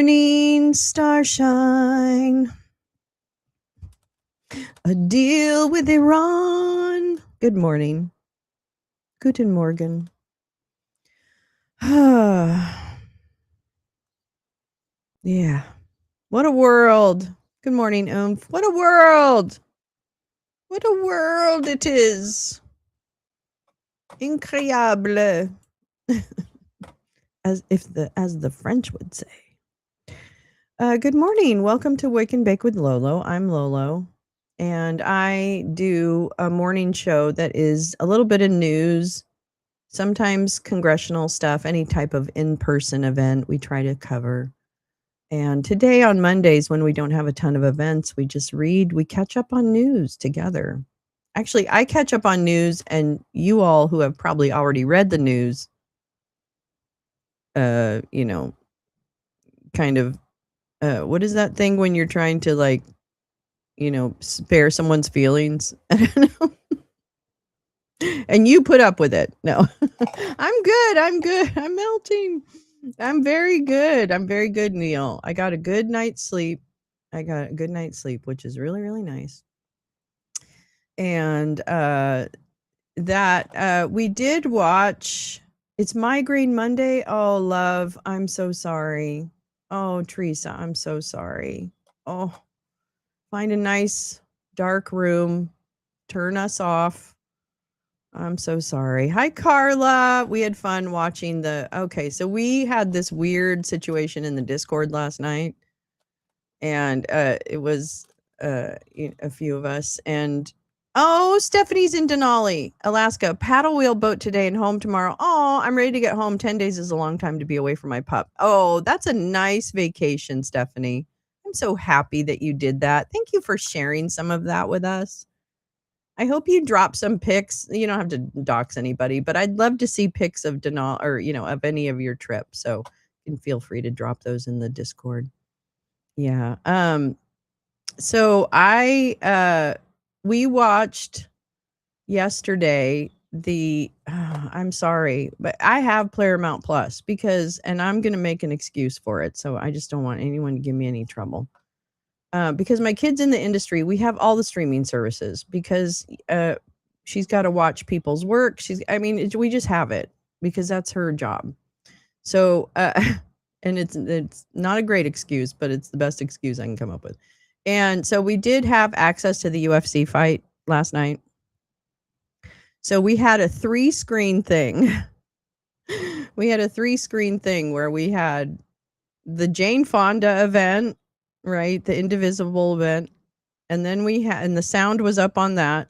morning, starshine. A deal with Iran. Good morning. Guten Morgen. Yeah. What a world. Good morning, Oomph. What a world. What a world it is. Incroyable. as the French would say. Good morning. Welcome to Wake and Bake with Lolo. I'm Lolo, and I do a morning show that is a little bit of news, sometimes congressional stuff, any type of in-person event we try to cover. And today on Mondays, when we don't have a ton of events, we just read, we catch up on news together. Actually, I catch up on news, and you all who have probably already read the news, kind of, what is that thing when you're trying to, like, spare someone's feelings? I don't know. And you put up with it. No. I'm good. I'm melting. I'm very good. I'm very good, Neil. I got a good night's sleep. Which is really, really nice. And we did watch. It's Migraine Monday. Oh, love, I'm so sorry. Oh, Teresa, I'm so sorry. Oh, find a nice dark room. Turn us off. I'm so sorry. Hi, Carla. We had fun watching so we had this weird situation in the Discord last night. And it was a few of us. And Stephanie's in Denali, Alaska. Paddle wheel boat today and home tomorrow. Oh, I'm ready to get home. 10 days is a long time to be away from my pup. Oh, that's a nice vacation, Stephanie. I'm so happy that you did that. Thank you for sharing some of that with us. I hope you drop some pics. You don't have to dox anybody, but I'd love to see pics of Denali or, of any of your trips. So you can feel free to drop those in the Discord. Yeah. So we watched yesterday I'm sorry, but I have Paramount Plus and I'm going to make an excuse for it. So I just don't want anyone to give me any trouble. Because my kid's in the industry, we have all the streaming services because she's got to watch people's work. We just have it because that's her job. So, and it's not a great excuse, but it's the best excuse I can come up with. And so we did have access to the UFC fight last night. So we had a 3-screen thing. We had a 3-screen thing where we had the Jane Fonda event, right? The Indivisible event. And then and the sound was up on that.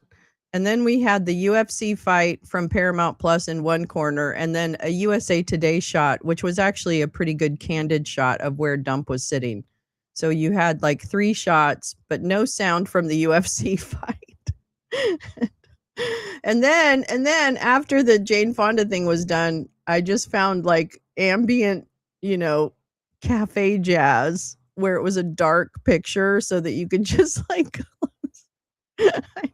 And then we had the UFC fight from Paramount Plus in one corner, and then a USA Today shot, which was actually a pretty good candid shot of where Dump was sitting. So you had like 3 shots, but no sound from the UFC fight. and then after the Jane Fonda thing was done, I just found like ambient, cafe jazz where it was a dark picture so that you could just like I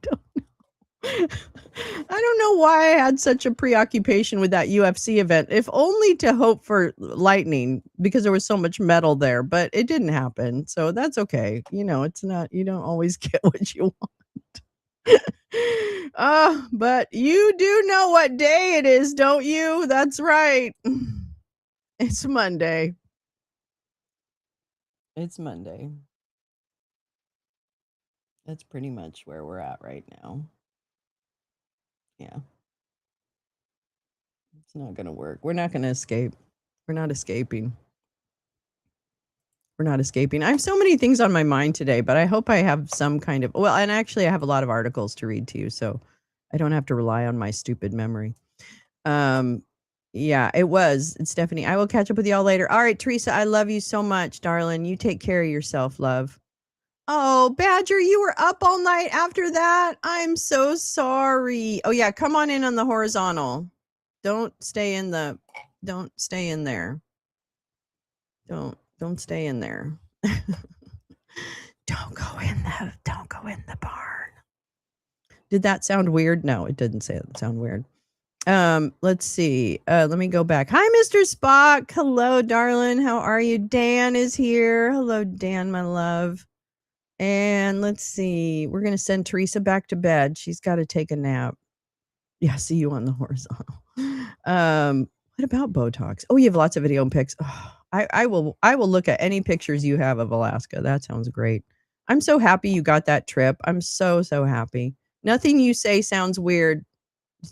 don't know why I had such a preoccupation with that UFC event, if only to hope for lightning because there was so much metal there, but it didn't happen. So that's okay. It's not, you don't always get what you want. But you do know what day it is, don't you? That's right. It's Monday. It's Monday. That's pretty much where we're at right now. Yeah. It's not going to work. We're not going to escape. We're not escaping. We're not escaping. I have so many things on my mind today, but I hope I have some kind of, and actually I have a lot of articles to read to you, so I don't have to rely on my stupid memory. Yeah, it's Stephanie. I will catch up with y'all later. All right, Teresa, I love you so much, darling. You take care of yourself, love. Oh, Badger, you were up all night after that? I'm so sorry. Oh, yeah, come on in on the horizontal. Don't stay in there. Don't stay in there. Don't go in the barn. Did that sound weird? No, it didn't sound weird. Let's see. Let me go back. Hi, Mr. Spock. Hello, darling. How are you? Dan is here. Hello, Dan, my love. And let's see. We're gonna send Teresa back to bed. She's got to take a nap. Yeah, see you on the horizontal. What about Botox? Oh, you have lots of video and pics. Oh, I will look at any pictures you have of Alaska. That sounds great. I'm so happy you got that trip. I'm so happy. Nothing you say sounds weird,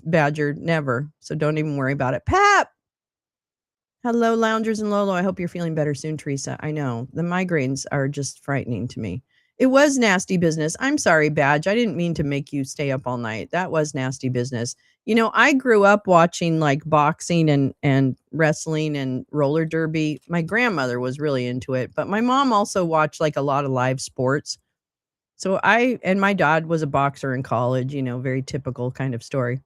Badger. Never. So don't even worry about it. Pap. Hello, loungers and Lolo. I hope you're feeling better soon, Teresa. I know the migraines are just frightening to me. It was nasty business. I'm sorry, Badge. I didn't mean to make you stay up all night. That was nasty business. You know, I grew up watching like boxing and wrestling and roller derby. My grandmother was really into it, but my mom also watched like a lot of live sports. So and my dad was a boxer in college, you know, very typical kind of story.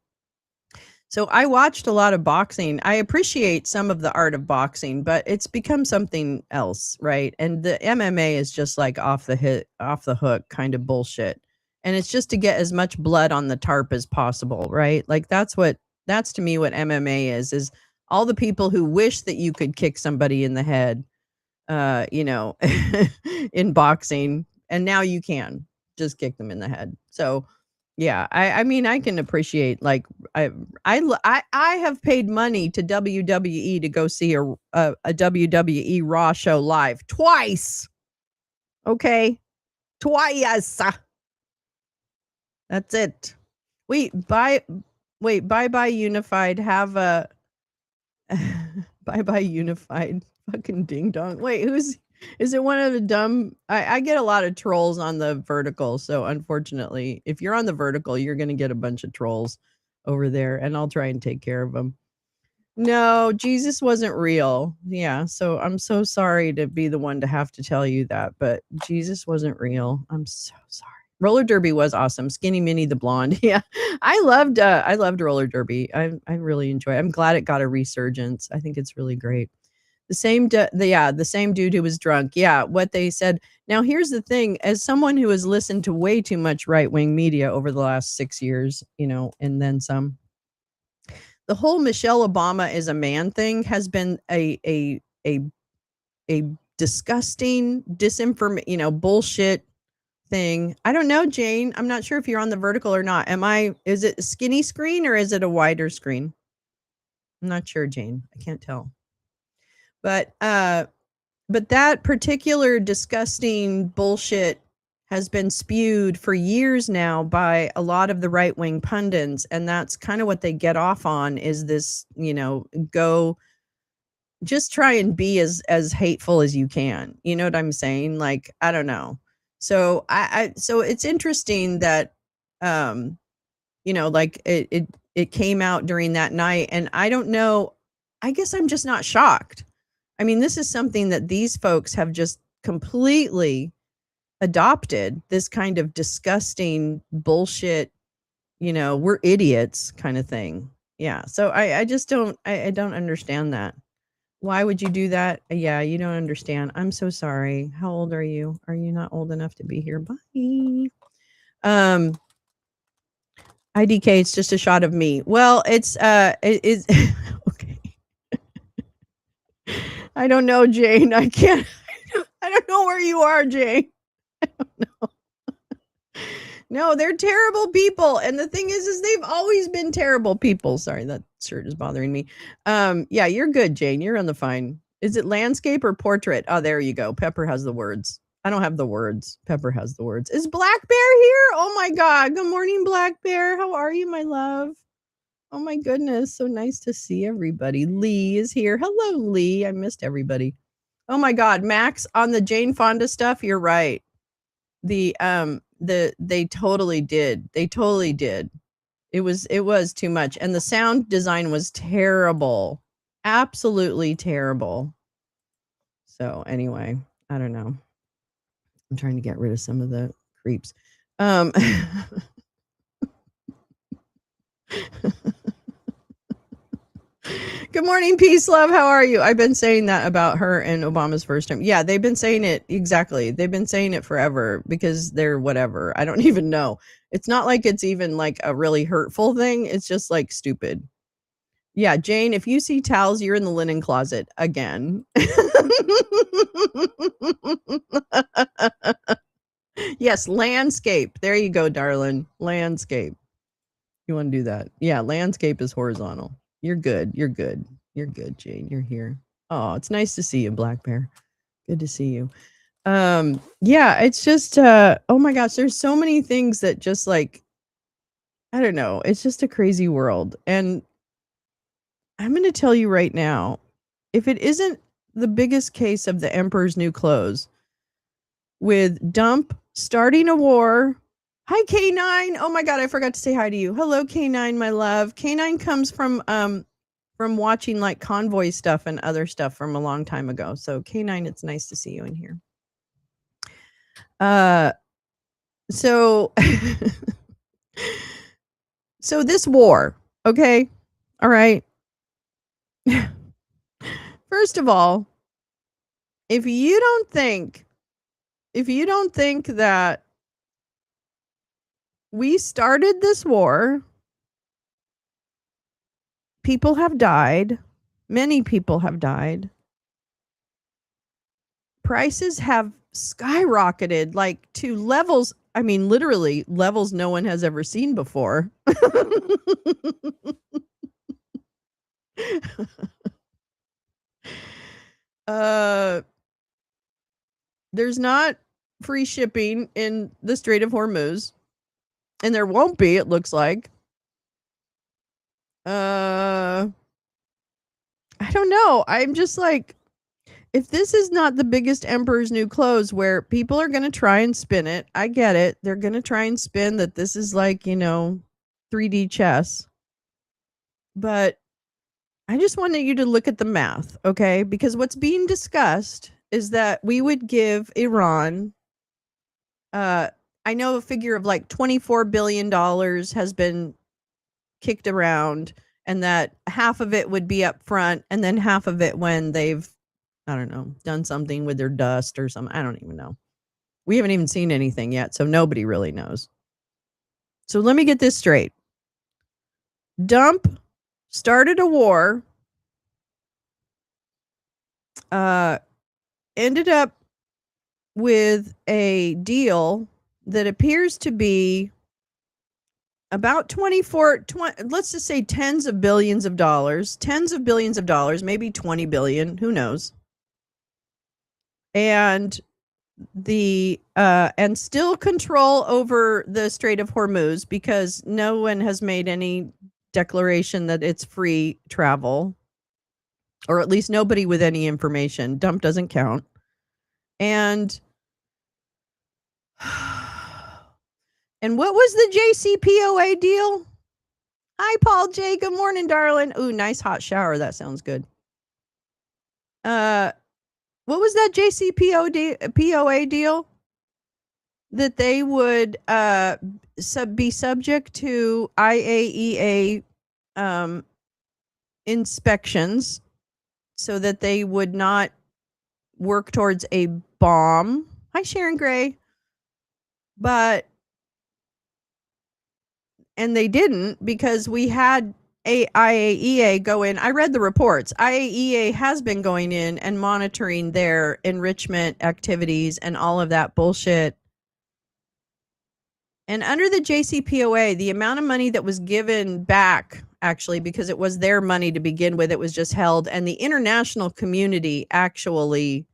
So I watched a lot of boxing. I appreciate some of the art of boxing, but it's become something else, right? And the MMA is just like off the hook kind of bullshit. And it's just to get as much blood on the tarp as possible, right? Like that's to me what MMA is all the people who wish that you could kick somebody in the head, you know, in boxing, and now you can just kick them in the head. So yeah, I mean, I can appreciate like I have paid money to WWE to go see a WWE Raw show live twice. Okay, twice. That's it. Bye bye Unified. Have a bye bye Unified. Fucking ding dong. Wait, is it one of the dumb? I get a lot of trolls on the vertical. So unfortunately, if you're on the vertical, you're going to get a bunch of trolls over there, and I'll try and take care of them. No, Jesus wasn't real. Yeah. So I'm so sorry to be the one to have to tell you that, but Jesus wasn't real. I'm so sorry. Roller derby was awesome. Skinny Minnie the blonde. Yeah. I loved roller derby. I really enjoy it. I'm glad it got a resurgence. I think it's really great. The same dude who was drunk. Yeah, what they said. Now, here's the thing. As someone who has listened to way too much right-wing media over the last 6 years, you know, and then some, the whole Michelle Obama is a man thing has been a disgusting disinformation, you know, bullshit thing. I don't know, Jane. I'm not sure if you're on the vertical or not. Is it a skinny screen or is it a wider screen? I'm not sure, Jane. I can't tell. But that particular disgusting bullshit has been spewed for years now by a lot of the right-wing pundits, and that's kind of what they get off on is this, you know, just try and be as hateful as you can. You know what I'm saying? Like, I don't know. So so it's interesting that you know, like it came out during that night, and I don't know, I guess I'm just not shocked. I mean, this is something that these folks have just completely adopted, this kind of disgusting bullshit, you know, we're idiots kind of thing. Yeah. So I just don't understand that. Why would you do that? Yeah, you don't understand. I'm so sorry. How old are you? Are you not old enough to be here? Bye. IDK, it's just a shot of me. Well, it's it is okay. I don't know, Jane. I can't. I don't know where you are, Jane. I don't know. No, they're terrible people. And the thing is they've always been terrible people. Sorry, that shirt is bothering me. Yeah, you're good, Jane. You're on the fine. Is it landscape or portrait? Oh, there you go. Pepper has the words. I don't have the words. Pepper has the words. Is Black Bear here? Oh my God. Good morning, Black Bear. How are you, my love? Oh my goodness. So nice to see everybody. Lee is here. Hello, Lee. I missed everybody. Oh my God. Max, on the Jane Fonda stuff, you're right. They totally did. They totally did. It was too much. And the sound design was terrible. Absolutely terrible. So anyway, I don't know. I'm trying to get rid of some of the creeps. Good morning, peace, love. How are you? I've been saying that about her and Obama's first term. Yeah, they've been saying it exactly. They've been saying it forever because they're whatever. I don't even know. It's not like it's even like a really hurtful thing. It's just like stupid. Yeah, Jane, if you see towels, you're in the linen closet again. Yes, landscape. There you go, darling. Landscape. You want to do that? Yeah, landscape is horizontal. You're good. You're good. You're good, Jane. You're here. Oh, it's nice to see you, Black Bear. Good to see you. Yeah, it's just oh my gosh, there's so many things that just like I don't know, it's just a crazy world. And I'm going to tell you right now, if it isn't the biggest case of the emperor's new clothes with Dump starting a war. Hi K9. Oh my god, I forgot to say hi to you. Hello K9, my love. K9 comes from watching like convoy stuff and other stuff from a long time ago. So K9, it's nice to see you in here. So so this war, okay? All right. First of all, if you don't think that we started this war, people have died, many people have died. Prices have skyrocketed like to levels, I mean literally levels no one has ever seen before. There's not free shipping in the Strait of Hormuz, and there won't be, it looks like. I don't know. I'm just like, if this is not the biggest Emperor's New Clothes where people are going to try and spin it, I get it. They're going to try and spin that this is like, 3D chess. But I just wanted you to look at the math, okay? Because what's being discussed is that we would give Iran, I know a figure of like $24 billion has been kicked around, and that half of it would be up front, and then half of it when they've, I don't know, done something with their dust or something. I don't even know. We haven't even seen anything yet, so nobody really knows. So let me get this straight. Dump started a war, ended up with a deal that appears to be about 20, let's just say tens of billions of dollars, maybe 20 billion, who knows. And and still control over the Strait of Hormuz, because no one has made any declaration that it's free travel, or at least nobody with any information. Dump doesn't count. And and what was the JCPOA deal? Hi, Paul J. Good morning, darling. Ooh, nice hot shower. That sounds good. What was that JCPOA deal? That they would be subject to IAEA inspections, so that they would not work towards a bomb. Hi, Sharon Gray. And they didn't, because we had IAEA go in. I read the reports. IAEA has been going in and monitoring their enrichment activities and all of that bullshit. And under the JCPOA, the amount of money that was given back, actually, because it was their money to begin with, it was just held, and the international community actually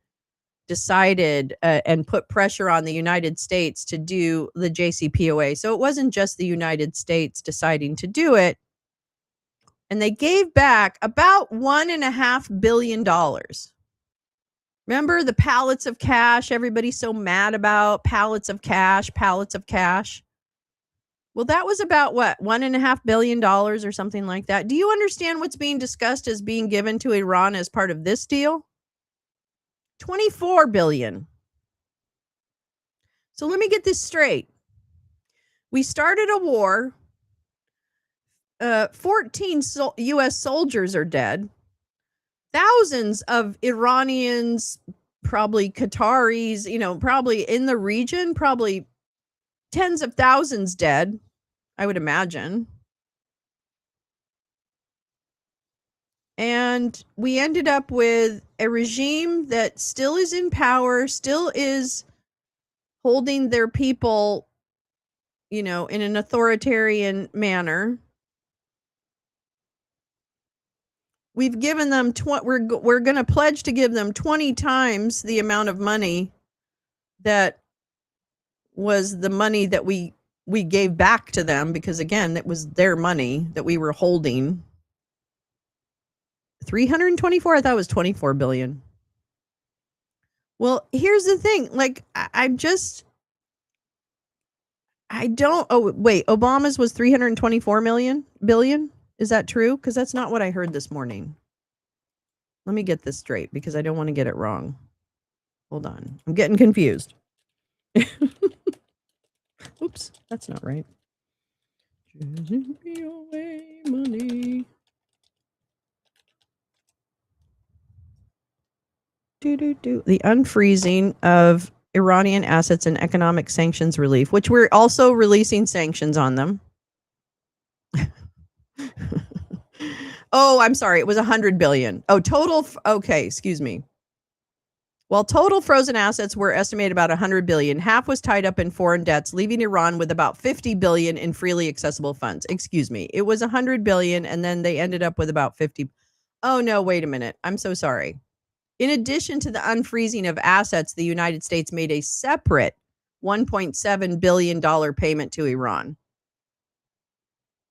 decided and put pressure on the United States to do the JCPOA. So it wasn't just the United States deciding to do it. And they gave back about $1.5 billion. Remember the pallets of cash everybody's so mad about? Pallets of cash. Well, that was about what? $1.5 billion or something like that. Do you understand what's being discussed as being given to Iran as part of this deal? $24 billion. So let me get this straight. We started a war. 14 U.S. soldiers are dead. Thousands of Iranians, probably Qataris, probably in the region, probably tens of thousands dead, I would imagine. And we ended up with a regime that still is in power, still is holding their people, in an authoritarian manner. We've given them we're going to pledge to give them 20 times the amount of money that was the money that we gave back to them, because again, it was their money that we were holding. 324, I thought it was 24 billion. Well, here's the thing, like I don't, oh wait, Obama's was 324 billion. Is that true? Because that's not what I heard this morning. Let me get this straight because I don't want to get it wrong. Hold on. I'm getting confused. Oops, that's not right. JCPOA money. The unfreezing of Iranian assets and economic sanctions relief, which we're also releasing sanctions on them. Oh, I'm sorry. It was 100 billion. Oh, total. Okay, excuse me. Well, total frozen assets were estimated about 100 billion. Half was tied up in foreign debts, leaving Iran with about 50 billion in freely accessible funds. Excuse me. It was 100 billion, and then they ended up with about 50. Oh, no, wait a minute. I'm so sorry. In addition to the unfreezing of assets, the United States made a separate $1.7 billion payment to Iran.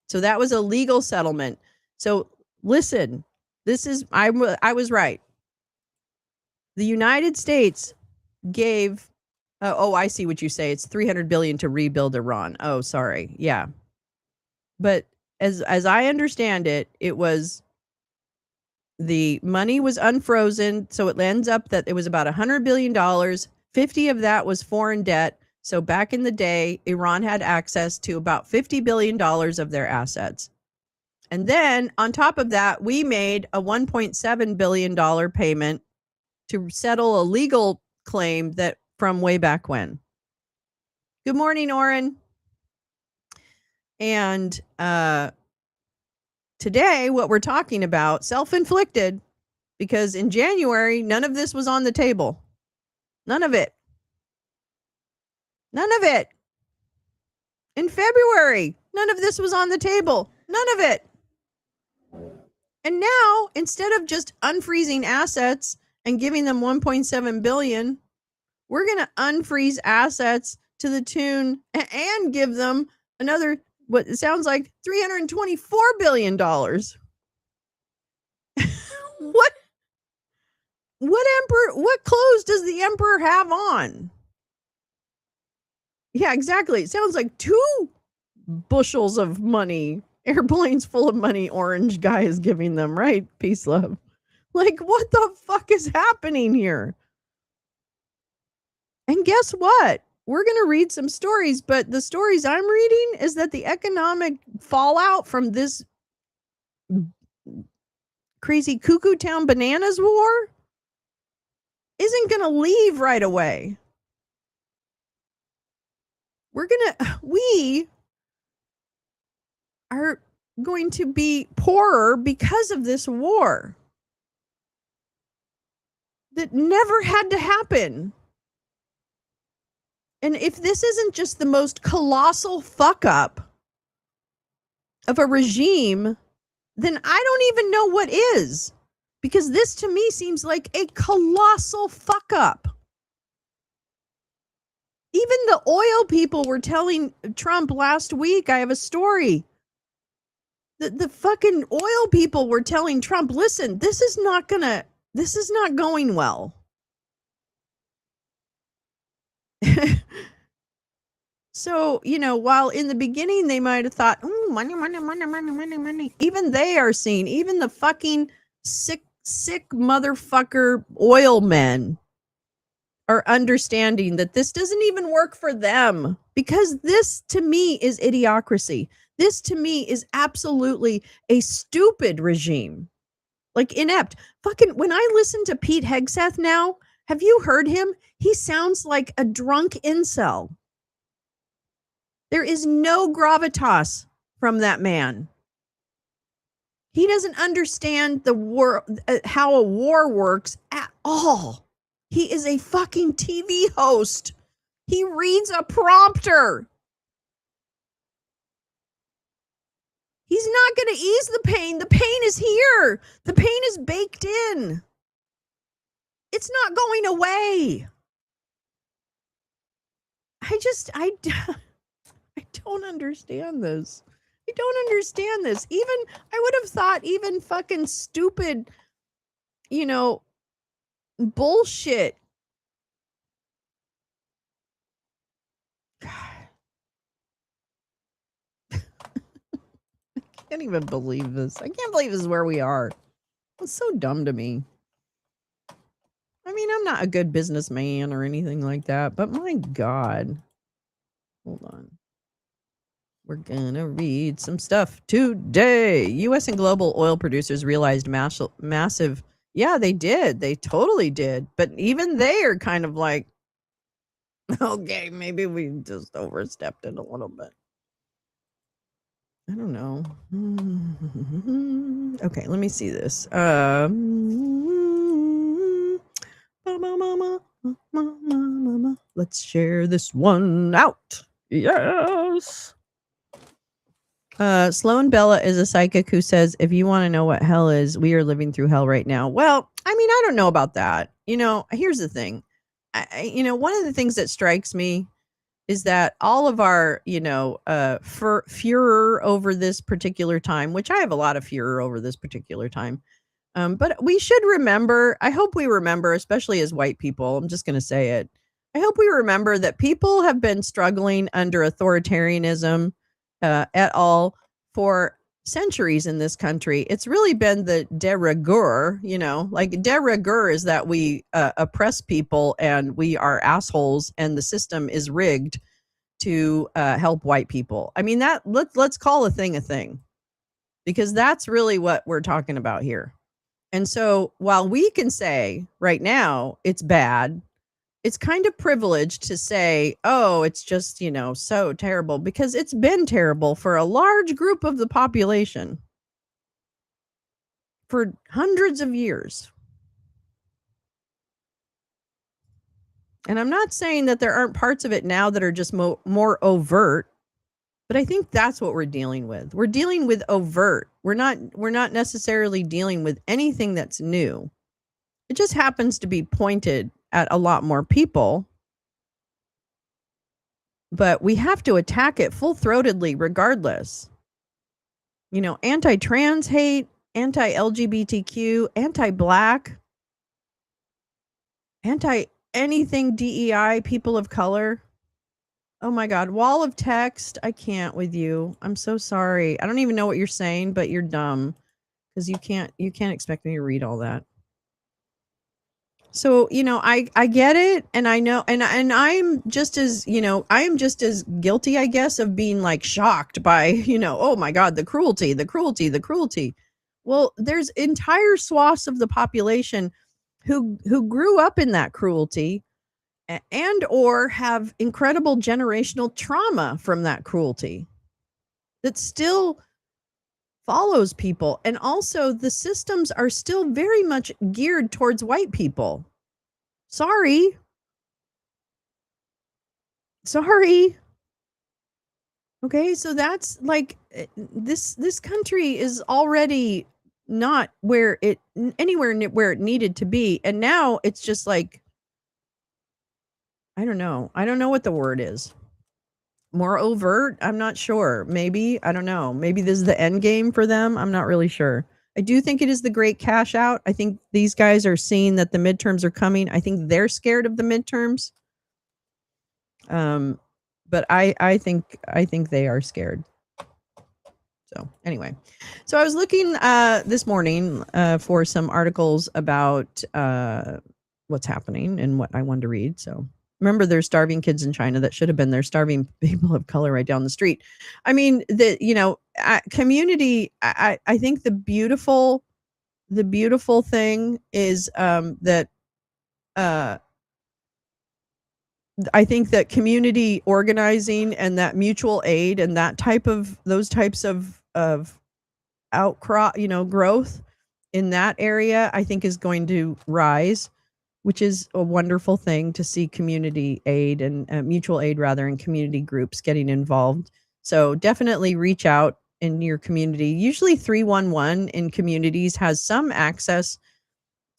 So that was a legal settlement. So listen, I was right. The United States gave, I see what you say. It's 300 billion to rebuild Iran. Oh, sorry. Yeah. But as I understand it, it was, the money was unfrozen. So it ends up that it was about $100 billion. 50 of that was foreign debt. So back in the day, Iran had access to about $50 billion of their assets. And then on top of that, we made a $1.7 billion payment to settle a legal claim that from way back when. Good morning, Oren. And today, what we're talking about, self-inflicted, because in January, none of this was on the table. None of it. None of it. In February, none of this was on the table. None of it. And now, instead of just unfreezing assets and giving them 1.7 billion, we're going to unfreeze assets to the tune and give them another, what it sounds like, $324 billion. What clothes does the emperor have on? Yeah, exactly. It sounds like 2 bushels of money, airplanes full of money, orange guy is giving them, right? Peace, love. Like, what the fuck is happening here? And guess what? We're going to read some stories, but the stories I'm reading is that the economic fallout from this crazy cuckoo town bananas war isn't going to leave right away. We are going to be poorer because of this war that never had to happen. And if this isn't just the most colossal fuck up of a regime, then I don't even know what is. Because this to me seems like a colossal fuck up. Even the oil people were telling Trump last week, I have a story. The fucking oil people were telling Trump, listen, this is not going well. So, while in the beginning they might have thought, oh, money. Even they are seeing, even the fucking sick motherfucker oil men are understanding that this doesn't even work for them, because this to me is idiocracy. This to me is absolutely a stupid regime. Like inept. Fucking, when I listen to Pete Hegseth now, have you heard him? He sounds like a drunk incel. There is no gravitas from that man. He doesn't understand the war, how a war works at all. He is a fucking TV host. He reads a prompter. He's not going to ease the pain. The pain is here. The pain is baked in. It's not going away. I don't understand this. I don't understand this. Even, I would have thought even fucking stupid, bullshit. God. I can't even believe this. I can't believe this is where we are. It's so dumb to me. I mean, I'm not a good businessman or anything like that, but my God. Hold on. We're gonna read some stuff today. U.S. and global oil producers realized massive. Yeah, they did. They totally did. But even they are kind of like, okay, maybe we just overstepped it a little bit. I don't know. Okay, let me see this. Let's share this one out. Yes. Sloan Bella is a psychic who says, if you want to know what hell is, we are living through hell right now. Well, I mean, I don't know about that. Here's the thing. One of the things that strikes me is that all of our, furor over this particular time, which I have a lot of furor over this particular time. But we should remember, I hope we remember, especially as white people, I'm just going to say it. I hope we remember that people have been struggling under authoritarianism at all for centuries in this country. It's really been the de rigueur, like de rigueur is that we oppress people and we are assholes and the system is rigged to help white people. I mean, that let's call a thing, because that's really what we're talking about here. And so while we can say right now it's bad, it's kind of privileged to say, oh, it's just, so terrible, because it's been terrible for a large group of the population for hundreds of years. And I'm not saying that there aren't parts of it now that are just more overt, but I think that's what we're dealing with. We're dealing with overt. We're not necessarily dealing with anything that's new. It just happens to be pointed at a lot more people. But we have to attack it full-throatedly regardless. Anti-trans hate, anti-LGBTQ, anti-black, anti-anything DEI, people of color. Oh my God, wall of text. I can't with you. I'm so sorry. I don't even know what you're saying, but you're dumb because you can't expect me to read all that. So, I get it, and I know, and I'm just as, I am just as guilty, I guess, of being like shocked by, oh my God, the cruelty. Well, there's entire swaths of the population who grew up in that cruelty and or have incredible generational trauma from that cruelty that still follows people. And also the systems are still very much geared towards white people. Sorry. Okay, so that's like this country is already not anywhere where it needed to be, and now it's just like, I don't know what the word is. More overt? I'm not sure. Maybe, I don't know. Maybe this is the end game for them. I'm not really sure. I do think it is the great cash out. I think these guys are seeing that the midterms are coming. I think they're scared of the midterms. But I think they are scared. So anyway, so I was looking this morning for some articles about what's happening and what I wanted to read. So remember, there's starving kids in China that should have been there, starving people of color right down the street. I mean, community. I think the beautiful thing is that I think that community organizing and that mutual aid and those types of outcrop, growth in that area, I think is going to rise, which is a wonderful thing to see community aid and mutual aid rather, and community groups getting involved. So definitely reach out in your community. Usually 311 in communities has some access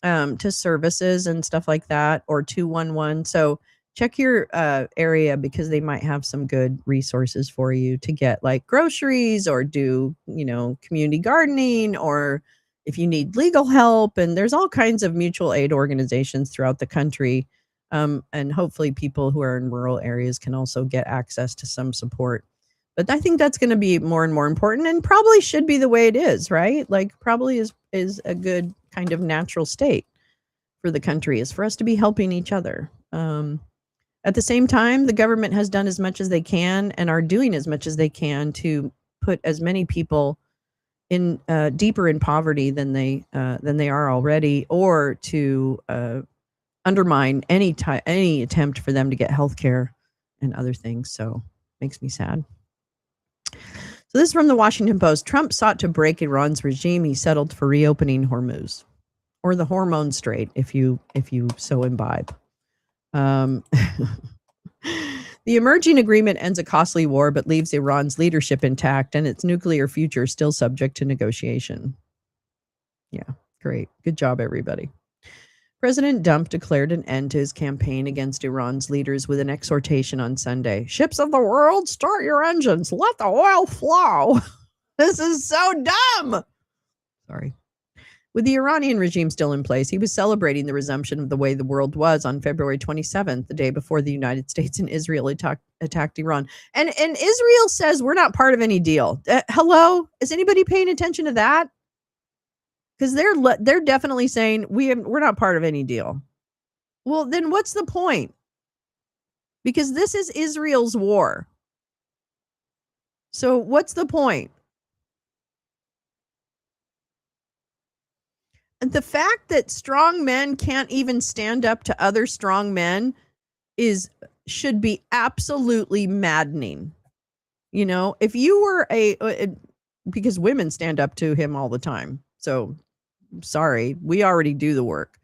to services and stuff like that, or 211. So check your area, because they might have some good resources for you to get like groceries, or do, community gardening, or if you need legal help. And there's all kinds of mutual aid organizations throughout the country. And hopefully people who are in rural areas can also get access to some support. But I think that's going to be more and more important, and probably should be the way it is, right? Like probably is a good kind of natural state for the country, is for us to be helping each other. At the same time, the government has done as much as they can, and are doing as much as they can to put as many people in deeper in poverty than they are already, or to undermine any attempt for them to get health care and other things. So makes me sad. So this is from the Washington Post. Trump sought to break Iran's regime. He settled for reopening Hormuz, or the Hormone Strait, if you so imbibe. The emerging agreement ends a costly war, but leaves Iran's leadership intact and its nuclear future still subject to negotiation. Yeah, great. Good job, everybody. President Trump declared an end to his campaign against Iran's leaders with an exhortation on Sunday. Ships of the world, start your engines. Let the oil flow. This is so dumb. Sorry. With the Iranian regime still in place, he was celebrating the resumption of the way the world was on February 27th, the day before the United States and Israel attacked Iran. And Israel says we're not part of any deal. Hello? Is anybody paying attention to that? Because they're definitely saying we're not part of any deal. Well, then what's the point? Because this is Israel's war. So what's the point? And the fact that strong men can't even stand up to other strong men should be absolutely maddening. If you were because women stand up to him all the time. So sorry, we already do the work.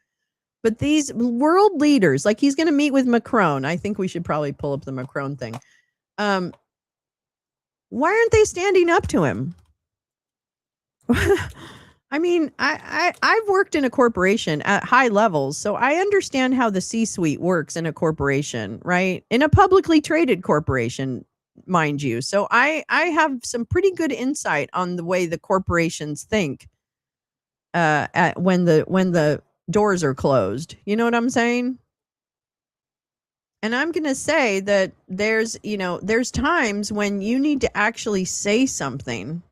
But these world leaders, like he's going to meet with Macron. I think we should probably pull up the Macron thing. Why aren't they standing up to him? I mean, I've worked in a corporation at high levels, so I understand how the C-suite works in a corporation, right? In a publicly traded corporation, mind you. So I have some pretty good insight on the way the corporations think when the doors are closed. You know what I'm saying? And I'm going to say that there's times when you need to actually say something.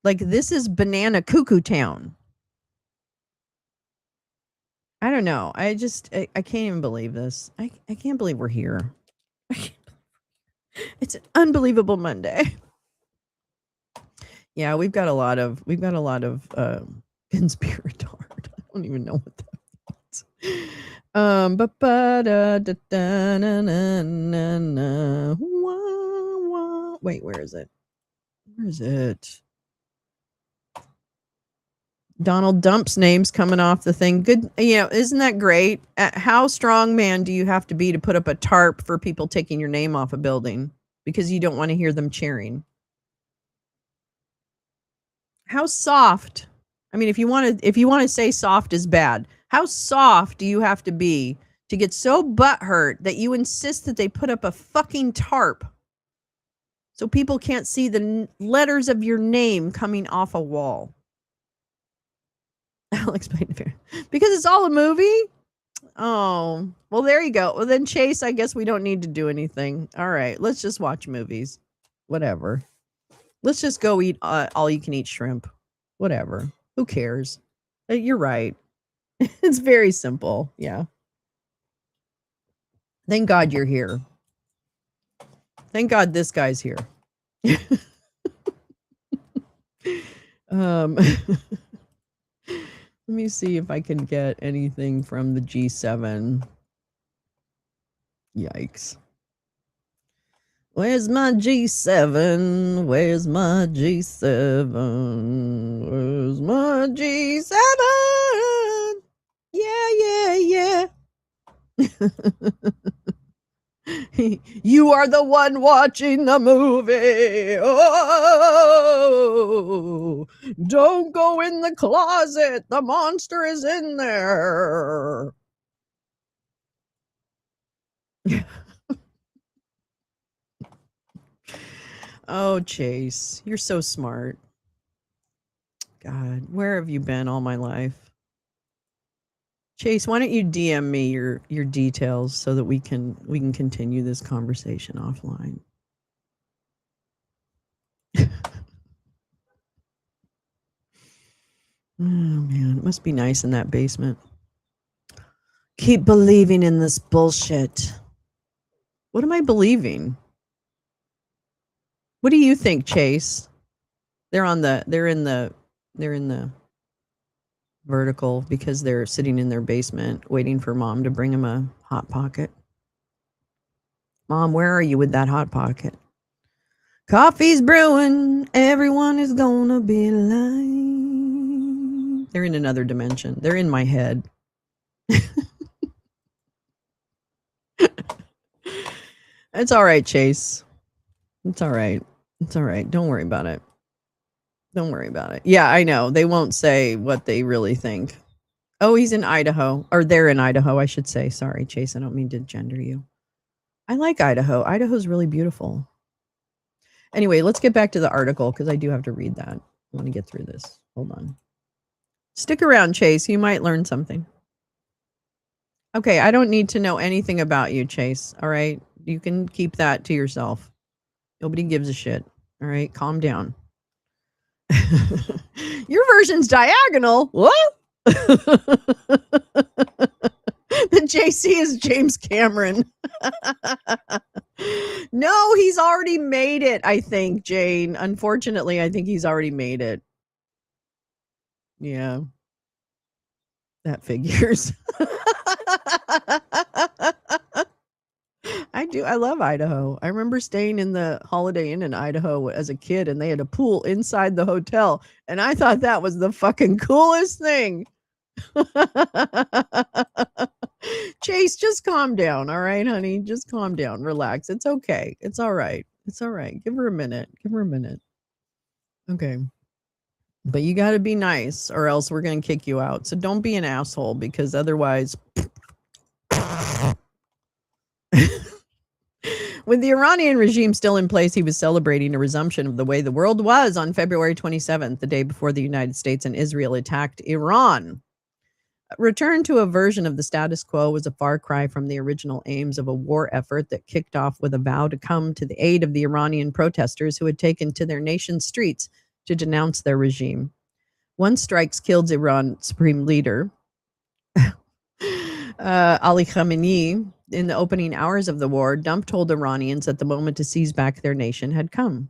Like, this is banana cuckoo town. I don't know. I can't even believe this. I can't believe we're here. It's an unbelievable Monday. Yeah, we've got a lot of conspiratard. I don't even know what that means. Wait, where is it? Where is it? Donald Dump's name's coming off the thing. Good. Isn't that great? How strong man do you have to be to put up a tarp for people taking your name off a building because you don't want to hear them cheering? How soft? I mean, if you want to say soft is bad, how soft do you have to be to get so butthurt that you insist that they put up a fucking tarp so people can't see the letters of your name coming off a wall? I'll explain it here. Because it's all a movie? Oh, well, there you go. Well, then, Chase, I guess we don't need to do anything. All right, let's just watch movies. Whatever. Let's just go eat all-you-can-eat shrimp. Whatever. Who cares? You're right. It's very simple. Yeah. Thank God you're here. Thank God this guy's here. Let me see if I can get anything from the G7. Yikes. Where's my G7? Where's my G7? Where's my G7? Yeah. You are the one watching the movie. Oh, don't go in the closet. The monster is in there. Oh, Chase, you're so smart. God, where have you been all my life? Chase, why don't you DM me your details so that we can continue this conversation offline. Oh man, it must be nice in that basement. Keep believing in this bullshit. What am I believing? What do you think, Chase? They're in the vertical because they're sitting in their basement waiting for mom to bring them a hot pocket. Mom, where are you with that hot pocket? Coffee's brewing. Everyone is gonna be alive. They're in another dimension. They're in my head. It's all right, Chase. It's all right. It's all right. Don't worry about it. Don't worry about it. Yeah, I know. They won't say what they really think. Oh, he's in Idaho. Or they're in Idaho, I should say. Sorry, Chase. I don't mean to gender you. I like Idaho. Idaho's really beautiful. Anyway, let's get back to the article because I do have to read that. I want to get through this. Hold on. Stick around, Chase. You might learn something. Okay, I don't need to know anything about you, Chase. All right? You can keep that to yourself. Nobody gives a shit. All right? Calm down. Your version's diagonal. What? The JC is James Cameron. No, he's already made it, I think, Jane. Unfortunately, I think he's already made it. Yeah. That figures. I do. I love Idaho. I remember staying in the Holiday Inn in Idaho as a kid, and they had a pool inside the hotel, and I thought that was the fucking coolest thing. Chase, just calm down, all right, honey? Just calm down. Relax. It's okay. It's all right. It's all right. Give her a minute. Give her a minute. Okay. But you got to be nice or else we're going to kick you out. So don't be an asshole because otherwise with the Iranian regime still in place, he was celebrating a resumption of the way the world was on February 27th, the day before the United States and Israel attacked Iran. Return to a version of the status quo was a far cry from the original aims of a war effort that kicked off with a vow to come to the aid of the Iranian protesters who had taken to their nation's streets to denounce their regime. One strikes killed Iran's supreme leader, Ali Khamenei, in the opening hours of the war. Dump told Iranians that the moment to seize back their nation had come.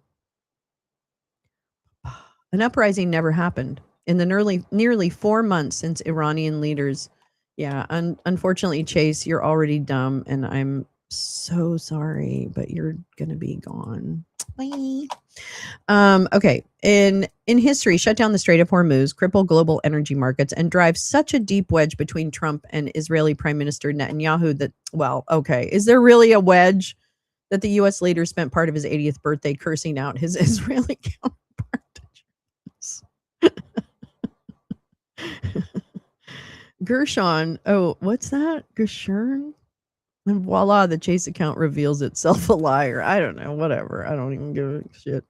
An uprising never happened. In the nearly 4 months since Iranian leaders, unfortunately, Chase, you're already dumb, and I'm so sorry, but you're gonna be gone. Bye. Okay. In history, shut down the Strait of Hormuz, cripple global energy markets, and drive such a deep wedge between Trump and Israeli Prime Minister Netanyahu that, well, okay, is there really a wedge that the U.S. leader spent part of his 80th birthday cursing out his Israeli counterpart? Gershon. Oh, what's that? Gershon? And voila, the Chase account reveals itself a liar. I don't know. Whatever. I don't even give a shit.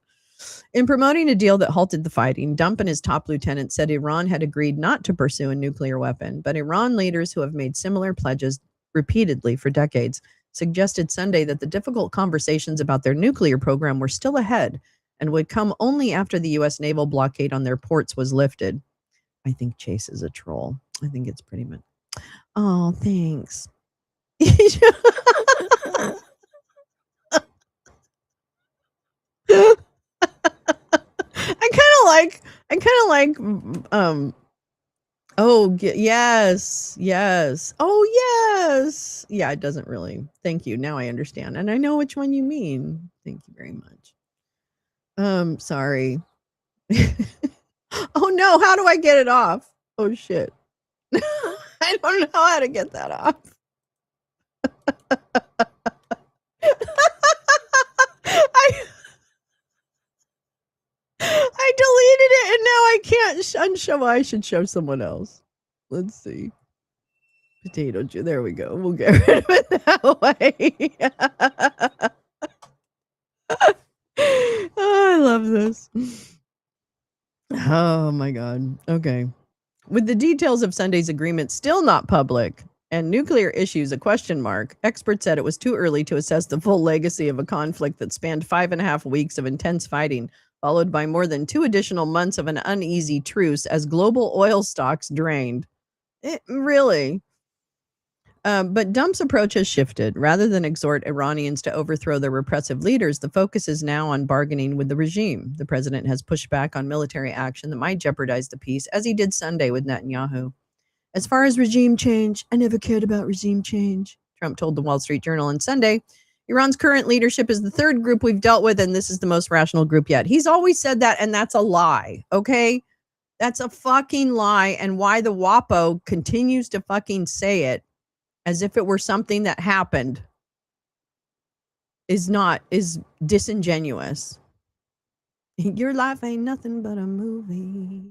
In promoting a deal that halted the fighting, Dump and his top lieutenant said Iran had agreed not to pursue a nuclear weapon, but Iran leaders who have made similar pledges repeatedly for decades suggested Sunday that the difficult conversations about their nuclear program were still ahead and would come only after the U.S. naval blockade on their ports was lifted. I think Chase is a troll. I think it's pretty much. Oh, thanks. I kind of like Oh, yes. Yes. Oh, yes. Yeah, it doesn't really. Thank you. Now I understand. And I know which one you mean. Thank you very much. Sorry. Oh no, how do I get it off? Oh shit. I don't know how to get that off. I deleted it and now I can't unshow. I should show someone else. Let's see. Potato juice. There we go. We'll get rid of it that way. Oh, I love this. Oh my God. Okay. With the details of Sunday's agreement still not public and nuclear issues a question mark, experts said it was too early to assess the full legacy of a conflict that spanned 5.5 weeks of intense fighting, followed by more than 2 additional months of an uneasy truce as global oil stocks drained. Really? But Trump's approach has shifted. Rather than exhort Iranians to overthrow their repressive leaders, the focus is now on bargaining with the regime. The president has pushed back on military action that might jeopardize the peace, as he did Sunday with Netanyahu. As far as regime change, I never cared about regime change, Trump told the Wall Street Journal on Sunday. Iran's current leadership is the third group we've dealt with, and this is the most rational group yet. He's always said that, and that's a lie, okay? That's a fucking lie, and why the WAPO continues to fucking say it as if it were something that happened is disingenuous. Your life ain't nothing but a movie.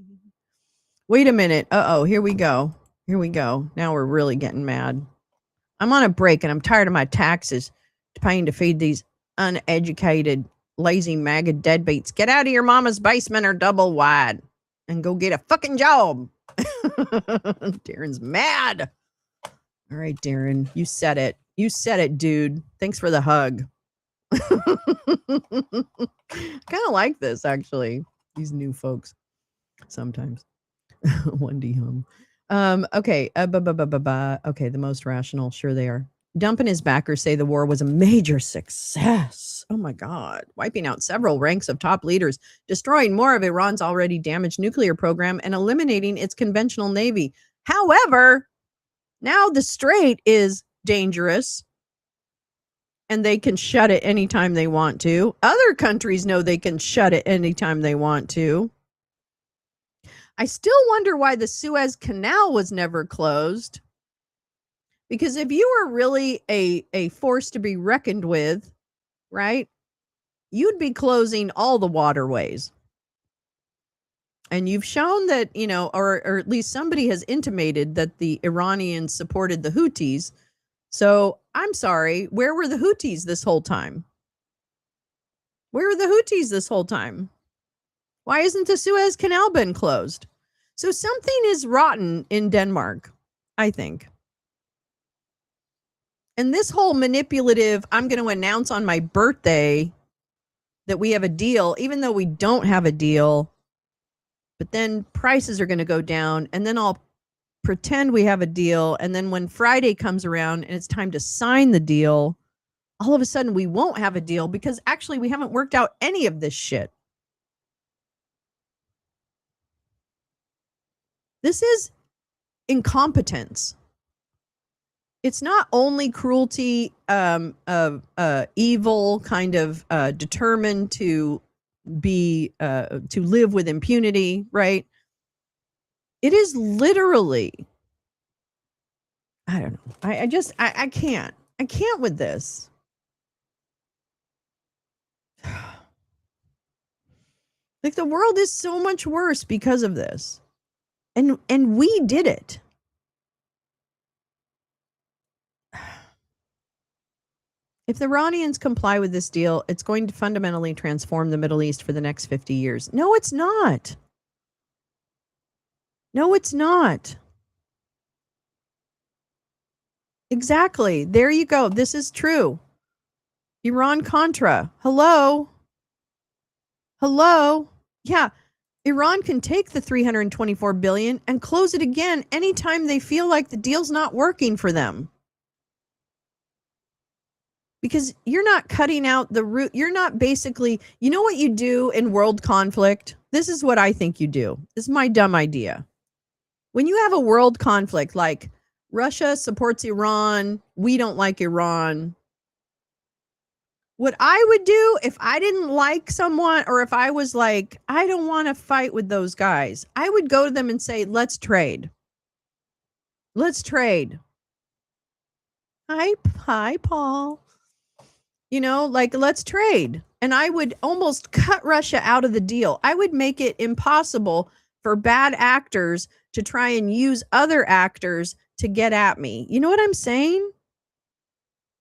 Wait a minute. Uh-oh, here we go. Here we go. Now we're really getting mad. I'm on a break and I'm tired of my taxes paying to feed these uneducated, lazy MAGA deadbeats. Get out of your mama's basement or double wide and go get a fucking job. Darren's mad. All right, Darren, you said it. You said it, dude. Thanks for the hug. Kind of like this, actually. These new folks sometimes. 1D home. Okay. Okay, the most rational. Sure they are. Dump and his backers say the war was a major success. Oh my God. Wiping out several ranks of top leaders, destroying more of Iran's already damaged nuclear program, and eliminating its conventional navy. However, now the strait is dangerous and they can shut it anytime they want to. Other countries know they can shut it anytime they want to. I still wonder why the Suez Canal was never closed. Because if you were really a force to be reckoned with, right, you'd be closing all the waterways. And you've shown that, or at least somebody has intimated that the Iranians supported the Houthis. So I'm sorry, where were the Houthis this whole time? Where were the Houthis this whole time? Why isn't the Suez Canal been closed? So something is rotten in Denmark, I think. And this whole manipulative, I'm going to announce on my birthday that we have a deal, even though we don't have a deal. But then prices are going to go down, and then I'll pretend we have a deal. And then when Friday comes around and it's time to sign the deal, all of a sudden we won't have a deal because actually we haven't worked out any of this shit. This is incompetence. It's not only cruelty, evil, kind of determined to live with impunity, right? It is literally, I don't know. I can't with this. Like the world is so much worse because of this. And we did it. If the Iranians comply with this deal, it's going to fundamentally transform the Middle East for the next 50 years. No, it's not. No, it's not. Exactly. There you go. This is true. Iran-Contra. Hello? Yeah. Iran can take the $324 billion and close it again anytime they feel like the deal's not working for them. Because you're not cutting out the root. You're not basically, you know what you do in world conflict? This is what I think you do. This is my dumb idea. When you have a world conflict like Russia supports Iran, we don't like Iran. What I would do if I didn't like someone, or if I was like, I don't want to fight with those guys, I would go to them and say, let's trade. Let's trade. Hi, Paul. You know, like, let's trade. And I would almost cut Russia out of the deal. I would make it impossible for bad actors to try and use other actors to get at me. You know what I'm saying?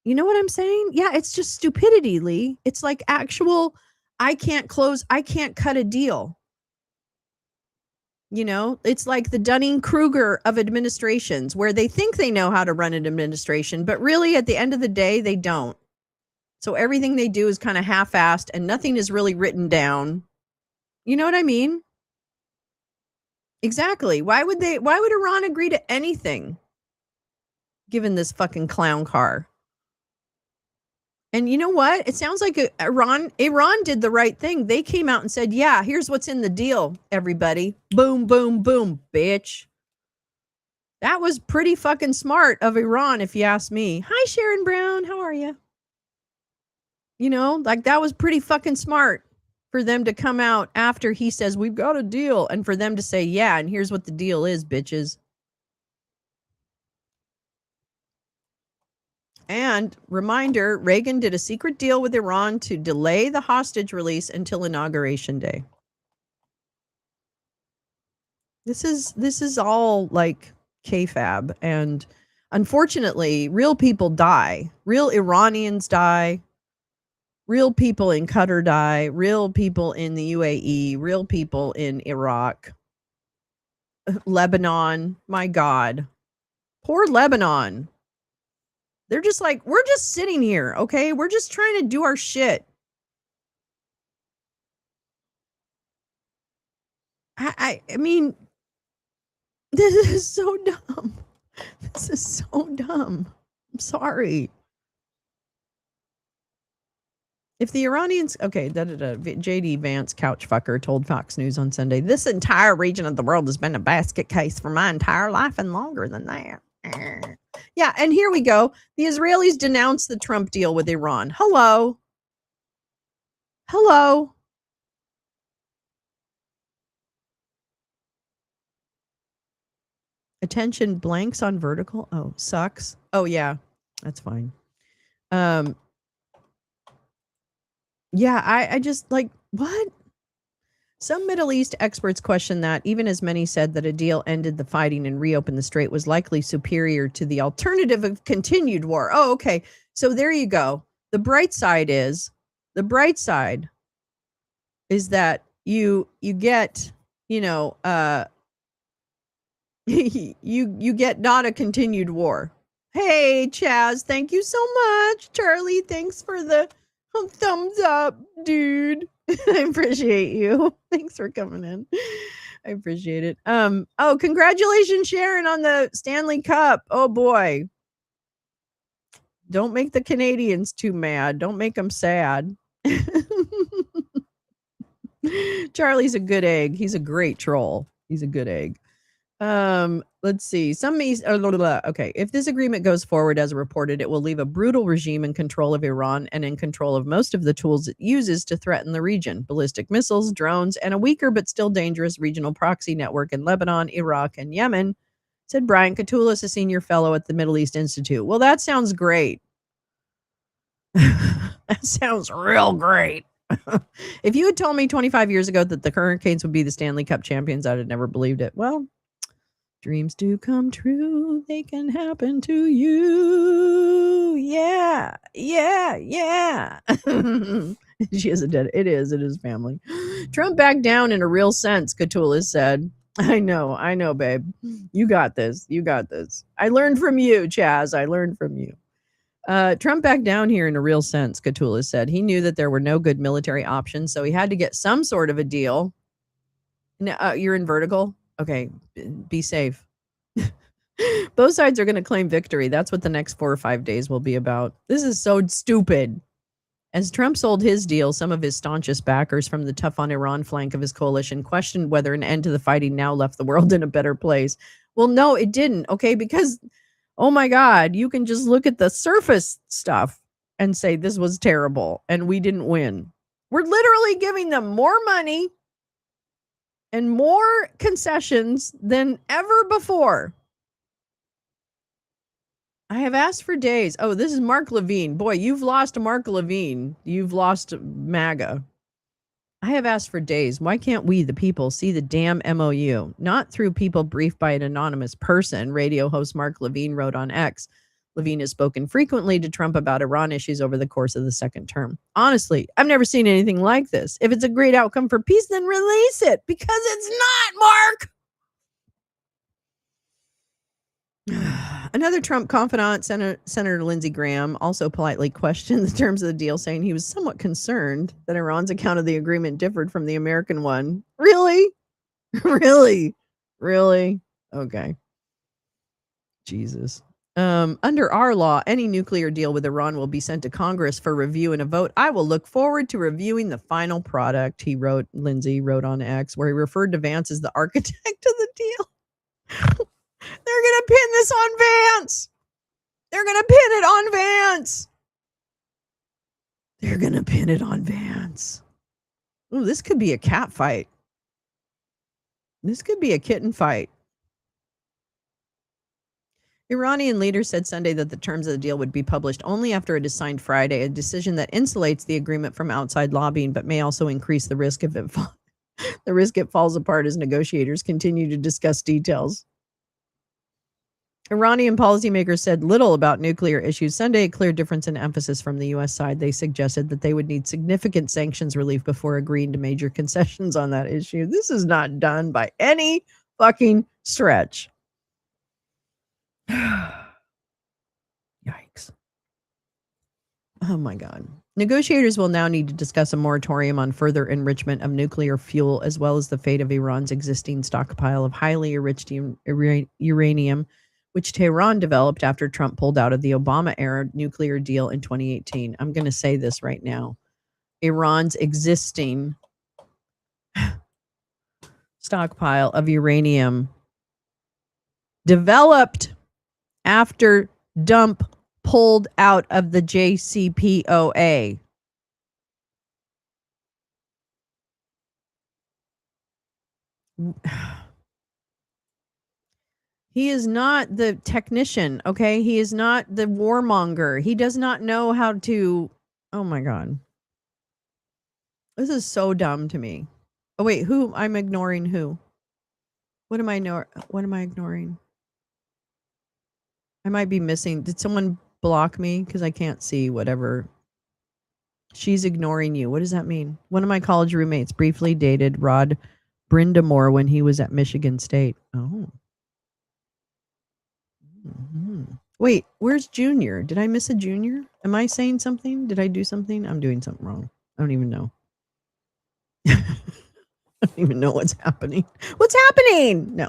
You know what I'm saying? Yeah, it's just stupidity, Lee. It's like actual, I can't cut a deal. You know, it's like the Dunning-Kruger of administrations, where they think they know how to run an administration, but really at the end of the day, they don't. So everything they do is kind of half-assed and nothing is really written down. You know what I mean? Exactly. Why would Iran agree to anything given this fucking clown car? And you know what? It sounds like Iran did the right thing. They came out and said, yeah, here's what's in the deal, everybody. Boom, boom, boom, bitch. That was pretty fucking smart of Iran, if you ask me. Hi, Sharon Brown. How are you? You know, like, that was pretty fucking smart for them to come out after he says, we've got a deal, and for them to say, yeah, and here's what the deal is, bitches. And reminder, Reagan did a secret deal with Iran to delay the hostage release until Inauguration Day. This is all like kayfabe, and unfortunately, real people die. Real Iranians die. Real people in Qatar die. Real people in the UAE. Real people in Iraq. Lebanon. My God. Poor Lebanon. They're just like, we're just sitting here, okay? We're just trying to do our shit. I mean, this is so dumb. This is so dumb. I'm sorry. If the Iranians, okay, JD Vance, couch fucker, told Fox News on Sunday, this entire region of the world has been a basket case for my entire life and longer than that. Yeah, and here we go. The Israelis denounced the Trump deal with Iran. Hello. Attention, blanks on vertical. Oh, sucks. Oh, yeah, that's fine. Yeah, I just like, what? Some Middle East experts question that, even as many said that a deal ended the fighting and reopened the strait was likely superior to the alternative of continued war. Oh, okay. So there you go. The bright side is that you get, you know, you get not a continued war. Hey, Chaz, thank you so much. Charlie, thanks for the thumbs up, dude. I appreciate you. Thanks for coming in. I appreciate it. Oh, congratulations, Sharon, on the Stanley Cup. Oh boy. Don't make the Canadians too mad. Don't make them sad. Charlie's a good egg. He's a great troll. He's a good egg. Let's see. Okay. If this agreement goes forward as reported, it will leave a brutal regime in control of Iran and in control of most of the tools it uses to threaten the region: ballistic missiles, drones, and a weaker but still dangerous regional proxy network in Lebanon, Iraq, and Yemen, said Brian Katulis, a senior fellow at the Middle East Institute. Well, that sounds great. That sounds real great. If you had told me 25 years ago that the Hurricanes would be the Stanley Cup champions, I'd have never believed it. Well, dreams do come true. They can happen to you. Yeah. She isn't dead. It is family. Trump backed down in a real sense, Katulis said. I know, babe. You got this. I learned from you, Chaz. I learned from you. Trump backed down here in a real sense, Katulis said. He knew that there were no good military options, so he had to get some sort of a deal. Now, you're in vertical? Okay, be safe. Both sides are going to claim victory. That's what the next 4 or 5 days will be about. This is so stupid. As Trump sold his deal, some of his staunchest backers from the tough on Iran flank of his coalition questioned whether an end to the fighting now left the world in a better place. Well, no, it didn't. Okay. Because, oh my God, you can just look at the surface stuff and say this was terrible and we didn't win. We're literally giving them more money and more concessions than ever before. I have asked for days. Oh, this is Mark Levine. Boy, you've lost Mark Levine. You've lost MAGA. I have asked for days. Why can't we, the people, see the damn MOU? Not through people briefed by an anonymous person, radio host Mark Levine wrote on X. Levine has spoken frequently to Trump about Iran issues over the course of the second term. Honestly, I've never seen anything like this. If it's a great outcome for peace, then release it, because it's not, Mark. Another Trump confidant, Senator Lindsey Graham, also politely questioned the terms of the deal, saying he was somewhat concerned that Iran's account of the agreement differed from the American one. Really? Really? Okay. Jesus. Under our law, any nuclear deal with Iran will be sent to Congress for review and a vote. I will look forward to reviewing the final product, Lindsey wrote on X, where he referred to Vance as the architect of the deal. They're going to pin this on Vance. They're going to pin it on Vance. They're going to pin it on Vance. Ooh, this could be a cat fight. This could be a kitten fight. Iranian leaders said Sunday that the terms of the deal would be published only after it is signed Friday, a decision that insulates the agreement from outside lobbying, but may also increase the risk if it falls apart as negotiators continue to discuss details. Iranian policymakers said little about nuclear issues Sunday, a clear difference in emphasis from the U.S. side. They suggested that they would need significant sanctions relief before agreeing to major concessions on that issue. This is not done by any fucking stretch. Yikes. Oh my God. Negotiators will now need to discuss a moratorium on further enrichment of nuclear fuel, as well as the fate of Iran's existing stockpile of highly enriched uranium, which Tehran developed after Trump pulled out of the Obama-era nuclear deal in 2018. I'm going to say this right now. Iran's existing stockpile of uranium developed after Trump pulled out of the JCPOA. He is not the technician, okay? He is not the warmonger. He does not know how to... Oh my God. This is so dumb to me. Oh wait, who? I'm ignoring who? What am I ignoring? I might be missing... Did someone block me? Because I can't see whatever. She's ignoring you. What does that mean? One of my college roommates briefly dated Rod Brindamore when he was at Michigan State. Oh. Mm-hmm. Wait, where's Junior? Did I miss a Junior? Am I saying something? Did I do something? I'm doing something wrong. I don't even know. I don't even know what's happening. What's happening? No.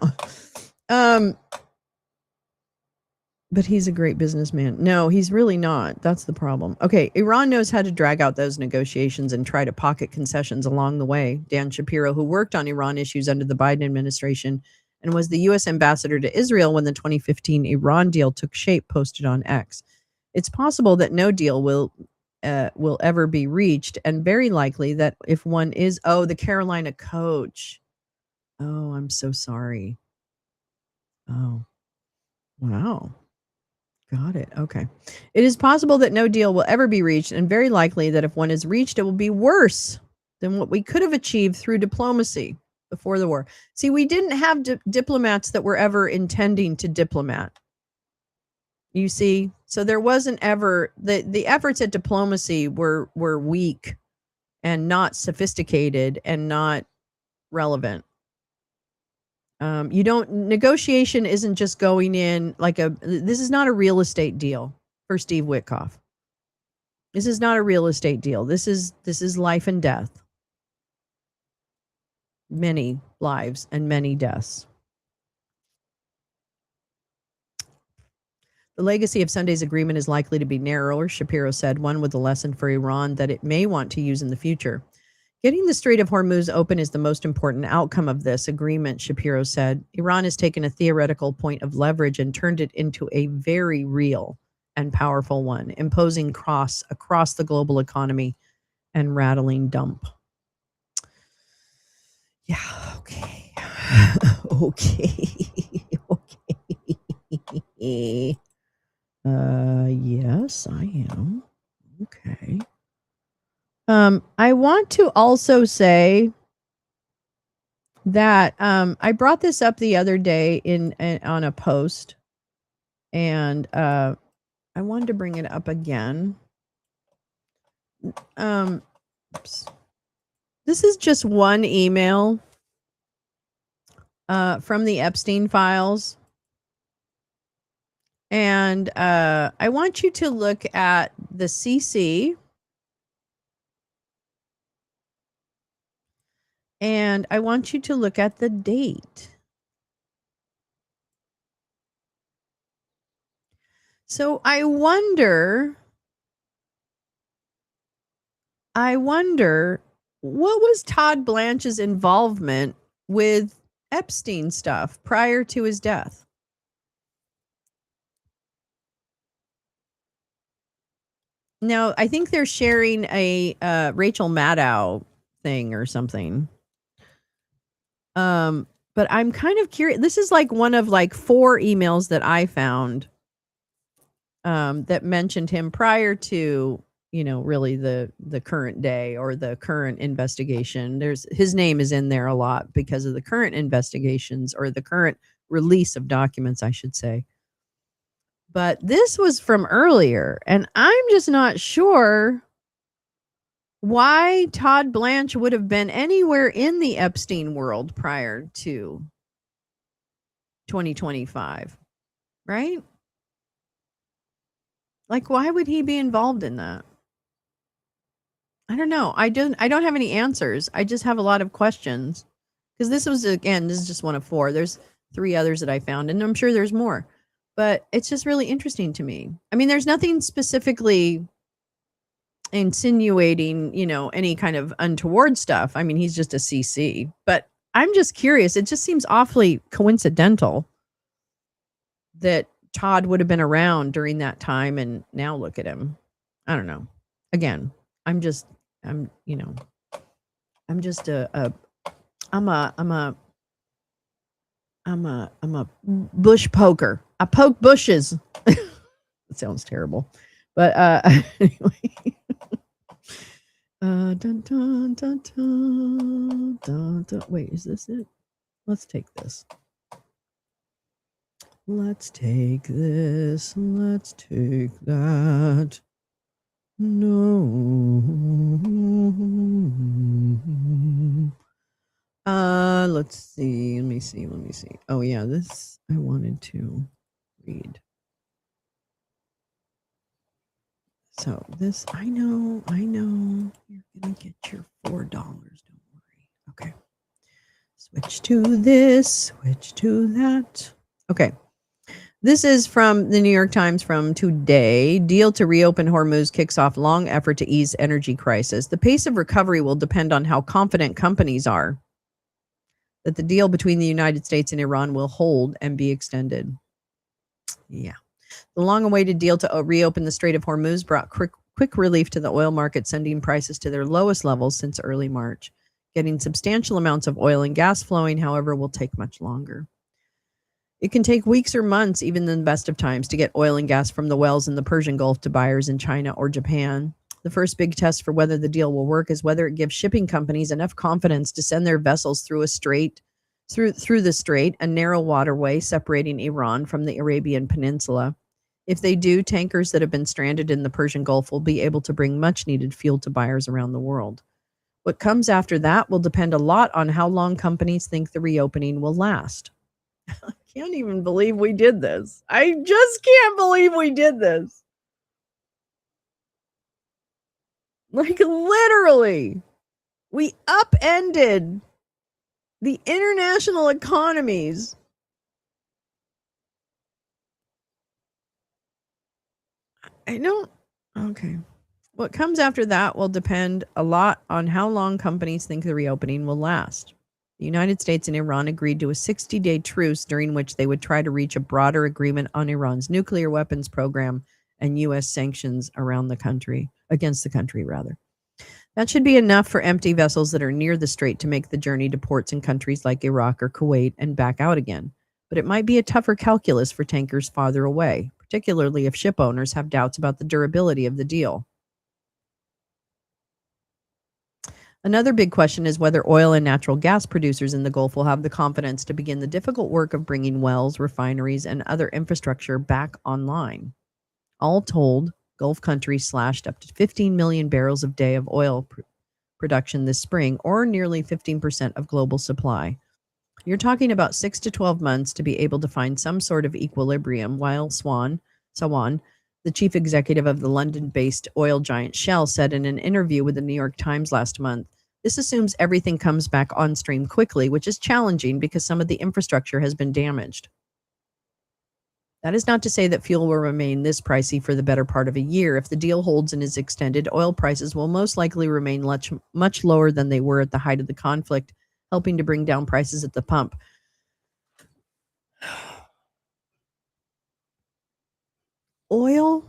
But he's a great businessman. No, he's really not. That's the problem. Okay, Iran knows how to drag out those negotiations and try to pocket concessions along the way. Dan Shapiro, who worked on Iran issues under the Biden administration and was the U.S. ambassador to Israel when the 2015 Iran deal took shape, posted on X. It's possible that no deal will ever be reached, and very likely that if one is... Oh, the Carolina coach. Oh, I'm so sorry. Oh, wow. Got it. Okay. It is possible that no deal will ever be reached, and very likely that if one is reached, it will be worse than what we could have achieved through diplomacy before the war. See, we didn't have diplomats that were ever intending to diplomat. You see? So there wasn't ever... The efforts at diplomacy were weak and not sophisticated and not relevant. Negotiation isn't just going in like this is not a real estate deal for Steve Witkoff. This is not a real estate deal. This is life and death. Many lives and many deaths. The legacy of Sunday's agreement is likely to be narrower, Shapiro said, one with a lesson for Iran that it may want to use in the future. Getting the Strait of Hormuz open is the most important outcome of this agreement, Shapiro said. Iran has taken a theoretical point of leverage and turned it into a very real and powerful one, imposing across the global economy and rattling dump. Yeah, okay. Okay. Okay. Yes, I am. Okay. I want to also say that I brought this up the other day on a post, and I wanted to bring it up again. Oops. This is just one email from the Epstein files. And I want you to look at the CC. And I want you to look at the date. So I wonder, what was Todd Blanche's involvement with Epstein stuff prior to his death? Now, I think they're sharing a Rachel Maddow thing or something. But I'm kind of curious. This is like one of like 4 emails that I found that mentioned him prior to, really the current day or the current investigation. His name is in there a lot because of the current investigations or the current release of documents, I should say. But this was from earlier, and I'm just not sure why Todd Blanche would have been anywhere in the Epstein world prior to 2025, right? Like, why would he be involved in that? I don't know. I don't have any answers. I just have a lot of questions. Because this is just one of 4. There's 3 others that I found, and I'm sure there's more. But it's just really interesting to me. I mean, there's nothing specifically insinuating, any kind of untoward stuff. I mean, he's just a CC. But I'm just curious. It just seems awfully coincidental that Todd would have been around during that time, and now look at him. I don't know. Again, I'm just a bush poker. I poke bushes. That sounds terrible. But anyway. Dun, dun, dun, dun, dun, dun. Wait, is this it? Let's take this. Let's take this. Let's take that. No. Let's see. Let me see. Oh yeah, this I wanted to read. So this, I know. You're gonna get your $4. Don't worry. Okay. Switch to this. Switch to that. Okay. This is from the New York Times from today. Deal to reopen Hormuz kicks off long effort to ease energy crisis. The pace of recovery will depend on how confident companies are that the deal between the United States and Iran will hold and be extended. Yeah. The long-awaited deal to reopen the Strait of Hormuz brought quick relief to the oil market, sending prices to their lowest levels since early March. Getting substantial amounts of oil and gas flowing, however, will take much longer. It can take weeks or months, even in the best of times, to get oil and gas from the wells in the Persian Gulf to buyers in China or Japan. The first big test for whether the deal will work is whether it gives shipping companies enough confidence to send their vessels through the strait, a narrow waterway separating Iran from the Arabian Peninsula. If they do, tankers that have been stranded in the Persian Gulf will be able to bring much-needed fuel to buyers around the world. What comes after that will depend a lot on how long companies think the reopening will last. I can't even believe we did this. I just can't believe we did this. Like, literally, we upended the international economies. Okay. What comes after that will depend a lot on how long companies think the reopening will last. The United States and Iran agreed to a 60-day truce during which they would try to reach a broader agreement on Iran's nuclear weapons program and U.S. sanctions around the country, against the country, rather. That should be enough for empty vessels that are near the strait to make the journey to ports in countries like Iraq or Kuwait and back out again. But it might be a tougher calculus for tankers farther away, particularly if ship owners have doubts about the durability of the deal. Another big question is whether oil and natural gas producers in the Gulf will have the confidence to begin the difficult work of bringing wells, refineries, and other infrastructure back online. All told, Gulf countries slashed up to 15 million barrels a day of oil production this spring, or nearly 15% of global supply. You're talking about 6 to 12 months to be able to find some sort of equilibrium, while Sawan, the chief executive of the London-based oil giant Shell, said in an interview with the New York Times last month, this assumes everything comes back on stream quickly, which is challenging because some of the infrastructure has been damaged. That is not to say that fuel will remain this pricey for the better part of a year. If the deal holds and is extended, oil prices will most likely remain much lower than they were at the height of the conflict, helping to bring down prices at the pump. Oil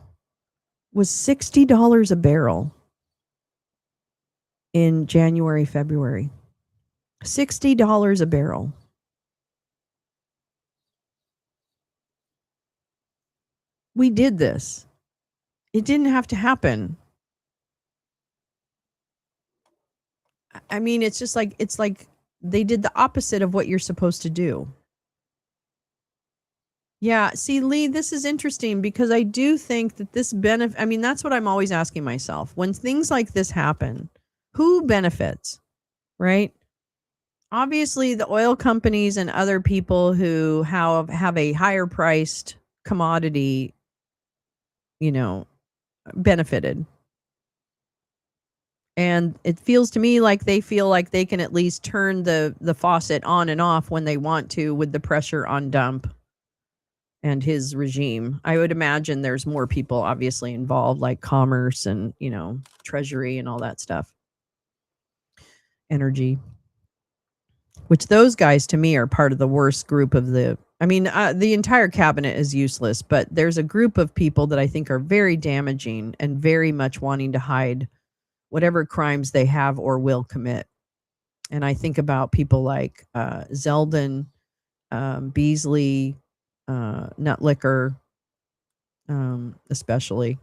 was $60 a barrel in January, February. $60 a barrel. We did this. It didn't have to happen. I mean, it's like they did the opposite of what you're supposed to do. Yeah, see, Lee, this is interesting because I do think that this benefit, I mean, that's what I'm always asking myself. When things like this happen, who benefits, right? Obviously, the oil companies and other people who have a higher priced commodity, benefited. And it feels to me like they feel like they can at least turn the faucet on and off when they want to with the pressure on Dump and his regime. I would imagine there's more people obviously involved, like commerce and, treasury and all that stuff. Energy. Which those guys to me are part of the worst group of the entire cabinet is useless, but there's a group of people that I think are very damaging and very much wanting to hide whatever crimes they have or will commit. And I think about people like Zeldin, Beasley, Nutlicker, especially.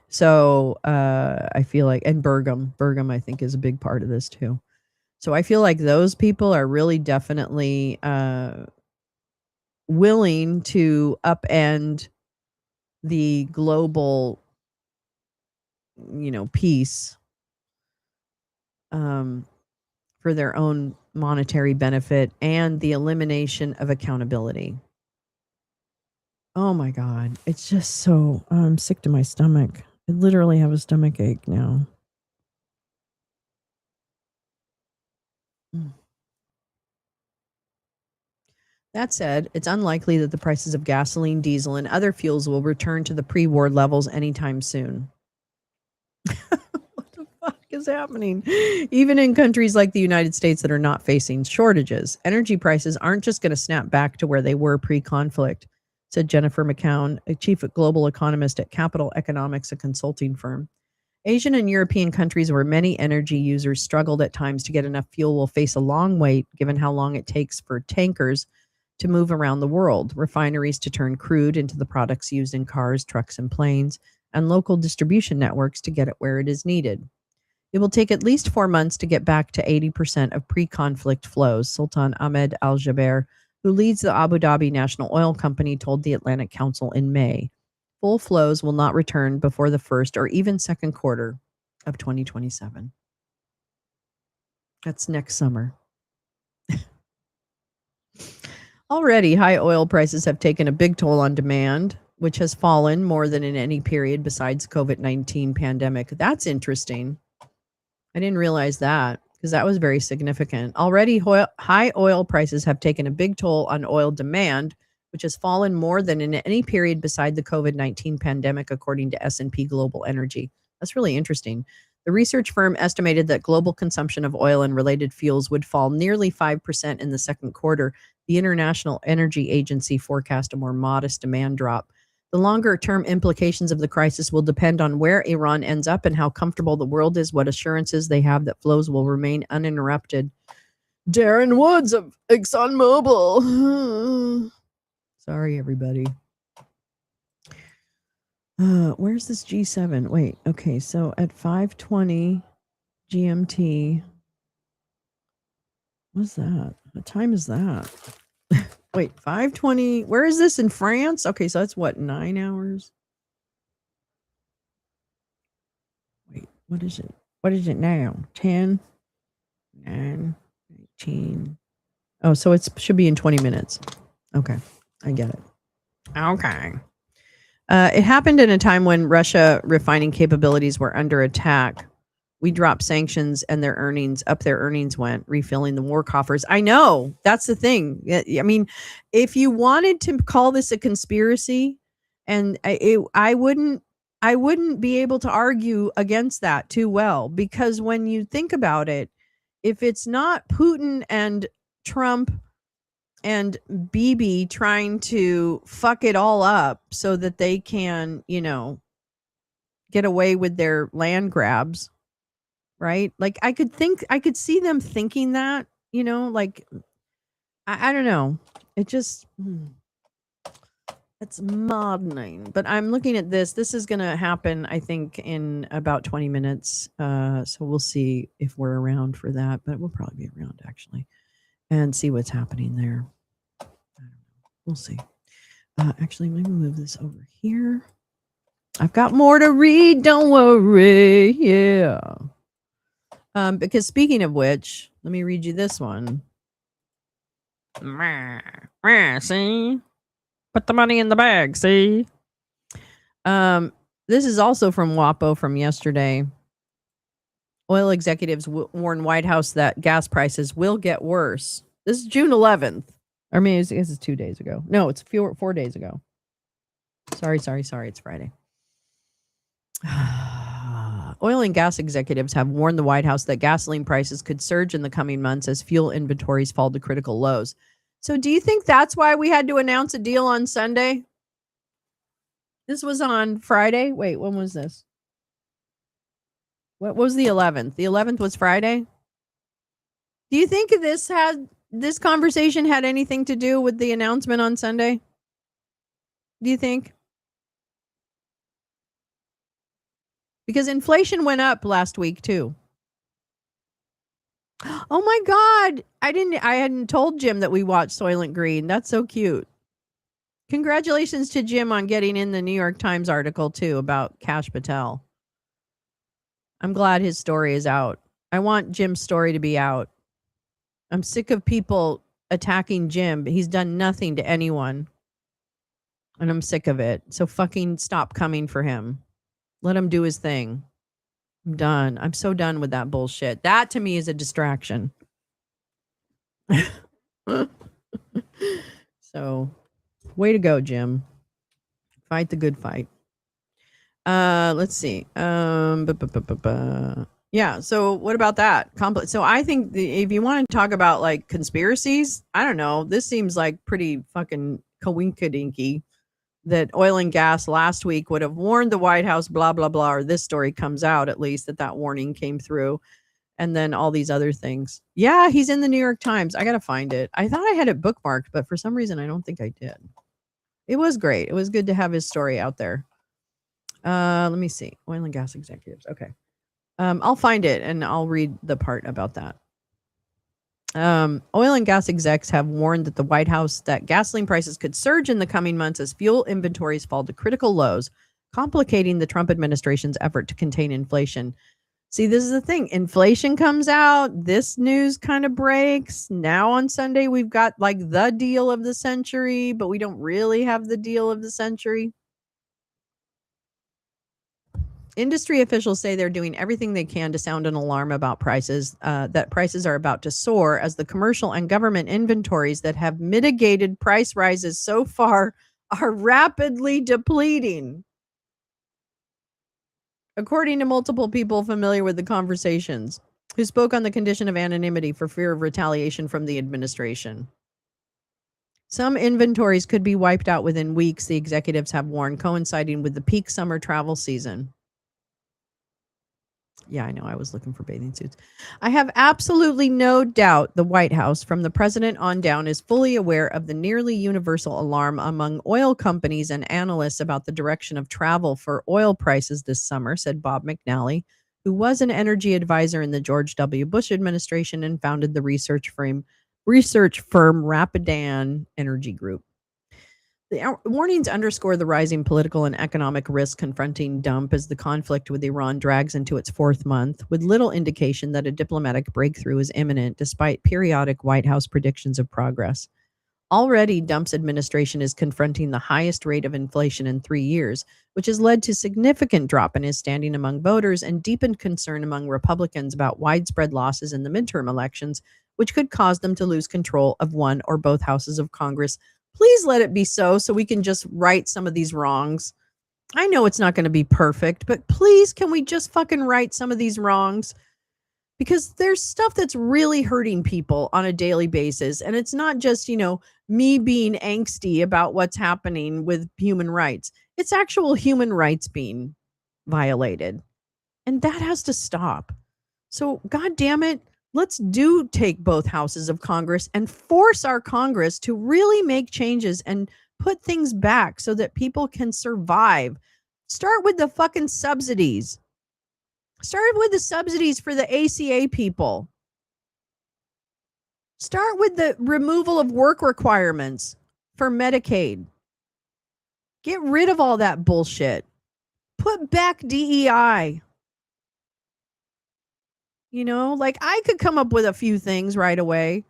So I feel like, and Burgum I think is a big part of this too. So I feel like those people are really definitely willing to upend the global, peace for their own monetary benefit and the elimination of accountability. Oh my God. It's just so, I'm sick to my stomach. I literally have a stomach ache now. That said, it's unlikely that the prices of gasoline, diesel, and other fuels will return to the pre-war levels anytime soon. What the fuck is happening? Even in countries like the United States that are not facing shortages, energy prices aren't just going to snap back to where they were pre-conflict, said Jennifer McCown, a chief global economist at Capital Economics, a consulting firm. Asian and European countries where many energy users struggled at times to get enough fuel will face a long wait given how long it takes for tankers to move around the world, refineries to turn crude into the products used in cars, trucks, and planes, and local distribution networks to get it where it is needed. It will take at least 4 months to get back to 80% of pre-conflict flows, Sultan Ahmed Al-Jaber, who leads the Abu Dhabi National Oil Company, told the Atlantic Council in May. Full flows will not return before the first or even second quarter of 2027. That's next summer. Already, high oil prices have taken a big toll on demand, which has fallen more than in any period besides COVID-19 pandemic. That's interesting. I didn't realize that because that was very significant. Already, high oil prices have taken a big toll on oil demand, which has fallen more than in any period beside the COVID-19 pandemic, according to S&P Global Energy. That's really interesting. The research firm estimated that global consumption of oil and related fuels would fall nearly 5% in the second quarter. The International Energy Agency forecast a more modest demand drop. The longer term implications of the crisis will depend on where Iran ends up and how comfortable the world is, what assurances they have that flows will remain uninterrupted. Darren Woods of ExxonMobil. Sorry, everybody. Where's this G7? Wait, okay, so at 5:20 GMT. What's that? What time is that? Wait, 5:20. Where is this in France? Okay, so that's what, 9 hours? Wait, what is it? What is it now? 10, 9, 18. Oh, so it should be in 20 minutes. Okay, I get it. Okay. It happened in a time when Russia refining capabilities were under attack. We dropped sanctions and their earnings went, refilling the war coffers. I know, that's the thing. I mean, if you wanted to call this a conspiracy, and I wouldn't be able to argue against that too well, because when you think about it, if it's not Putin and Trump and Bibi trying to fuck it all up so that they can, get away with their land grabs, right? Like I could see them thinking that, like I don't know. It just it's maddening. But I'm looking at this. This is gonna happen, I think, in about 20 minutes. So we'll see if we're around for that, but we'll probably be around actually and see what's happening there. We'll see. Actually, let me move this over here. I've got more to read. Don't worry. Yeah. Because speaking of which, let me read you this one. See? Put the money in the bag, see? This is also from WAPO from yesterday. Oil executives warn White House that gas prices will get worse. This is June 11th. I mean, this is 2 days ago. No, it's 4 days ago. Sorry. It's Friday. Oil and gas executives have warned the White House that gasoline prices could surge in the coming months as fuel inventories fall to critical lows. So do you think that's why we had to announce a deal on Sunday? This was on Friday. Wait, when was this? What was the 11th? The 11th was Friday? Do you think this conversation had anything to do with the announcement on Sunday? Do you think? Because inflation went up last week too. Oh my God. I hadn't told Jim that we watched Soylent Green. That's so cute. Congratulations to Jim on getting in the New York Times article too about Kash Patel. I'm glad his story is out. I want Jim's story to be out. I'm sick of people attacking Jim, but he's done nothing to anyone. And I'm sick of it. So fucking stop coming for him. Let him do his thing. I'm done. I'm so done with that bullshit. That to me is a distraction. So, way to go, Jim. Fight the good fight. Let's see. Yeah, so what about that? So I think if you want to talk about like conspiracies, I don't know. This seems like pretty fucking coinkadinky that oil and gas last week would have warned the White House, blah, blah, blah, or this story comes out at least that warning came through. And then all these other things. Yeah, he's in the New York Times. I got to find it. I thought I had it bookmarked, but for some reason, I don't think I did. It was great. It was good to have his story out there. Let me see. Oil and gas executives. Okay. I'll find it and I'll read the part about that. Oil and gas execs have warned that the White House that gasoline prices could surge in the coming months as fuel inventories fall to critical lows, complicating the Trump administration's effort to contain inflation. See, this is the thing. Inflation comes out. This news kind of breaks. Now on Sunday, we've got like the deal of the century, but we don't really have the deal of the century. Industry officials say they're doing everything they can to sound an alarm about prices, that prices are about to soar as the commercial and government inventories that have mitigated price rises so far are rapidly depleting. according to multiple people familiar with the conversations, who spoke on the condition of anonymity for fear of retaliation from the administration. Some inventories could be wiped out within weeks, the executives have warned, coinciding with the peak summer travel season. Yeah, I know. I was looking for bathing suits. I have absolutely no doubt the White House, from the president on down, is fully aware of the nearly universal alarm among oil companies and analysts about the direction of travel for oil prices this summer, said Bob McNally, who was an energy advisor in the George W. Bush administration and founded the research firm Rapidan Energy Group. The warnings underscore the rising political and economic risk confronting Dump as the conflict with Iran drags into its fourth month, with little indication that a diplomatic breakthrough is imminent despite periodic White House predictions of progress. Already, Dump's administration is confronting the highest rate of inflation in 3 years, which has led to significant drop in his standing among voters and deepened concern among Republicans about widespread losses in the midterm elections, which could cause them to lose control of one or both houses of Congress. Please let it be so we can just right some of these wrongs. I know it's not going to be perfect, but please, can we just fucking right some of these wrongs? Because there's stuff that's really hurting people on a daily basis. And it's not just, me being angsty about what's happening with human rights. It's actual human rights being violated. And that has to stop. So, God damn it, let's take both houses of Congress and force our Congress to really make changes and put things back so that people can survive. Start with the fucking subsidies. Start with the subsidies for the ACA people. Start with the removal of work requirements for Medicaid. Get rid of all that bullshit. Put back DEI. I could come up with a few things right away.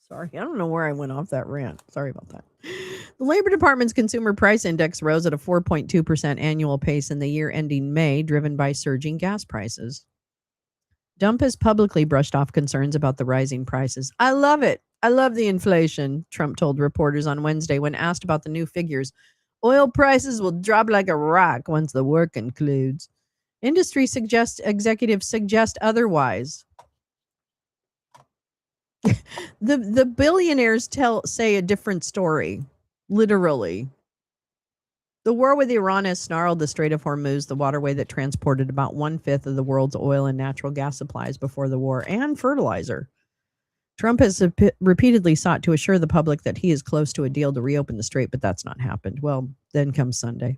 Sorry, I don't know where I went off that rant. Sorry about that. The Labor Department's Consumer Price Index rose at a 4.2% annual pace in the year ending May, driven by surging gas prices. Dump has publicly brushed off concerns about the rising prices. I love it. I love the inflation, Trump told reporters on Wednesday when asked about the new figures. Oil prices will drop like a rock once the war concludes. Industry executives suggest otherwise. The billionaires say a different story, literally. The war with Iran has snarled the Strait of Hormuz, the waterway that transported about 1/5 of the world's oil and natural gas supplies before the war, and fertilizer. Trump has repeatedly sought to assure the public that he is close to a deal to reopen the strait, but that's not happened. Well, then comes Sunday.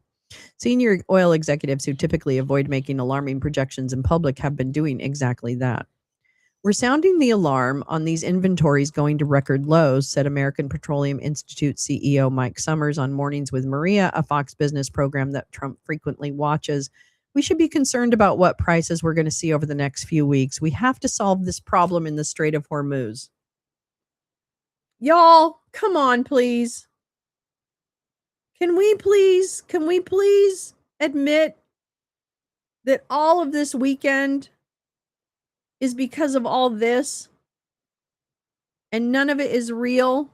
Senior oil executives who typically avoid making alarming projections in public have been doing exactly that. We're sounding the alarm on these inventories going to record lows, said American Petroleum Institute CEO Mike Summers on Mornings with Maria, a Fox Business program that Trump frequently watches. We should be concerned about what prices we're going to see over the next few weeks. We have to solve this problem in the Strait of Hormuz. Y'all, come on, please. Can we please admit that all of this weekend is because of all this and none of it is real?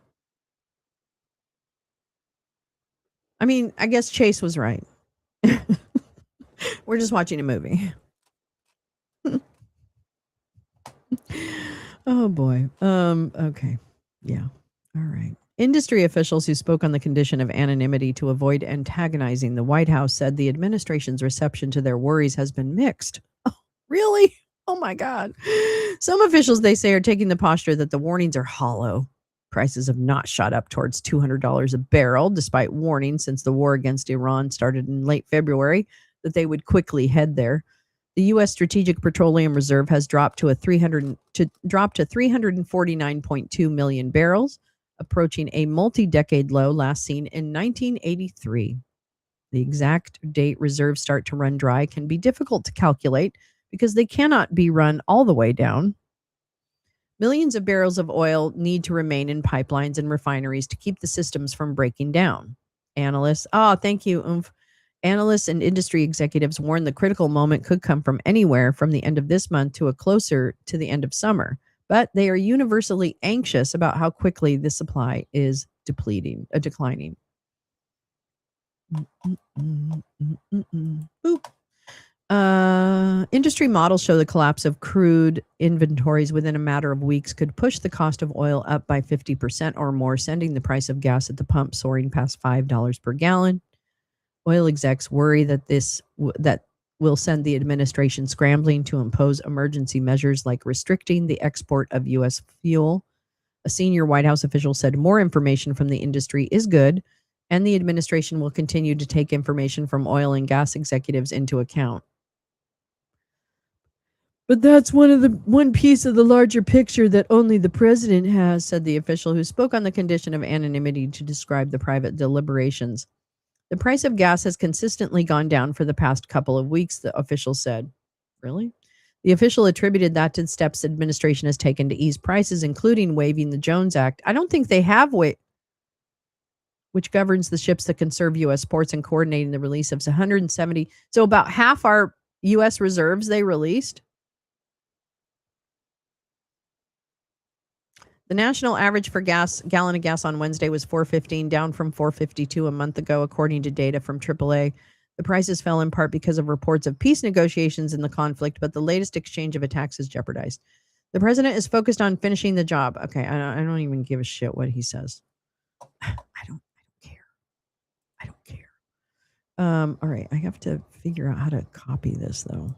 I mean, I guess Chase was right. We're just watching a movie. Oh boy. Okay. Yeah. All right. Industry officials who spoke on the condition of anonymity to avoid antagonizing the White House said the administration's reception to their worries has been mixed. Oh, really? Oh my God. Some officials, they say, are taking the posture that the warnings are hollow. Prices have not shot up towards $200 a barrel, despite warnings since the war against Iran started in late February that they would quickly head there. The U.S. Strategic Petroleum Reserve has dropped to 349.2 million barrels, approaching a multi-decade low last seen in 1983. The exact date reserves start to run dry can be difficult to calculate because they cannot be run all the way down. Millions of barrels of oil need to remain in pipelines and refineries to keep the systems from breaking down. Analysts and industry executives warn the critical moment could come from anywhere from the end of this month to closer to the end of summer. But they are universally anxious about how quickly the supply is declining. Boop. Industry models show the collapse of crude inventories within a matter of weeks could push the cost of oil up by 50% or more, sending the price of gas at the pump soaring past $5 per gallon. Oil execs worry that that will send the administration scrambling to impose emergency measures like restricting the export of U.S. fuel. A senior White House official said more information from the industry is good, and the administration will continue to take information from oil and gas executives into account. But that's one piece of the larger picture that only the president has, said the official, who spoke on the condition of anonymity to describe the private deliberations. The price of gas has consistently gone down for the past couple of weeks, the official said. Really? The official attributed that to the steps the administration has taken to ease prices, including waiving the Jones Act. I don't think they have which governs the ships that can serve U.S. ports and coordinating the release of 170. So about half our U.S. reserves they released. The national average for gallon of gas on Wednesday was $4.15, down from $4.52 a month ago, according to data from AAA. The prices fell in part because of reports of peace negotiations in the conflict, but the latest exchange of attacks is jeopardized. The president is focused on finishing the job. Okay, I don't even give a shit what he says. I don't care. I don't care. All right, I have to figure out how to copy this, though.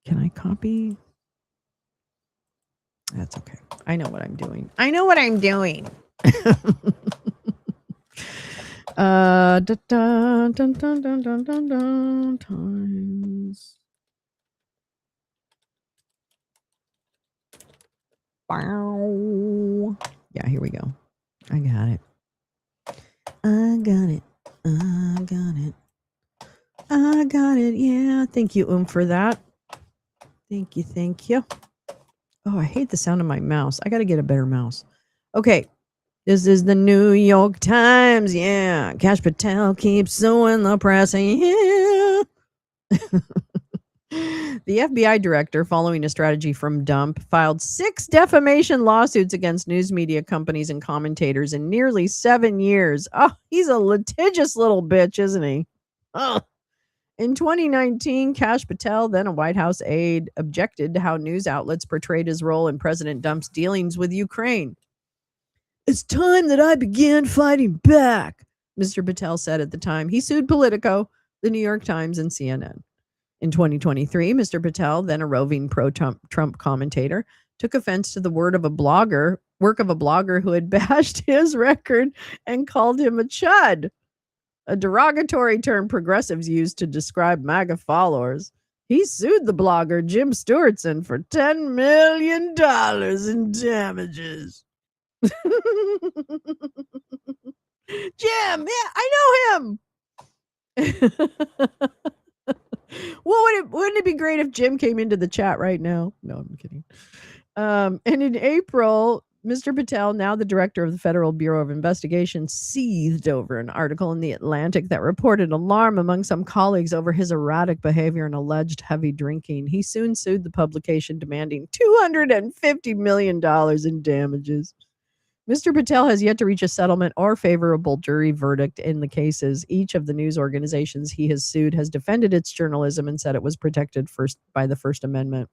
Can I copy? That's okay. I know what I'm doing. Times. Wow. Yeah, here we go. I got it. Yeah, thank you, for that. Thank you. Oh, I hate the sound of my mouse. I got to get a better mouse. Okay. This is the New York Times. Yeah. Kash Patel keeps suing the press. Yeah. The FBI director, following a strategy from Dump, filed 6 defamation lawsuits against news media companies and commentators in nearly 7 years. Oh, he's a litigious little bitch, isn't he? Oh. In 2019, Kash Patel, then a White House aide, objected to how news outlets portrayed his role in President Dump's dealings with Ukraine. It's time that I began fighting back, Mr. Patel said at the time. He sued Politico, the New York Times, and CNN. In 2023, Mr. Patel, then a roving pro-Trump commentator, took offense to the work of a blogger who had bashed his record and called him a chud, a derogatory term progressives use to describe MAGA followers. He sued the blogger Jim Stewartson for $10 million in damages. Jim, yeah, I know him. Well, wouldn't it be great if Jim came into the chat right now? No, I'm kidding. And in April, Mr. Patel, now the director of the Federal Bureau of Investigation, seethed over an article in The Atlantic that reported alarm among some colleagues over his erratic behavior and alleged heavy drinking. He soon sued the publication, demanding $250 million in damages. Mr. Patel has yet to reach a settlement or favorable jury verdict in the cases. Each of the news organizations he has sued has defended its journalism and said it was protected first by the First Amendment.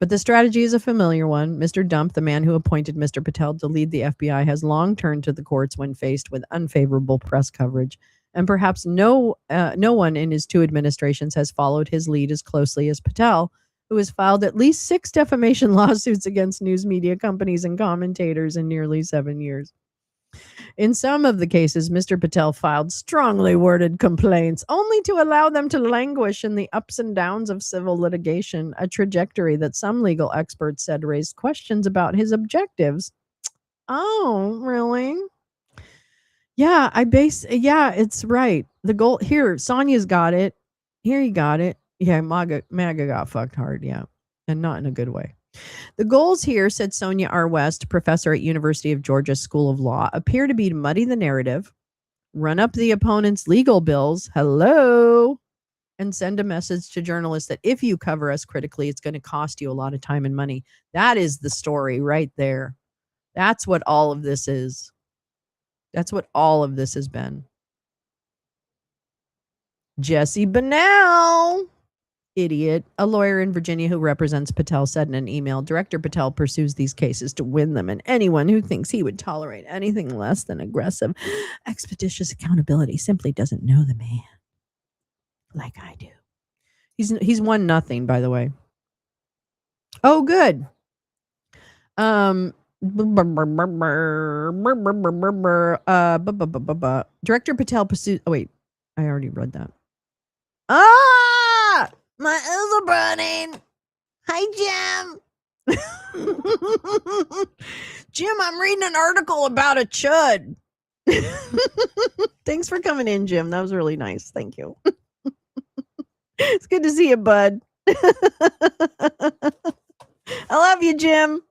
But the strategy is a familiar one. Mr. Dump, the man who appointed Mr. Patel to lead the FBI, has long turned to the courts when faced with unfavorable press coverage. And perhaps no one in his 2 administrations has followed his lead as closely as Patel, who has filed at least 6 defamation lawsuits against news media companies and commentators in nearly 7 years. In some of the cases, Mr. Patel filed strongly worded complaints, only to allow them to languish in the ups and downs of civil litigation, a trajectory that some legal experts said raised questions about his objectives. Oh, really? Yeah, it's right. The goal here, Sonia's got it. Here you got it. Yeah, MAGA got fucked hard, yeah. And not in a good way. The goals here, said Sonia R. West, professor at University of Georgia School of Law, appear to be to muddy the narrative, run up the opponent's legal bills, hello, and send a message to journalists that if you cover us critically, it's going to cost you a lot of time and money. That is the story right there. That's what all of this is. That's what all of this has been. Jesse Bennell, idiot. A lawyer in Virginia who represents Patel said in an email, Director Patel pursues these cases to win them, and anyone who thinks he would tolerate anything less than aggressive, expeditious accountability simply doesn't know the man like I do. He's 1-0, by the way. Oh, good. Director Patel pursues. Oh wait, I already read that. Ah, my eyes are burning. Hi, Jim. Jim, I'm reading an article about a chud. Thanks for coming in, Jim. That was really nice. Thank you. It's good to see you, bud. I love you, Jim.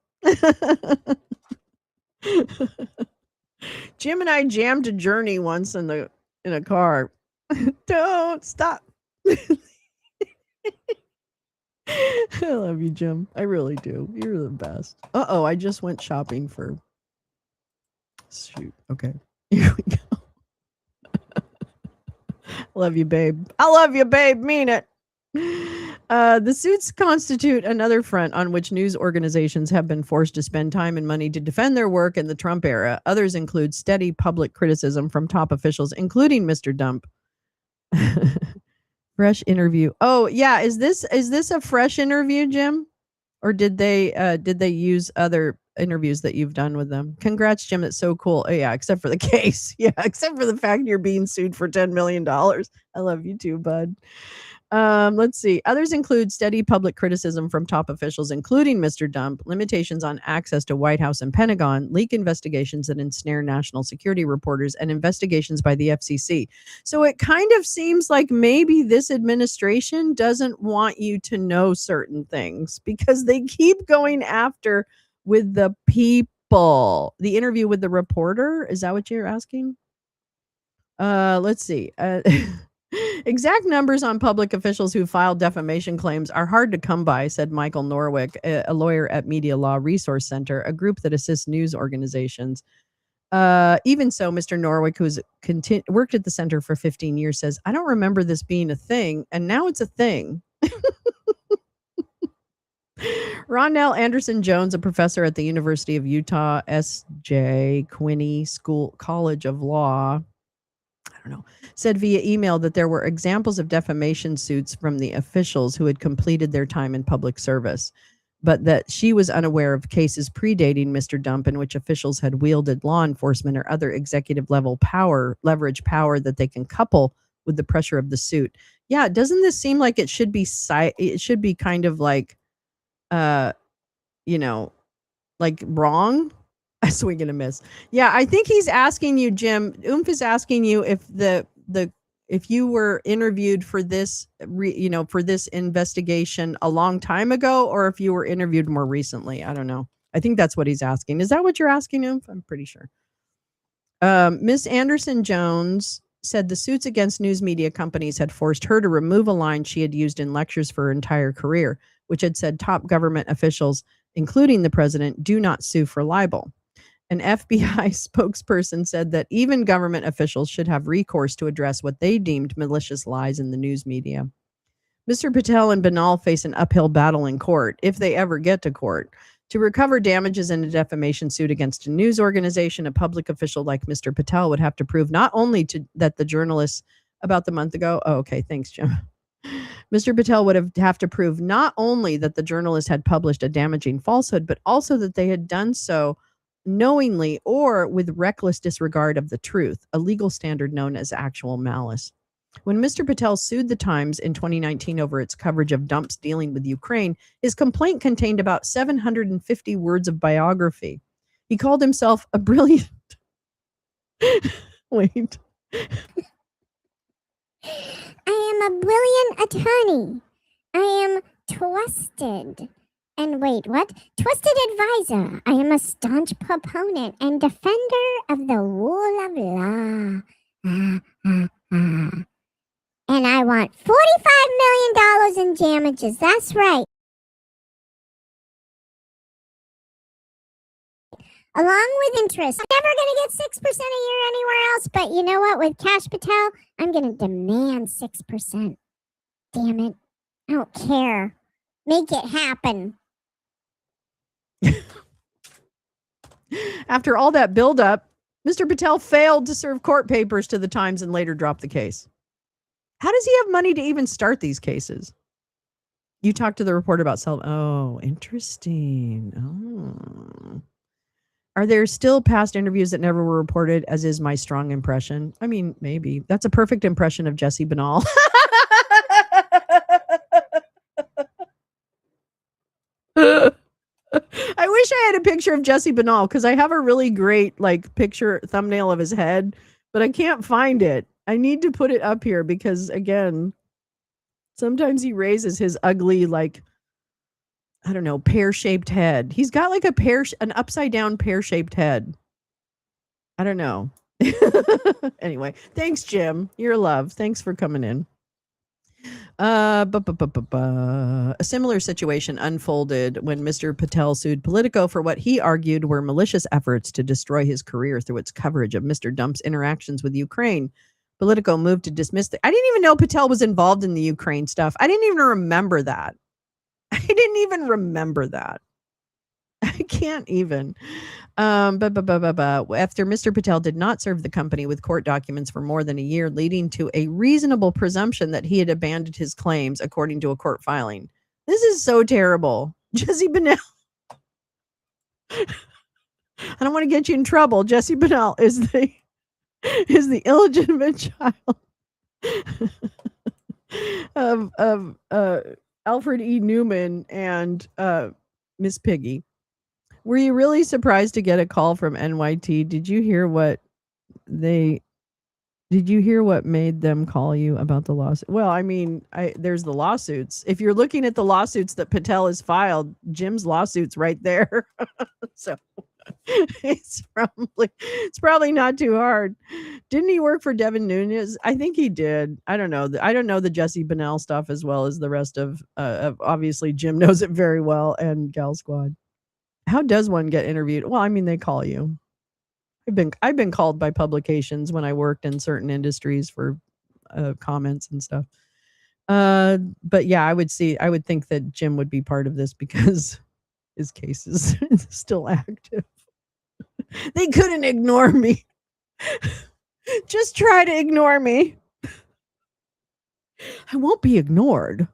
Jim and I jammed a Journey once in a car. Don't stop. I love you, Jim. I really do. You're the best. Uh-oh, I just went shopping for... Shoot. Okay. Here we go. Love you, babe. I love you, babe. Mean it. The suits constitute another front on which news organizations have been forced to spend time and money to defend their work in the Trump era. Others include steady public criticism from top officials, including Mr. Dump. Fresh interview. Oh, yeah. Is this a fresh interview, Jim? Or did they use other interviews that you've done with them? Congrats, Jim. It's so cool. Oh, yeah, except for the case. Yeah, except for the fact you're being sued for $10 million. I love you too, bud. Let's see. Others include steady public criticism from top officials, including Mr. Dump, limitations on access to White House and Pentagon, leak investigations that ensnare national security reporters, and investigations by the FCC. So it kind of seems like maybe this administration doesn't want you to know certain things because they keep going after with the people. The interview with the reporter, is that what you're asking? Let's see. Exact numbers on public officials who filed defamation claims are hard to come by, said Michael Norwick, a lawyer at Media Law Resource Center, a group that assists news organizations. Even so, Mr. Norwick, who's worked at the center for 15 years, says, I don't remember this being a thing, and now it's a thing. Rondell Anderson Jones, a professor at the University of Utah S.J. Quinney College of Law, said via email that there were examples of defamation suits from the officials who had completed their time in public service, but that she was unaware of cases predating Mr. Dump in which officials had wielded law enforcement or other executive level leverage power that they can couple with the pressure of the suit. Yeah, doesn't this seem like it should be kind of like, like wrong? A swing and a miss. Yeah, I think he's asking you, Jim. Oomph is asking you if if you were interviewed for this, for this investigation a long time ago, or if you were interviewed more recently. I don't know. I think that's what he's asking. Is that what you're asking, Oomph? I'm pretty sure. Miss Anderson Jones said the suits against news media companies had forced her to remove a line she had used in lectures for her entire career, which had said top government officials, including the president, do not sue for libel. An FBI spokesperson said that even government officials should have recourse to address what they deemed malicious lies in the news media. Mr. Patel and Bennell face an uphill battle in court, if they ever get to court. To recover damages in a defamation suit against a news organization, a public official like Mr. Patel would have to prove not only that the journalists about the month ago... Oh, okay, thanks, Jim. Mr. Patel would have to prove not only that the journalist had published a damaging falsehood, but also that they had done so knowingly or with reckless disregard of the truth, a legal standard known as actual malice. When Mr. Patel sued the Times in 2019 over its coverage of Dump's dealing with Ukraine, his complaint contained about 750 words of biography. He called himself a brilliant... Wait. I am a brilliant attorney. I am trusted. And wait, what? Trusted advisor. I am a staunch proponent and defender of the rule of law. And I want $45 million in damages. That's right. along with interest. I'm never going to get 6% a year anywhere else, but you know what? With Cash Patel, I'm going to demand 6%. Damn it. I don't care. Make it happen. After all that buildup, Mr. Patel failed to serve court papers to the Times and later dropped the case. How does he have money to even start these cases? You talked to the reporter about Oh, interesting. Oh. Are there still past interviews that never were reported, as is my strong impression? I mean, maybe. That's a perfect impression of Jesse Banal. I wish I had a picture of Jesse Banal because I have a really great picture thumbnail of his head, but I can't find it. I need to put it up here because, again, sometimes he raises his ugly, I don't know, pear-shaped head. He's got an upside-down pear-shaped head. I don't know. Anyway, thanks, Jim. Your love. Thanks for coming in. A similar situation unfolded when Mr. Patel sued Politico for what he argued were malicious efforts to destroy his career through its coverage of Mr. Dump's interactions with Ukraine. Politico moved to dismiss I didn't even know Patel was involved in the Ukraine stuff. I didn't even remember that. I can't even. After Mr. Patel did not serve the company with court documents for more than a year, leading to a reasonable presumption that he had abandoned his claims, according to a court filing. This is so terrible. Jesse Banal. I don't want to get you in trouble. Jesse Banal is the illegitimate child of Alfred E. Newman and Miss Piggy. Were you really surprised to get a call from NYT? Did you hear what made them call you about the lawsuit? Well, I mean, there's the lawsuits. If you're looking at the lawsuits that Patel has filed, Jim's lawsuit's right there. So it's probably not too hard. Didn't he work for Devin Nunes? I think he did. I don't know. I don't know the Jesse Banal stuff as well as the rest of obviously Jim knows it very well, and Gal Squad. How does one get interviewed? Well, I mean, they call you. I've been called by publications when I worked in certain industries for comments and stuff. But yeah, I would think that Jim would be part of this because his case is still active. They couldn't ignore me. Just try to ignore me. I won't be ignored.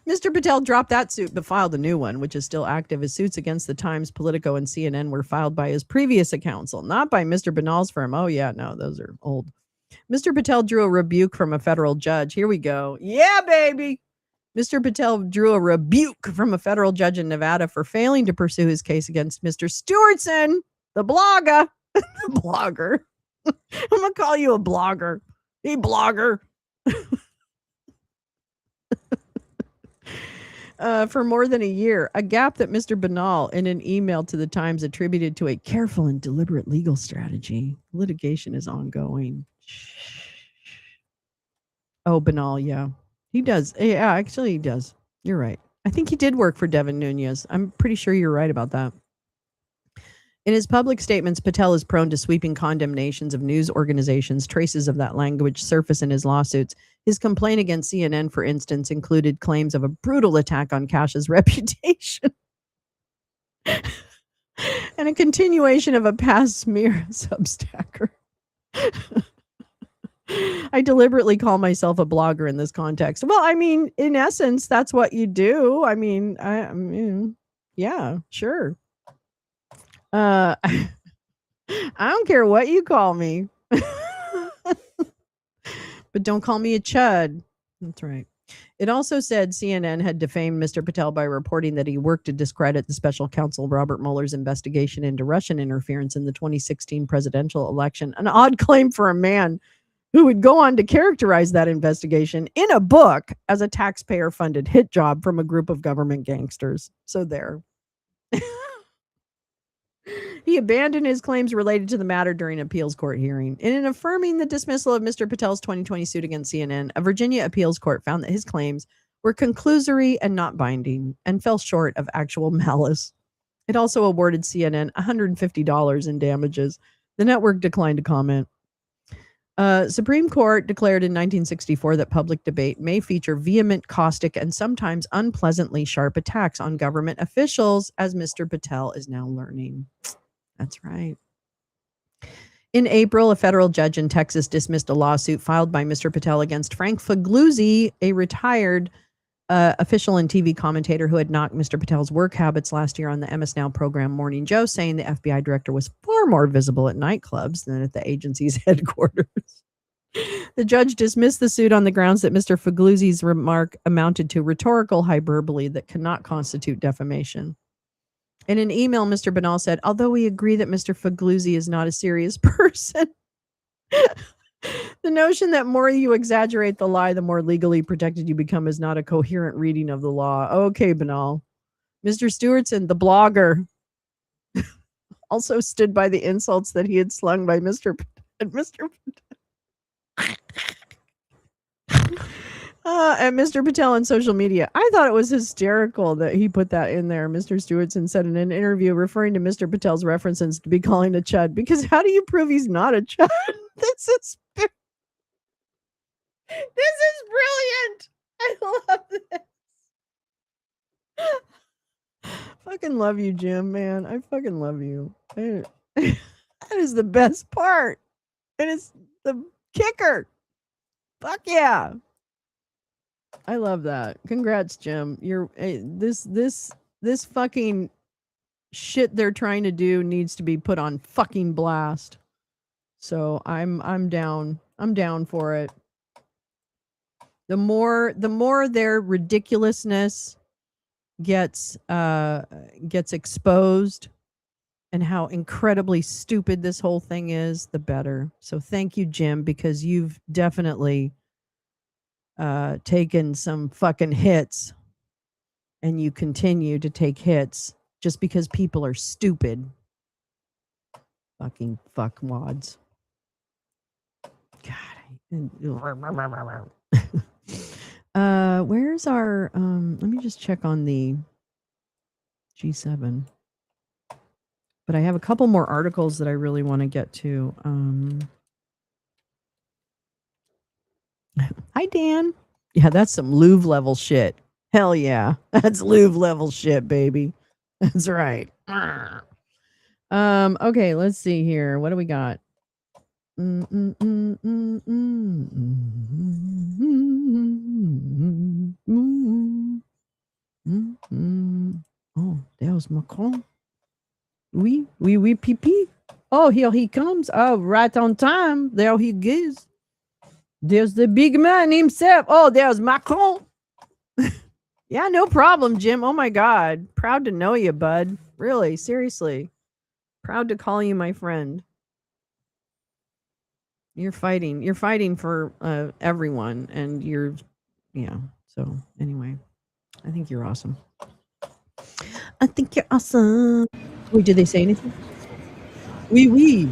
Mr. Patel dropped that suit but filed a new one, which is still active. His suits against the Times, Politico, and CNN were filed by his previous counsel, not by Mr. Banal's firm. Oh, yeah, no, those are old. Mr. Patel drew a rebuke from a federal judge. Here we go. Yeah, baby. Mr. Patel drew a rebuke from a federal judge in Nevada for failing to pursue his case against Mr. Stewartson, the blogger. The blogger. I'm going to call you a blogger. Hey, blogger. For more than a year, a gap that Mr. Banal, in an email to the Times, attributed to a careful and deliberate legal strategy. Litigation is ongoing. Oh, Banal, yeah. He does. Yeah, actually, he does. You're right. I think he did work for Devin Nunes. I'm pretty sure you're right about that. In his public statements, Patel is prone to sweeping condemnations of news organizations. Traces of that language surface in his lawsuits. His complaint against CNN, for instance, included claims of a brutal attack on Cash's reputation and a continuation of a past smear Substacker. I deliberately call myself a blogger in this context. Well, I mean, in essence, that's what you do. I mean, yeah, sure. I don't care what you call me. But don't call me a chud. That's right. It also said CNN had defamed Mr. Patel by reporting that he worked to discredit the special counsel Robert Mueller's investigation into Russian interference in the 2016 presidential election. An odd claim for a man who would go on to characterize that investigation in a book as a taxpayer-funded hit job from a group of government gangsters. So there. He abandoned his claims related to the matter during an appeals court hearing. In affirming the dismissal of Mr. Patel's 2020 suit against CNN, a Virginia appeals court found that his claims were conclusory and not binding and fell short of actual malice. It also awarded CNN $150 in damages. The network declined to comment. Supreme Court declared in 1964 that public debate may feature vehement, caustic, and sometimes unpleasantly sharp attacks on government officials, as Mr. Patel is now learning. That's right. In April, a federal judge in Texas dismissed a lawsuit filed by Mr. Patel against Frank Figliuzzi, a retired official and TV commentator who had knocked Mr. Patel's work habits last year on the MS Now program Morning Joe, saying the FBI director was far more visible at nightclubs than at the agency's headquarters. The judge dismissed the suit on the grounds that Mr. Figliuzzi's remark amounted to rhetorical hyperbole that cannot constitute defamation. In an email, Mr. Banal said, although we agree that Mr. Figliuzzi is not a serious person, the notion that more you exaggerate the lie, the more legally protected you become is not a coherent reading of the law. Okay, Banal. Mr. Stewardson, the blogger, also stood by the insults that he had slung by Mr. and Mr. Patel on social media. I thought it was hysterical that he put that in there. Mr. Stewardson said in an interview referring to Mr. Patel's references to be calling a chud, because how do you prove he's not a chud? This is brilliant. I love this. Fucking love you, Jim, man. I fucking love you. That is the best part. It is the kicker. Fuck yeah. I love that. Congrats, Jim. You're this fucking shit they're trying to do needs to be put on fucking blast. So I'm down. I'm down for it. The more their ridiculousness gets exposed and how incredibly stupid this whole thing is, the better. So thank you, Jim, because you've definitely taken some fucking hits, and you continue to take hits just because people are stupid. Fucking fuckwads. God. Where's our let me just check on the G7. But I have a couple more articles that I really want to get to. Hi, Dan. Yeah, that's some Louvre level shit. Hell yeah. That's Louvre level shit, baby. That's right. Okay, let's see here. What do we got? Oh, there's Macron. Oui, pipi. Oh, here he comes. Oh, right on time. There he goes. There's the big man himself. Oh, there's Macron. Yeah, no problem, Jim. Oh my God. Proud to know you, bud. Really, seriously. Proud to call you my friend. You're fighting for everyone, and yeah. So anyway, I think you're awesome. I think you're awesome. Wait, did they say anything? Oui.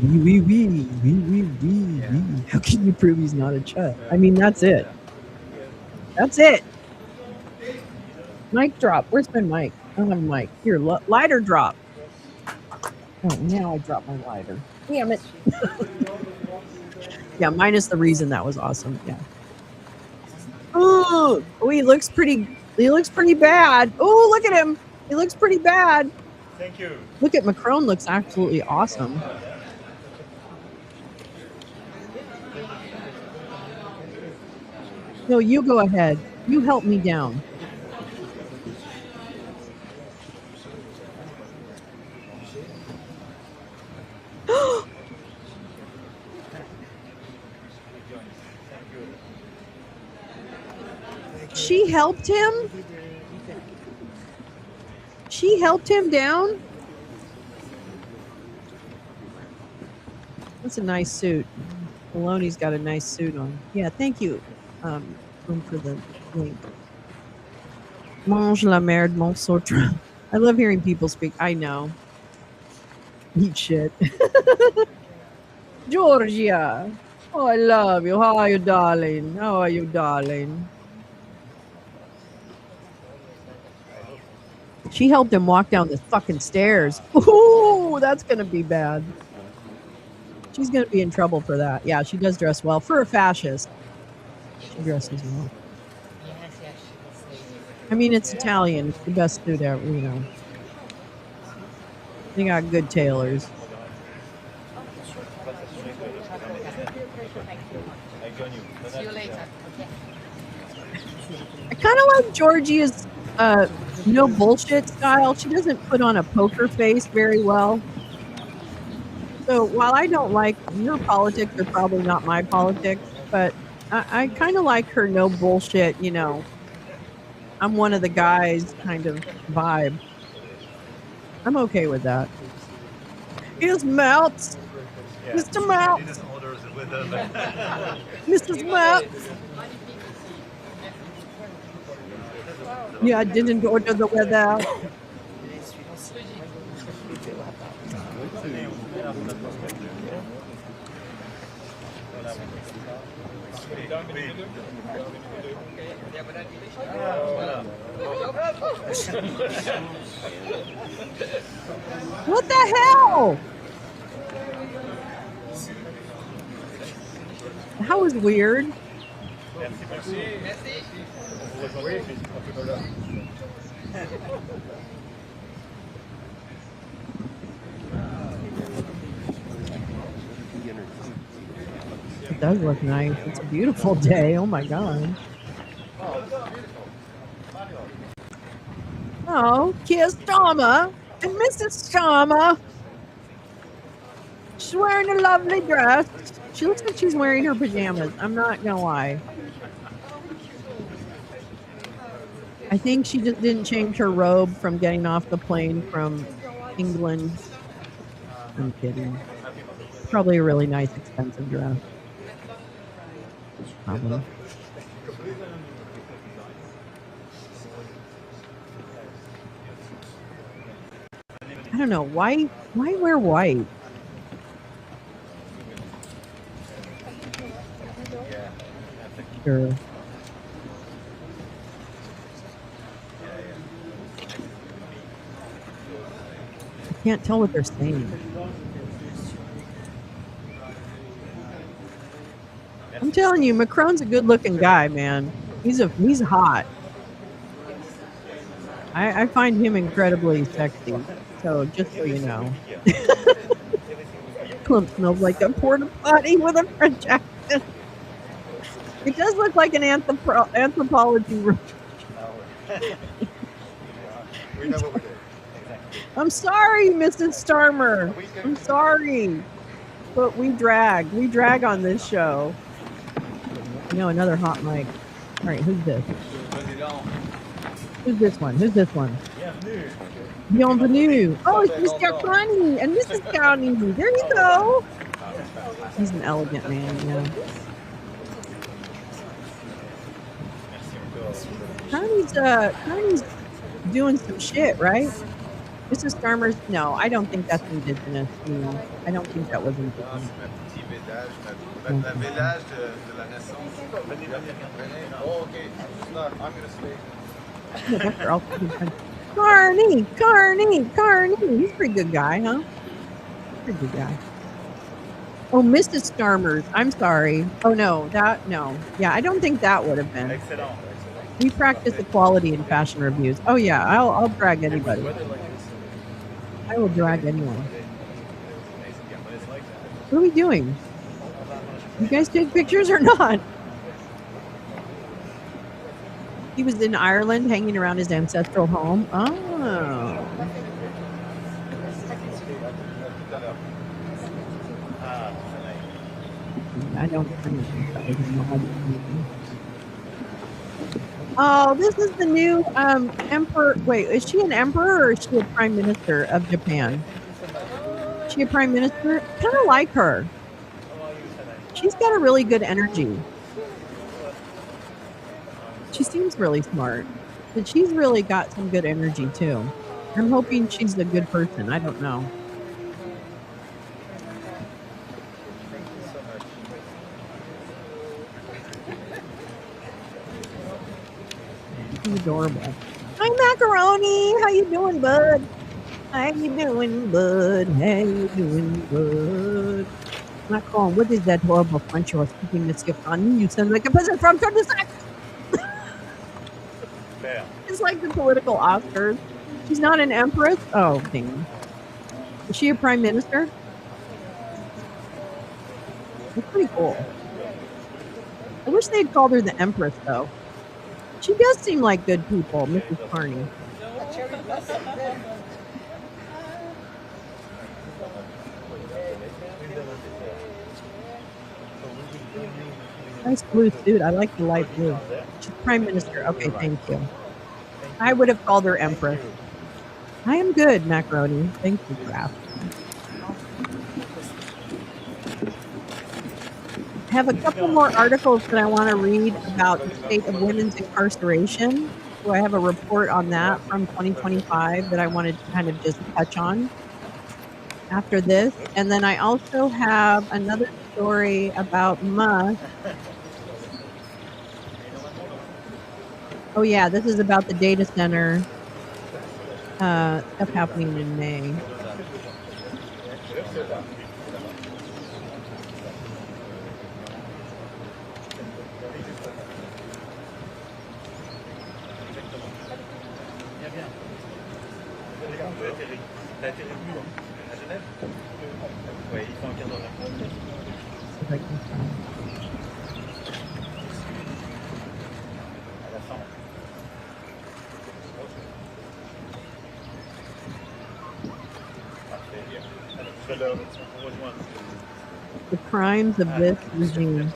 How can you prove he's not a chud? I mean, that's it. That's it. Mic drop. Where's my mic? I don't have a mic. Here, lighter drop. Oh, now I dropped my lighter. Damn it. Yeah, minus the reason that was awesome. Yeah. Oh, he looks pretty bad. Oh, look at him. He looks pretty bad. Thank you. Look at Macron, looks absolutely awesome. No, you go ahead. You help me down. She helped him? She helped him down? That's a nice suit. Maloney's got a nice suit on. Yeah, thank you for the link. Mange la merde, mon sautre. I love hearing people speak. I know. Eat shit. Georgia. Oh, I love you. How are you, darling? How are you, darling? She helped him walk down the fucking stairs. Ooh, that's gonna be bad. She's gonna be in trouble for that. Yeah, she does dress well for a fascist. She dresses well. I mean, it's Italian. It's the best suit ever, you know. They got good tailors. See you later. I kind of like Georgia's no bullshit style. She doesn't put on a poker face very well. So while I don't like her politics, are probably not my politics, but I kind of like her no bullshit, you know, I'm one of the guys kind of vibe. I'm okay with that. Here's Melts. Mr. Melts. Mrs. Melts. Yeah, I didn't order the weather. What the hell? That was weird. It does look nice. It's a beautiful day. Oh my god. Oh, Kiss Starmer and Mrs. Starmer. She's wearing a lovely dress. She looks like she's wearing her pajamas. I'm not gonna lie. I think she just didn't change her robe from getting off the plane from England. I'm kidding. Probably a really nice, expensive dress. Probably. I don't know. Why wear white? Sure. I can't tell what they're saying. I'm telling you, Macron's a good-looking guy, man. He's hot. I find him incredibly sexy. So just so you know. Clump smells like a porta potty with a French accent. It does look like an anthropology room. I'm sorry, Mrs. Starmer. I'm sorry. But we drag on this show. You know, another hot mic. All right, who's this? Who's this one? Who's this one? Bienvenue. Oh, it's Mr. Connie and Mrs. Connie. There you go. He's an elegant man, yeah. Connie's doing some shit, right? Mrs. Starmer's, no, I don't think that's indigenous. No, I don't think that was indigenous. Carney. He's a pretty good guy, huh? Pretty good guy. Oh, Mrs. Starmer's. I'm sorry. Oh, no. Yeah, I don't think that would have been. We practice equality in fashion reviews. Oh, yeah, I'll drag anybody. I will drag anyone. What are we doing? You guys take pictures or not? He was in Ireland hanging around his ancestral home. Oh. I don't think that was a mod. Oh, this is the new emperor. Wait, is she an emperor or is she a prime minister of Japan? Is she a prime minister? Kind of like her. She's got a really good energy. She seems really smart, but she's really got some good energy too. I'm hoping she's a good person. I don't know. She's adorable. Hi, Hi, Macaroni. How you doing, bud? How you doing, bud? How you doing, bud? Macron, what is that horrible French you are speaking, Monsieur Khan? You sound like a peasant from Turkestan. Fair. It's like the political Oscars. She's not an empress? Oh, dang. Is she a prime minister? That's pretty cool. I wish they'd called her the empress, though. She does seem like good people, Mrs. Carney. Nice blue suit. I like the light blue. She's prime minister. Okay, thank you. I would have called her empress. I am good, Macaroni. Thank you for asking. I have a couple more articles that I want to read about the state of women's incarceration. So I have a report on that from 2025 that I wanted to kind of just touch on after this. And then I also have another story about Musk. Oh yeah, this is about the data center stuff happening in May. The crimes of this regime.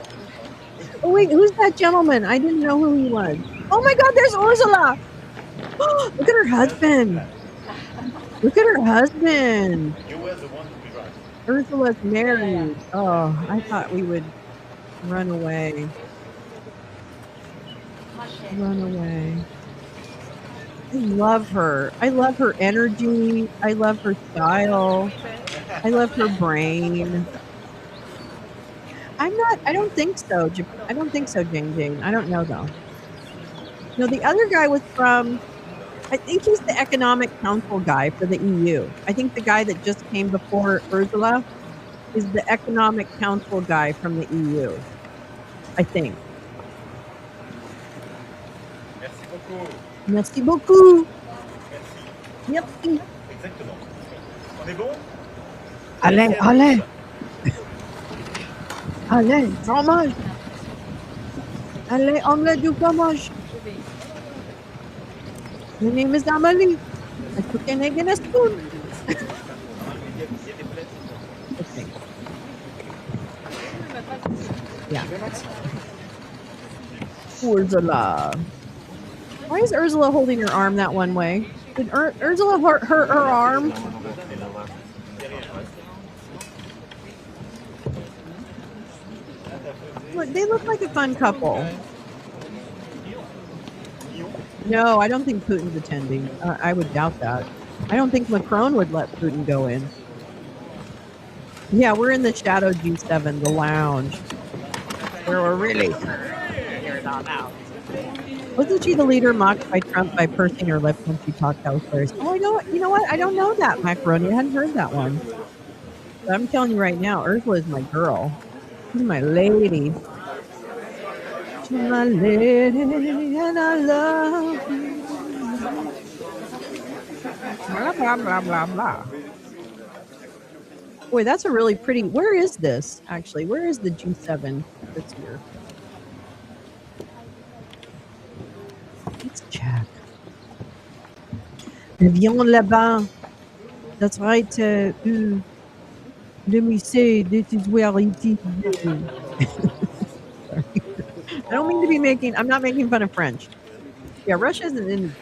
Oh wait, who's that gentleman? I didn't know who he was. Oh my God, there's Ursula! Look at her husband. Look at her husband. You were the one to be right. Ursula's married. Oh, I thought we would run away. Run away. I love her. I love her energy. I love her style. I love her brain. I don't think so. I don't think so, Jane. I don't know though. No, the other guy was from, I think he's the economic council guy for the EU. I think the guy that just came before Ursula is the economic council guy from the EU. I think. Merci beaucoup. Merci beaucoup. Merci. Merci. Exactement. On est bon? Allez, allez. Allez, fromage. Allez, omelette du fromage. My name is Amelie. I took an egg and a spoon. Okay. Yeah. Ursula. Why is Ursula holding her arm that one way? Did Ursula hurt her arm? Look, they look like a fun couple. No, I don't think Putin's attending. I would doubt that. I don't think Macron would let Putin go in. Yeah, we're in the Shadow G7, the lounge, where we're really hear it all out. Wasn't she the leader mocked by Trump by pursing her lips when she talked downstairs? Oh, you know what? I don't know that, Macaroni. I hadn't heard that one. But I'm telling you right now, Ursula is my girl. She's my lady. She's my lady, and I love you. Blah, blah, blah, blah, blah. Boy, that's a really pretty... Where is this, actually? Where is the G7 this year? Let's check. Viens là-bas. That's right. Let me say, this is where it is. I don't mean to be making... I'm not making fun of French. Yeah, Russia isn't in the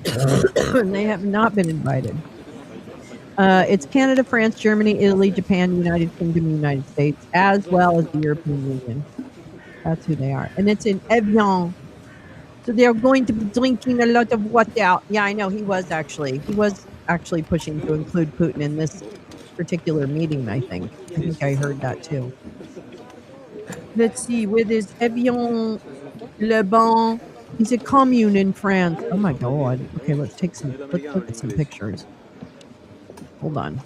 G7. They have not been invited. It's Canada, France, Germany, Italy, Japan, United Kingdom, United States, as well as the European Union. That's who they are. And it's in Evian. So they're going to be drinking a lot of water. Yeah, I know. He was actually pushing to include Putin in this particular meeting, I think. I think I heard that too. Let's see. Where is Evian, Le Bon? He's a commune in France. Oh my god. Okay, let's look at some pictures. Hold on.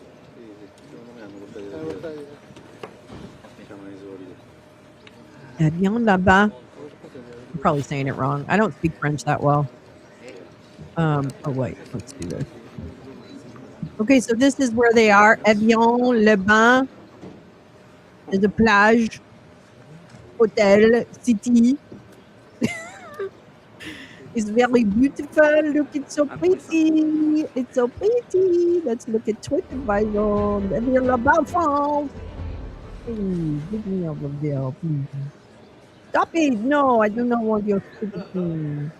Avion là-bas. I'm probably saying it wrong. I don't speak French that well. Oh wait, let's do this. Okay, so this is where they are. Avion, Le Bain. There's a plage, hotel, city. It's very beautiful. Look, it's so pretty. It's so pretty. Let's look at TripAdvisor. Avion là-bas, France. Please, get me out of there, please. Stop it! No, I do not want your stupid thing.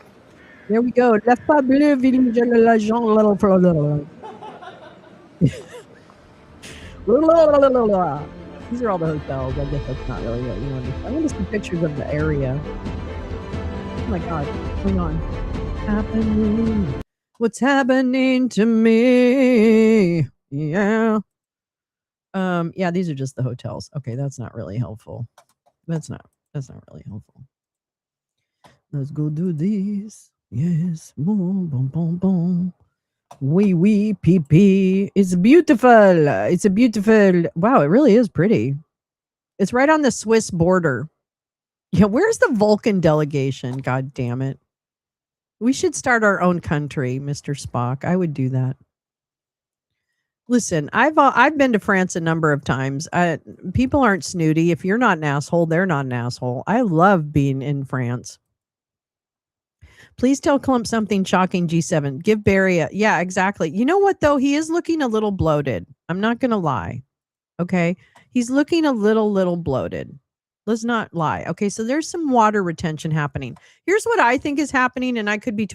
There we go. La Fable Village de la Jean. These are all the hotels. I guess that's not really what you want to. I want to see pictures of the area. Oh my god, what's going on? Happening. What's happening to me? Yeah. Yeah, these are just the hotels. Okay, that's not really helpful. That's not really helpful. Let's go do this. Yes. Boom, boom, boom, boom. Wee, pee, pee. It's beautiful. It's a beautiful. Wow, it really is pretty. It's right on the Swiss border. Yeah, where's the Vulcan delegation? God damn it. We should start our own country, Mr. Spock. I would do that. Listen, I've been to France a number of times. People aren't snooty. If you're not an asshole, they're not an asshole. I love being in France. Please tell Clump something shocking, G7. Give Barry a... Yeah, exactly. You know what, though? He is looking a little bloated. I'm not going to lie. Okay? He's looking a little bloated. Let's not lie. Okay, so there's some water retention happening. Here's what I think is happening, and I could be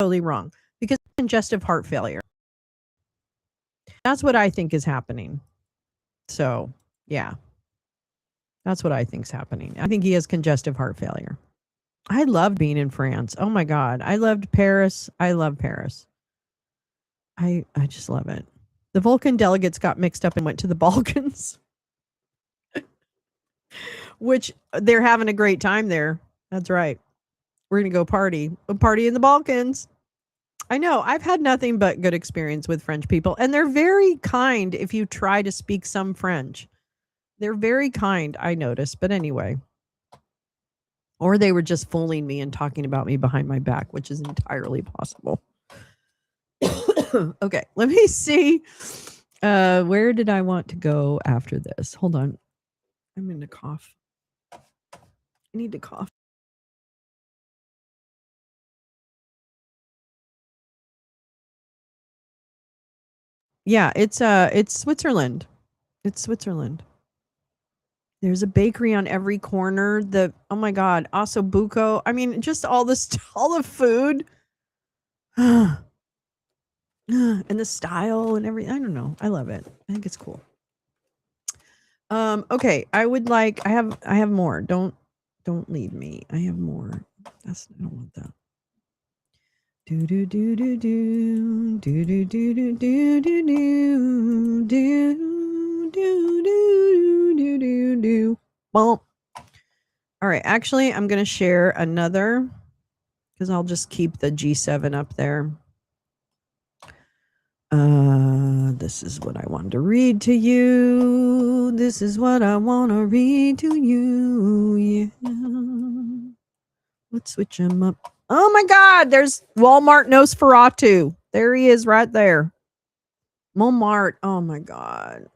totally wrong. Because congestive heart failure. That's what I think is happening. So, yeah. That's what I think's happening. I think he has congestive heart failure. I loved being in France. Oh my God. I loved Paris. I love Paris. I just love it. The Vulcan delegates got mixed up and went to the Balkans. Which they're having a great time there. That's right. We're going to go party. A party in the Balkans. I know. I've had nothing but good experience with French people. And they're very kind if you try to speak some French. They're very kind, I noticed. But anyway. Or they were just fooling me and talking about me behind my back, which is entirely possible. Okay, let me see. Where did I want to go after this? Hold on. I'm going to cough. I need to cough. Yeah, it's Switzerland. It's Switzerland. There's a bakery on every corner. Oh my God, ossobuco. I mean, just all the food. And the style and everything. I don't know. I love it. I think it's cool. Okay, I have more. Don't leave me. I have more. I don't want that. Do do do do do do do do do do do do do do do do. Well, all right. Actually, I'm gonna share another because I'll just keep the G7 up there. This is what I wanted to read to you. This is what I want to read to you. Yeah. Let's switch him up. Oh my God, there's Walmart Nosferatu. There he is right there. Montmartre. Oh my God.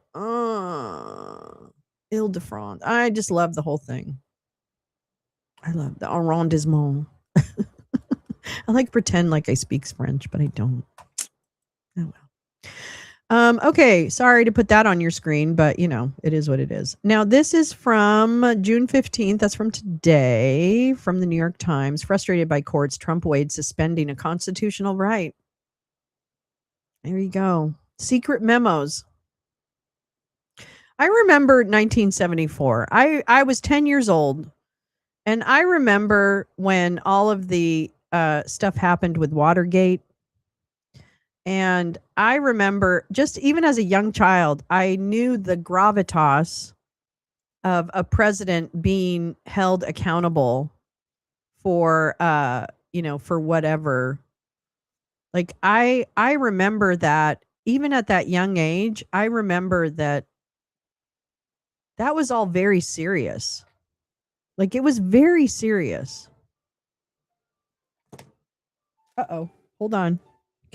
Ile-de-France. I just love the whole thing. I love the arrondissement. I like pretend like I speak French, but I don't. Oh well. Okay, sorry to put that on your screen, but you know, it is what it is. Now, this is from June 15th. That's from today, from the New York Times. Frustrated by courts, Trump weighed suspending a constitutional right. There you go. Secret memos. I remember 1974. I was 10 years old, and I remember when all of the stuff happened with Watergate. And I remember just even as a young child, I knew the gravitas of a president being held accountable for for whatever. Like I remember that even at that young age, I remember that was all very serious. Like it was very serious. Uh-oh. Hold on.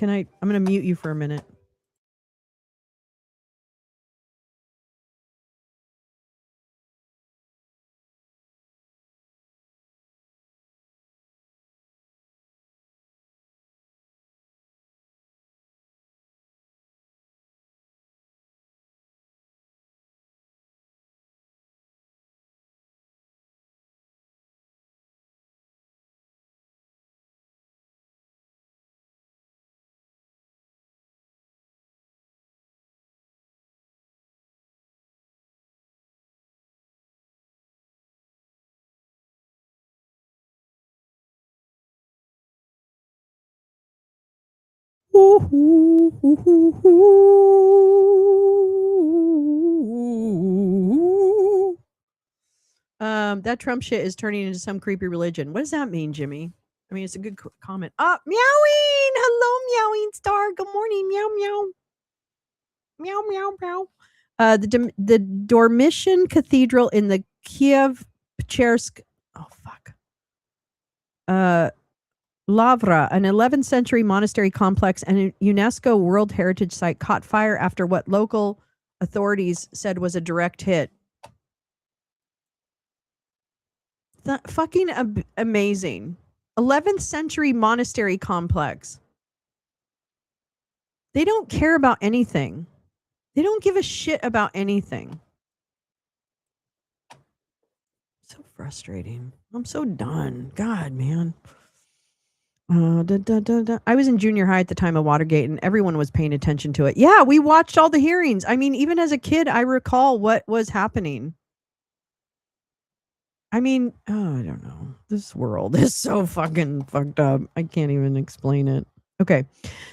I'm going to mute you for a minute. That Trump shit is turning into some creepy religion. What does that mean, Jimmy? I mean, it's a good comment. Meowing. Hello, meowing star. Good morning. Meow, meow. Meow, meow, meow. The Dormition Cathedral in the Kiev-Pechersk. Oh, fuck. Lavra, an 11th century monastery complex and a UNESCO World Heritage Site, caught fire after what local authorities said was a direct hit. Fucking amazing. 11th century monastery complex. They don't care about anything. They don't give a shit about anything. So frustrating. I'm so done. God, man. I was in junior high at the time of Watergate and everyone was paying attention to it. Yeah, we watched all the hearings. I mean, even as a kid, I recall what was happening. I mean, I don't know. This world is so fucking fucked up. I can't even explain it. Okay.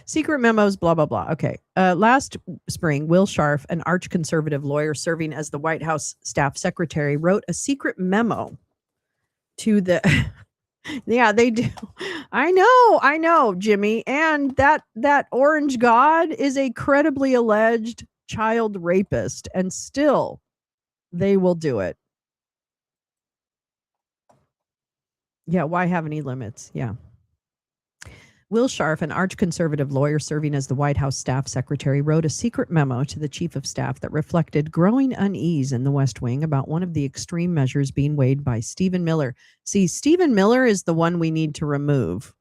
Secret memos, blah, blah, blah. Okay. Last spring, Will Scharf, an arch conservative lawyer serving as the White House staff secretary, wrote a secret memo to the... Yeah, they do. I know, Jimmy. And that orange god is a credibly alleged child rapist, and still they will do it. Yeah, why have any limits? Yeah. Will Scharf, an arch-conservative lawyer serving as the White House staff secretary, wrote a secret memo to the chief of staff that reflected growing unease in the West Wing about one of the extreme measures being weighed by Stephen Miller. See, Stephen Miller is the one we need to remove.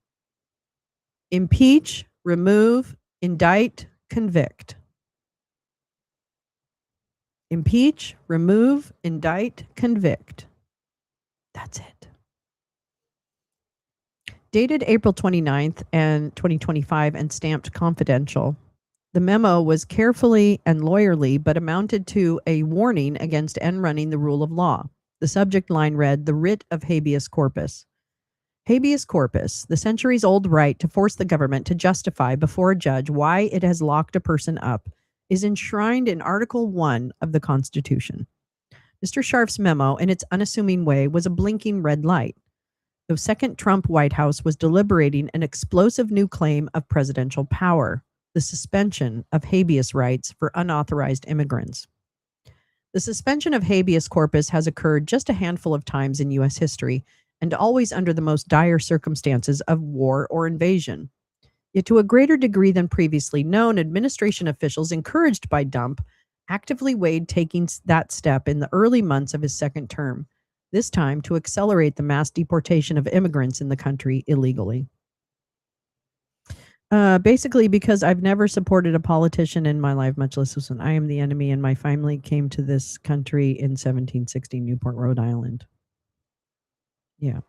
Impeach, remove, indict, convict. Impeach, remove, indict, convict. That's it. Dated April 29th and 2025 and stamped confidential. The memo was carefully and lawyerly, but amounted to a warning against end running the rule of law. The subject line read, "The writ of habeas corpus." Habeas corpus, the centuries-old right to force the government to justify before a judge why it has locked a person up, is enshrined in Article 1 of the Constitution. Mr. Scharf's memo, in its unassuming way, was a blinking red light. The second Trump White House was deliberating an explosive new claim of presidential power, the suspension of habeas rights for unauthorized immigrants. The suspension of habeas corpus has occurred just a handful of times in U.S. history, and always under the most dire circumstances of war or invasion. Yet to a greater degree than previously known, administration officials encouraged by Dump actively weighed taking that step in the early months of his second term, this time to accelerate the mass deportation of immigrants in the country illegally. Basically, because I've never supported a politician in my life, much less this one. I am the enemy, and my family came to this country in 1760, Newport, Rhode Island. Yeah.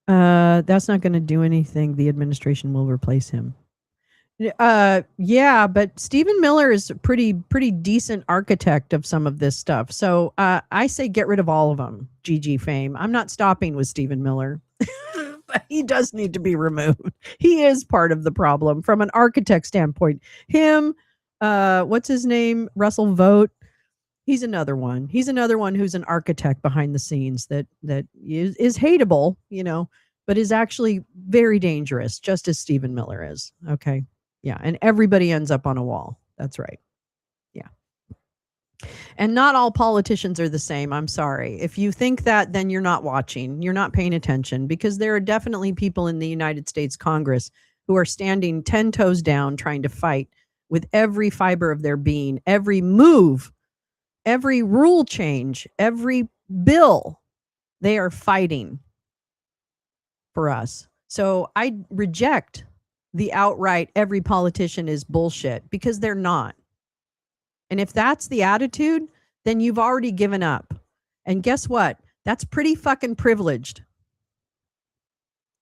That's not going to do anything. The administration will replace him. Yeah, but Stephen Miller is a pretty decent architect of some of this stuff. So I say get rid of all of them. GG fame. I'm not stopping with Stephen Miller. But he does need to be removed. He is part of the problem from an architect standpoint. Him, what's his name? Russell Vogt. He's another one. He's another one who's an architect behind the scenes that is hateable, you know, but is actually very dangerous, just as Stephen Miller is. Okay. Yeah. And everybody ends up on a wall. That's right. Yeah. And not all politicians are the same. I'm sorry. If you think that, then you're not watching. You're not paying attention, because there are definitely people in the United States Congress who are standing 10 toes down trying to fight with every fiber of their being, every move, every rule change, every bill. They are fighting for us. So I reject the outright every politician is bullshit, because they're not. And if that's the attitude, then you've already given up. And guess what? That's pretty fucking privileged.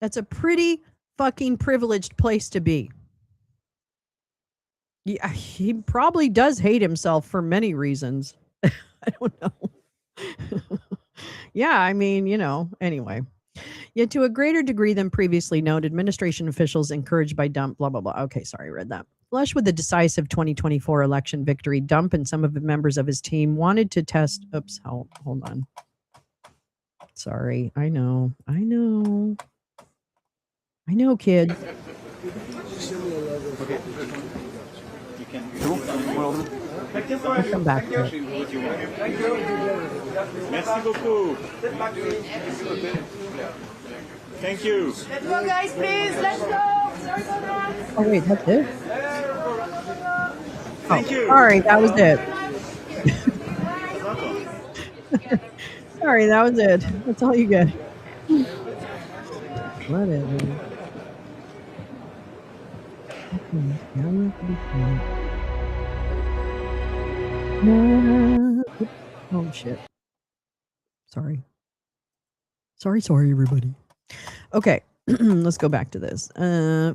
That's a pretty fucking privileged place to be. Yeah, he probably does hate himself for many reasons. I don't know. Yeah, I mean, you know, anyway. Yet to a greater degree than previously known, administration officials encouraged by Dump, blah, blah, blah. Okay, sorry, I read that. Flush with the decisive 2024 election victory, Dump and some of the members of his team wanted to test. Oops, hold on. Sorry, I know, kids. I'll come back to it. Merci beaucoup. Thank you. Let's go, guys, please. Let's go. Sorry for that. Oh, wait, that's it? Thank you. Sorry, that was it. Sorry, that was it. That's all you get. Whatever. Oh, shit. Sorry, everybody. Okay, let's go back to this.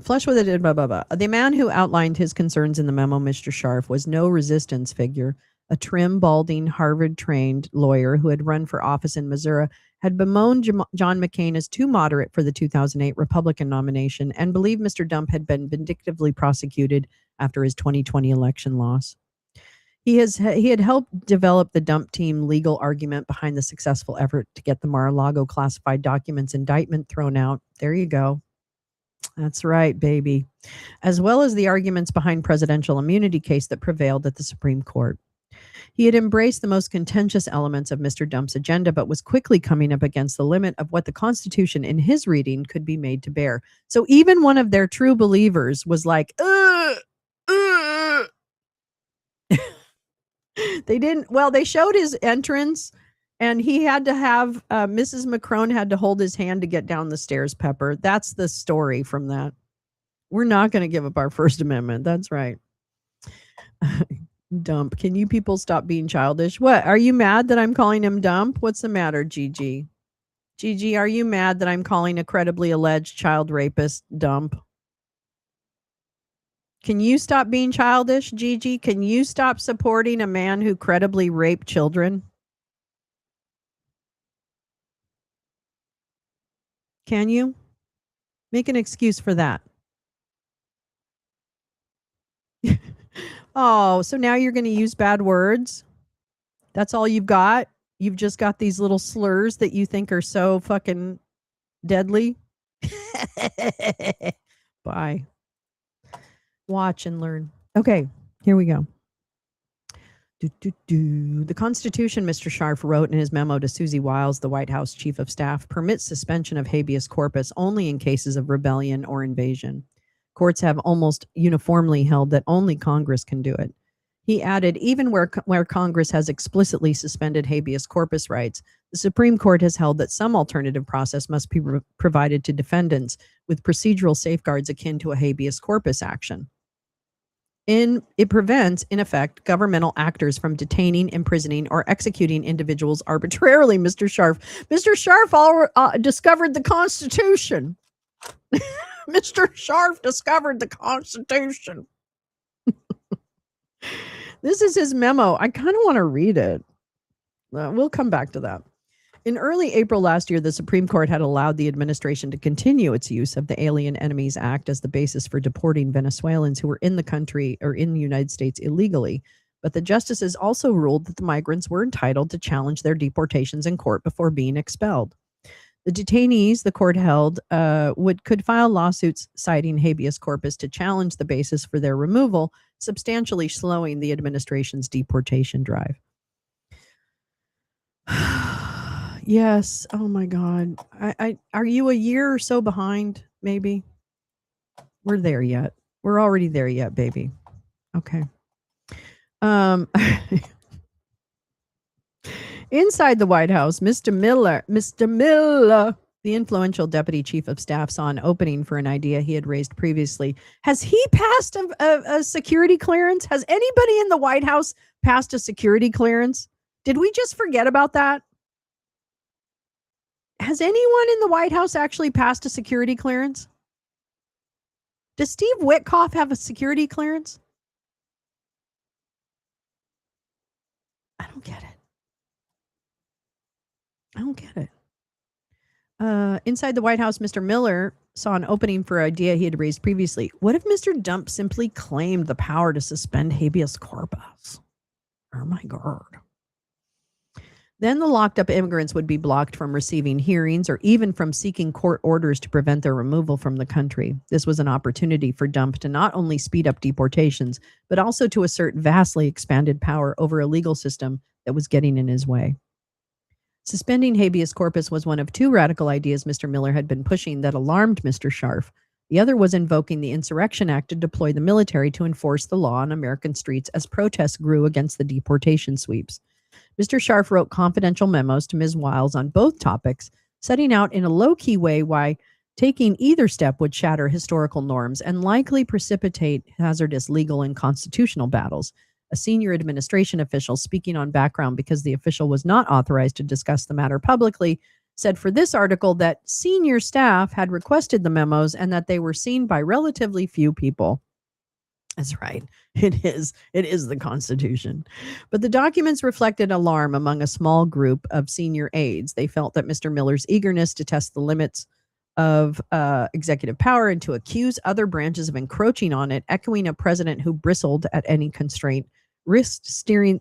Flush with it, blah, blah, blah. The man who outlined his concerns in the memo, Mr. Scharf, was no resistance figure. A trim, balding, Harvard-trained lawyer who had run for office in Missouri had bemoaned John McCain as too moderate for the 2008 Republican nomination and believed Mr. Dump had been vindictively prosecuted after his 2020 election loss. He had helped develop the Dump team legal argument behind the successful effort to get the Mar-a-Lago classified documents indictment thrown out. There you go. That's right, baby. As well as the arguments behind presidential immunity case that prevailed at the Supreme Court. He had embraced the most contentious elements of Mr. Dump's agenda, but was quickly coming up against the limit of what the Constitution in his reading could be made to bear. So even one of their true believers was like, they showed his entrance, and he had to have, Mrs. Macron had to hold his hand to get down the stairs, Pepper. That's the story from that. We're not going to give up our First Amendment. That's right. Dump. Can you people stop being childish? What? Are you mad that I'm calling him Dump? What's the matter, Gigi? Gigi, are you mad that I'm calling a credibly alleged child rapist Dump? Can you stop being childish, Gigi? Can you stop supporting a man who credibly raped children? Can you? Make an excuse for that. Oh, so now you're going to use bad words? That's all you've got? You've just got these little slurs that you think are so fucking deadly? Bye. Watch and learn. Okay, here we go. The Constitution, Mr. Scharf wrote in his memo to Susie Wiles, the White House Chief of Staff, permits suspension of habeas corpus only in cases of rebellion or invasion. Courts have almost uniformly held that only Congress can do it. He added, even where Congress has explicitly suspended habeas corpus rights, the Supreme Court has held that some alternative process must be provided to defendants with procedural safeguards akin to a habeas corpus action. It prevents, in effect, governmental actors from detaining, imprisoning, or executing individuals arbitrarily, Mr. Scharf. Mr. Scharf discovered the Constitution. Mr. Scharf discovered the Constitution. This is his memo. I kind of want to read it. We'll come back to that. In early April last year, the Supreme Court had allowed the administration to continue its use of the Alien Enemies Act as the basis for deporting Venezuelans who were in the country or in the United States illegally, But the justices also ruled that the migrants were entitled to challenge their deportations in court before being expelled. The detainees, the court held, could file lawsuits citing habeas corpus to challenge the basis for their removal, substantially slowing the administration's deportation drive. Yes. Oh my God. Are you a year or so behind? Maybe. We're there yet. We're already there yet, baby. Okay. Inside the White House, Mr. Miller, the influential deputy chief of staff, saw an opening for an idea he had raised previously. Has he passed a security clearance? Has anybody in the White House passed a security clearance? Did we just forget about that? Has anyone in the White House actually passed a security clearance? Does Steve Witkoff have a security clearance? I don't get it. Inside the White House, Mr. Miller saw an opening for an idea he had raised previously. What if Mr. Dump simply claimed the power to suspend habeas corpus? Oh my God. Then the locked up immigrants would be blocked from receiving hearings or even from seeking court orders to prevent their removal from the country. This was an opportunity for Dump to not only speed up deportations, but also to assert vastly expanded power over a legal system that was getting in his way. Suspending habeas corpus was one of two radical ideas Mr. Miller had been pushing that alarmed Mr. Scharf. The other was invoking the Insurrection Act to deploy the military to enforce the law on American streets as protests grew against the deportation sweeps. Mr. Scharf wrote confidential memos to Ms. Wiles on both topics, setting out in a low-key way why taking either step would shatter historical norms and likely precipitate hazardous legal and constitutional battles. A senior administration official speaking on background because the official was not authorized to discuss the matter publicly said for this article that senior staff had requested the memos and that they were seen by relatively few people. That's right. It is the Constitution. But the documents reflected alarm among a small group of senior aides. They felt that Mr. Miller's eagerness to test the limits of executive power and to accuse other branches of encroaching on it, echoing a president who bristled at any constraint, risked steering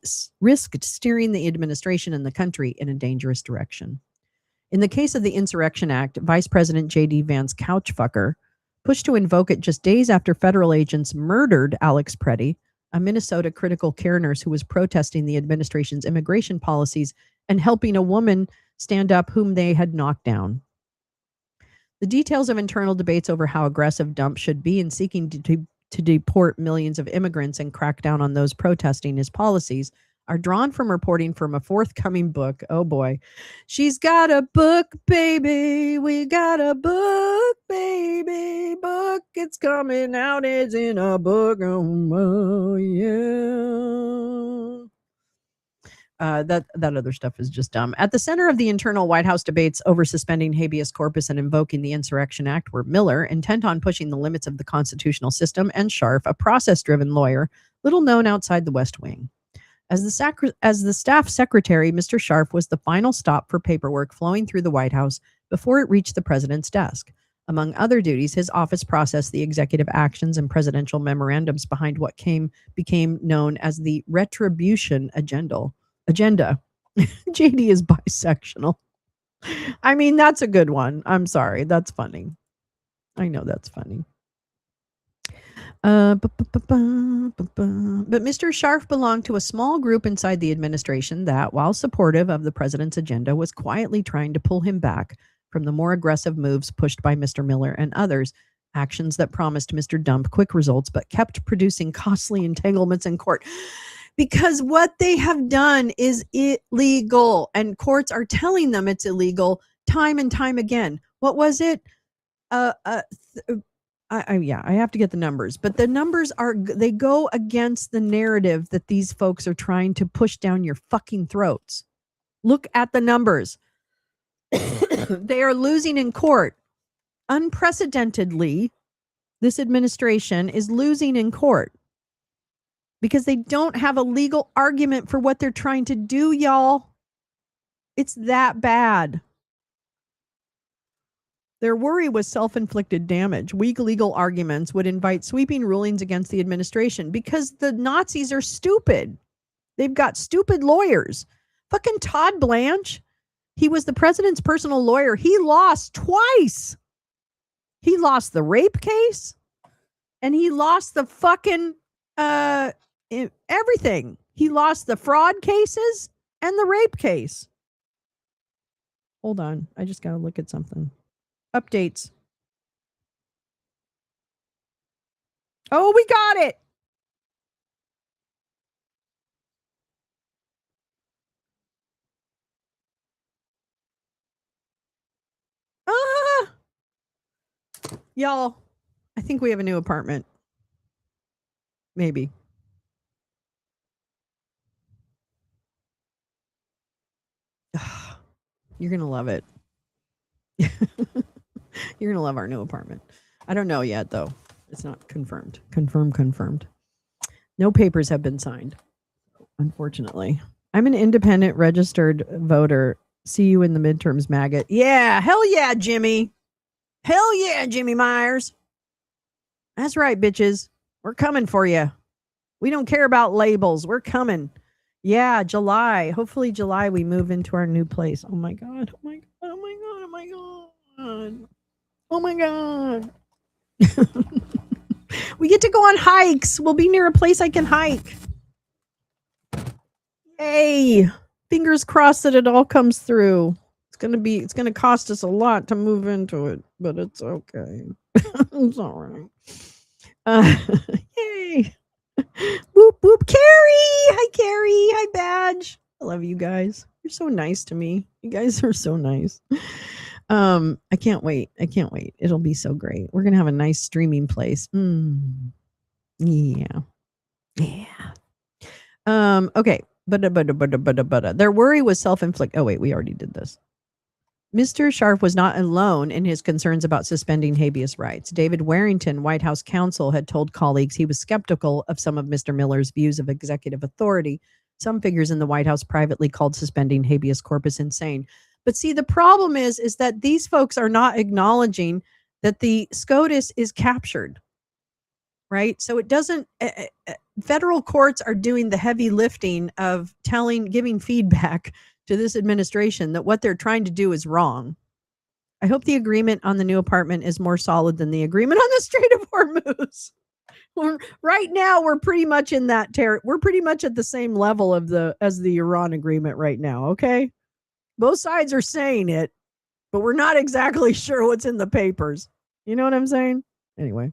the administration and the country in a dangerous direction. In the case of the Insurrection Act, Vice President J.D. Vance Couchfucker pushed to invoke it just days after federal agents murdered Alex Preddy, a Minnesota critical care nurse who was protesting the administration's immigration policies and helping a woman stand up whom they had knocked down. The details of internal debates over how aggressive Dump should be in seeking to deport millions of immigrants and crack down on those protesting his policies are drawn from reporting from a forthcoming book. Oh boy. She's got a book, baby. We got a book, baby. Book. It's coming out. It's in a book. Oh, yeah. That other stuff is just dumb. At the center of the internal White House debates over suspending habeas corpus and invoking the Insurrection Act were Miller, intent on pushing the limits of the constitutional system, and Scharf, a process-driven lawyer, little known outside the West Wing. As the staff secretary, Mr. Scharf was the final stop for paperwork flowing through the White House before it reached the president's desk. Among other duties, his office processed the executive actions and presidential memorandums behind what became known as the retribution agenda. JD is bisexual. I mean, that's a good one. I'm sorry. That's funny. I know that's funny. But Mr. Scharf belonged to a small group inside the administration that, while supportive of the president's agenda, was quietly trying to pull him back from the more aggressive moves pushed by Mr. Miller and others, actions that promised Mr. Dump quick results but kept producing costly entanglements in court. Because what they have done is illegal, and courts are telling them it's illegal time and time again. What was it? I have to get the numbers, but the numbers they go against the narrative that these folks are trying to push down your fucking throats. Look at the numbers. They are losing in court. Unprecedentedly, this administration is losing in court because they don't have a legal argument for what they're trying to do, y'all. It's that bad. Their worry was self-inflicted damage. Weak legal arguments would invite sweeping rulings against the administration because the Nazis are stupid. They've got stupid lawyers. Fucking Todd Blanche. He was the president's personal lawyer. He lost twice. He lost the rape case and he lost the fucking everything. He lost the fraud cases and the rape case. Hold on. I just got to look at something. Updates. Oh, we got it. Y'all, I think we have a new apartment. Maybe. You're going to love it. You're going to love our new apartment. I don't know yet, though. It's not confirmed. Confirmed. No papers have been signed, unfortunately. I'm an independent registered voter. See you in the midterms, maggot. Yeah, hell yeah, Jimmy. Hell yeah, Jimmy Myers. That's right, bitches. We're coming for you. We don't care about labels. We're coming. Yeah, July. Hopefully July we move into our new place. Oh my God. Oh my God. Oh my God. Oh my God. Oh my God. We get to go on hikes. We'll be near a place I can hike. Yay. Fingers crossed that it all comes through. It's going to cost us a lot to move into it, but it's okay. It's all right. Yay. Whoop, whoop. Carrie. Hi, Carrie. Hi, Badge. I love you guys. You're so nice to me. You guys are so nice. I can't wait. It'll be so great. We're going to have a nice streaming place. Yeah. Okay. But their worry was self-inflicted. Oh, wait, we already did this. Mr. Scharf was not alone in his concerns about suspending habeas rights. David Warrington, White House counsel, had told colleagues he was skeptical of some of Mr. Miller's views of executive authority. Some figures in the White House privately called suspending habeas corpus insane. But see, the problem is that these folks are not acknowledging that the SCOTUS is captured, right? So it doesn't, federal courts are doing the heavy lifting of giving feedback to this administration that what they're trying to do is wrong. I hope the agreement on the new apartment is more solid than the agreement on the Strait of Hormuz. Right now, we're pretty much in that we're pretty much at the same level as the Iran agreement right now, okay? Both sides are saying it, but we're not exactly sure what's in the papers. You know what I'm saying? Anyway,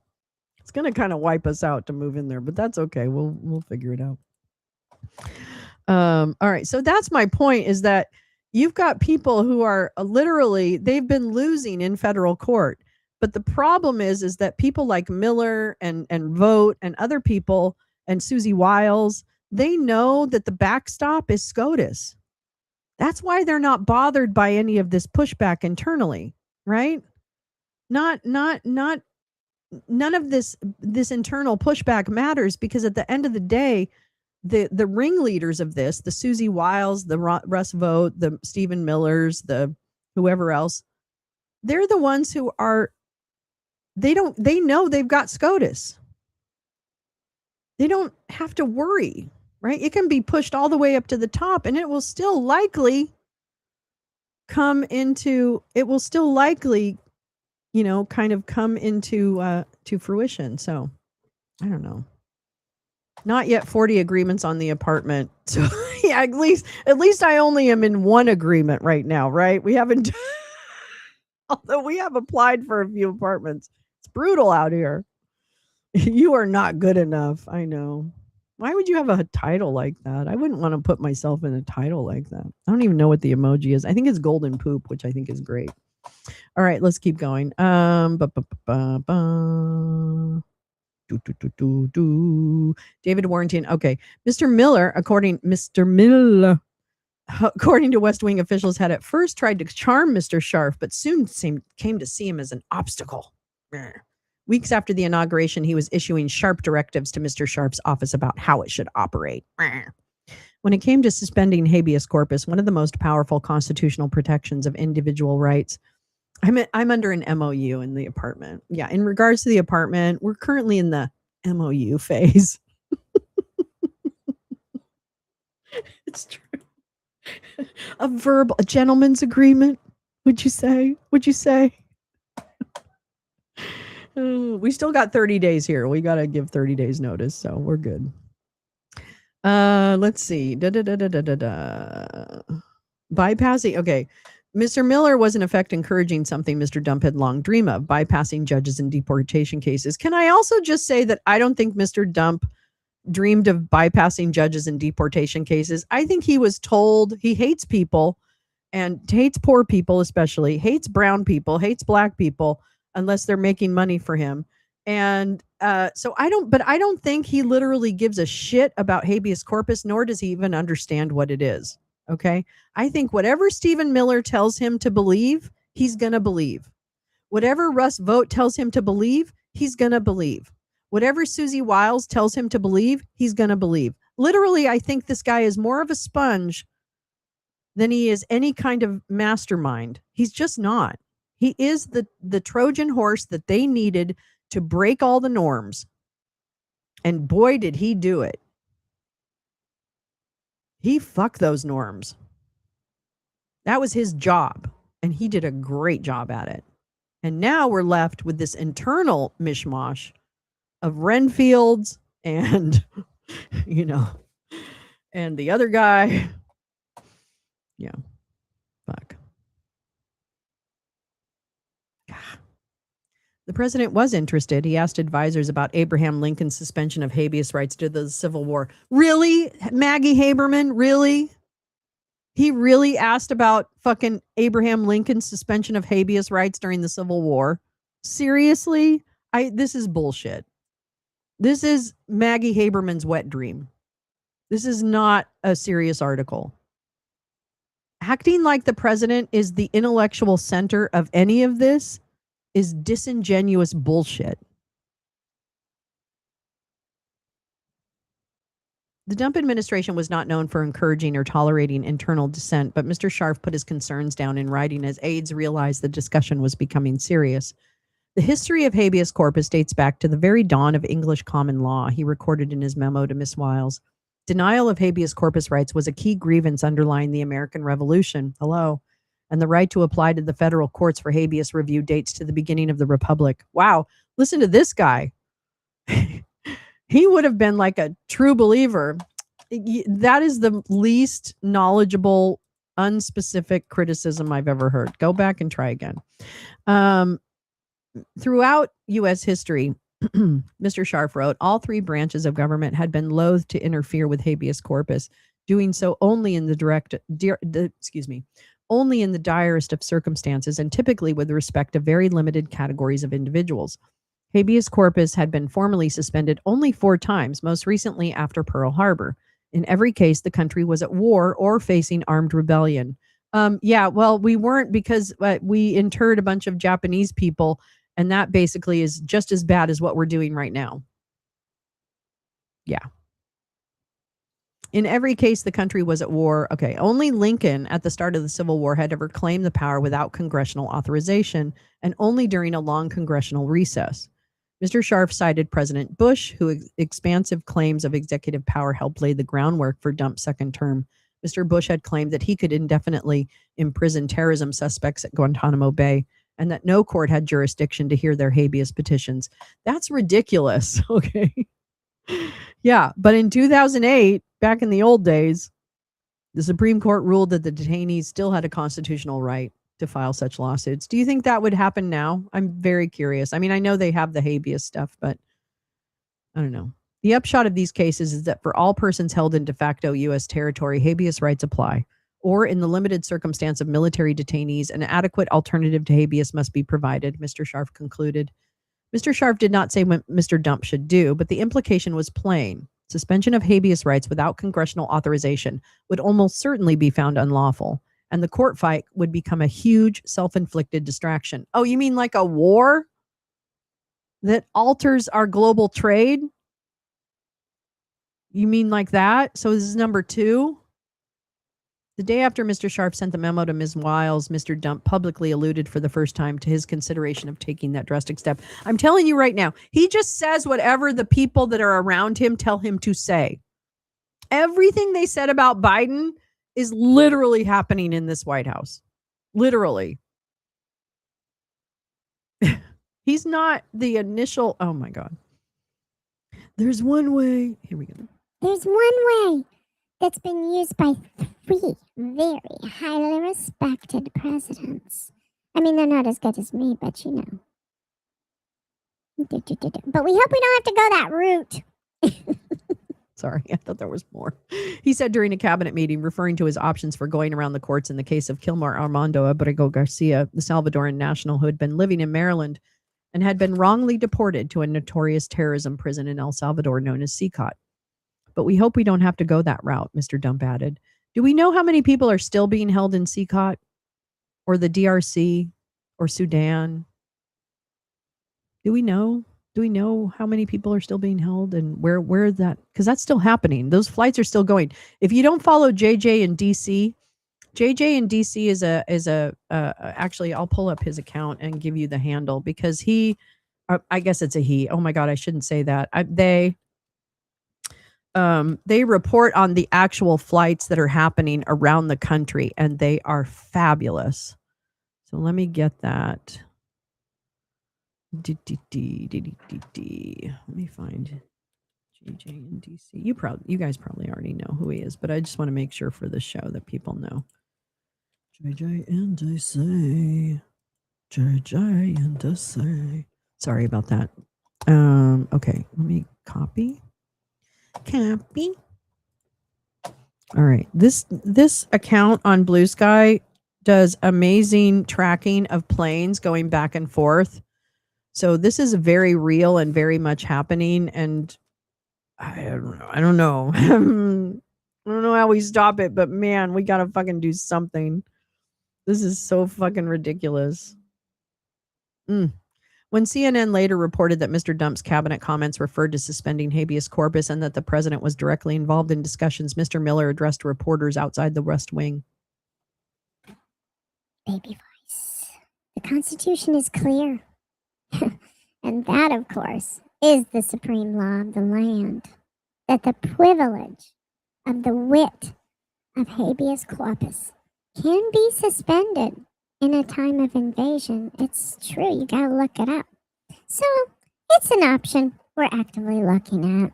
it's going to kind of wipe us out to move in there, but that's okay. We'll figure it out. All right. So that's my point, is that you've got people who are literally, they've been losing in federal court. But the problem is that people like Miller and Vogt and other people and Susie Wiles, they know that the backstop is SCOTUS. That's why they're not bothered by any of this pushback internally, right? None of this internal pushback matters, because at the end of the day, the ringleaders of this, the Susie Wiles, the Russ Vogt, the Stephen Millers, the whoever else, they're the ones who are, they know they've got SCOTUS. They don't have to worry, right? It can be pushed all the way up to the top and it will still likely come into to fruition. So I don't know. Not yet 40 agreements on the apartment. So yeah, at least I only am in one agreement right now, right? We haven't, although we have applied for a few apartments. It's brutal out here. You are not good enough. I know. Why would you have a title like that? I wouldn't want to put myself in a title like that. I don't even know what the emoji is. I think it's golden poop, which I think is great. All right, let's keep going. David Warrington. Okay. Mr. Miller, according to West Wing officials, had at first tried to charm Mr. Scharf, but soon came to see him as an obstacle. Weeks after the inauguration, he was issuing sharp directives to Mr. Scharf's office about how it should operate. When it came to suspending habeas corpus, one of the most powerful constitutional protections of individual rights, I'm under an MOU in the apartment. Yeah, in regards to the apartment, we're currently in the MOU phase. It's true. A gentleman's agreement. Would you say? We still got 30 days here. We got to give 30 days notice, so we're good. Let's see. Bypassing. Okay. Mr. Miller was in effect encouraging something Mr. Dump had long dreamed of, bypassing judges in deportation cases. Can I also just say that I don't think Mr. Dump dreamed of bypassing judges in deportation cases? I think he was told he hates people and hates poor people, especially hates brown people, hates black people, unless they're making money for him. And so I don't think he literally gives a shit about habeas corpus, nor does he even understand what it is. Okay. I think whatever Stephen Miller tells him to believe, he's going to believe. Whatever Russ Vogt tells him to believe, he's going to believe. Whatever Susie Wiles tells him to believe, he's going to believe. Literally, I think this guy is more of a sponge than he is any kind of mastermind. He's just not. He is the Trojan horse that they needed to break all the norms. And boy, did he do it. He fucked those norms. That was his job. And he did a great job at it. And now we're left with this internal mishmash of Renfields and, and the other guy. Yeah. Fuck. The president was interested. He asked advisors about Abraham Lincoln's suspension of habeas rights during the Civil War. Really? Maggie Haberman? Really? He really asked about fucking Abraham Lincoln's suspension of habeas rights during the Civil War? Seriously? This is bullshit. This is Maggie Haberman's wet dream. This is not a serious article. Acting like the president is the intellectual center of any of this is disingenuous bullshit. The Dump administration was not known for encouraging or tolerating internal dissent, but Mr. Scharf put his concerns down in writing as aides realized the discussion was becoming serious. The history of habeas corpus dates back to the very dawn of English common law, he recorded in his memo to Miss Wiles. Denial of habeas corpus rights was a key grievance underlying the American Revolution. Hello. And the right to apply to the federal courts for habeas review dates to the beginning of the Republic. Wow. Listen to this guy. He would have been like a true believer. That is the least knowledgeable, unspecific criticism I've ever heard. Go back and try again. Throughout U.S. history, Mr. Scharf wrote, all three branches of government had been loath to interfere with habeas corpus, doing so only in only in the direst of circumstances and typically with respect to very limited categories of individuals. Habeas corpus had been formally suspended only 4 times, most recently after Pearl Harbor. In every case, the country was at war or facing armed rebellion. We weren't because we interred a bunch of Japanese people, and that basically is just as bad as what we're doing right now. Yeah. In every case, the country was at war. Okay, only Lincoln at the start of the Civil War had ever claimed the power without congressional authorization, and only during a long congressional recess. Mr. Scharf cited President Bush, whose expansive claims of executive power helped lay the groundwork for Dump's second term. Mr. Bush had claimed that he could indefinitely imprison terrorism suspects at Guantanamo Bay, and that no court had jurisdiction to hear their habeas petitions. That's ridiculous, okay? Yeah, but in 2008, back in the old days, the Supreme Court ruled that the detainees still had a constitutional right to file such lawsuits. Do you think that would happen now? I'm very curious. I mean, I know they have the habeas stuff, but I don't know. The upshot of these cases is that for all persons held in de facto U.S. territory, habeas rights apply, or in the limited circumstance of military detainees, an adequate alternative to habeas must be provided, Mr. Scharf concluded. Mr. Scharf did not say what Mr. Dump should do, but the implication was plain. Suspension of habeas rights without congressional authorization would almost certainly be found unlawful, and the court fight would become a huge self-inflicted distraction. Oh, you mean like a war that alters our global trade? You mean like that? So this is number 2? The day after Mr. Scharf sent the memo to Ms. Wiles, Mr. Dump publicly alluded for the first time to his consideration of taking that drastic step. I'm telling you right now, he just says whatever the people that are around him tell him to say. Everything they said about Biden is literally happening in this White House. Literally. He's not the initial. Oh my God. There's one way. Here we go. There's one way that's been used by 3 very highly respected presidents. I mean, they're not as good as me, but you know. But we hope we don't have to go that route. Sorry, I thought there was more. He said during a cabinet meeting, referring to his options for going around the courts in the case of Kilmar Armando Abrego Garcia, the Salvadoran national who had been living in Maryland and had been wrongly deported to a notorious terrorism prison in El Salvador known as CCOT. But we hope we don't have to go that route, Mr. Dump added. Do we know how many people are still being held in CCOT or the DRC or Sudan? Do we know? Do we know how many people are still being held and where that? Because that's still happening. Those flights are still going. If you don't follow JJ in DC, JJ in DC is a actually I'll pull up his account and give you the handle because he, I guess it's a he. Oh my God, I shouldn't say that. They report on the actual flights that are happening around the country and they are fabulous. So let me get that. Let me find JJ in DC. You guys probably already know who he is, but I just want to make sure for the show that people know. JJ in DC. JJ in DC. Sorry about that. Okay, let me copy. Copy. All right. This account on Blue Sky does amazing tracking of planes going back and forth. So this is very real and very much happening. And I don't know. I don't know how we stop it, but man, we got to fucking do something. This is so fucking ridiculous. When CNN later reported that Mr. Dump's cabinet comments referred to suspending habeas corpus and that the president was directly involved in discussions, Mr. Miller addressed reporters outside the West Wing. Baby voice. The Constitution is clear. And that, of course, is the supreme law of the land. That the privilege of the writ of habeas corpus can be suspended in a time of invasion. It's true. You gotta look it up. So it's an option we're actively looking at.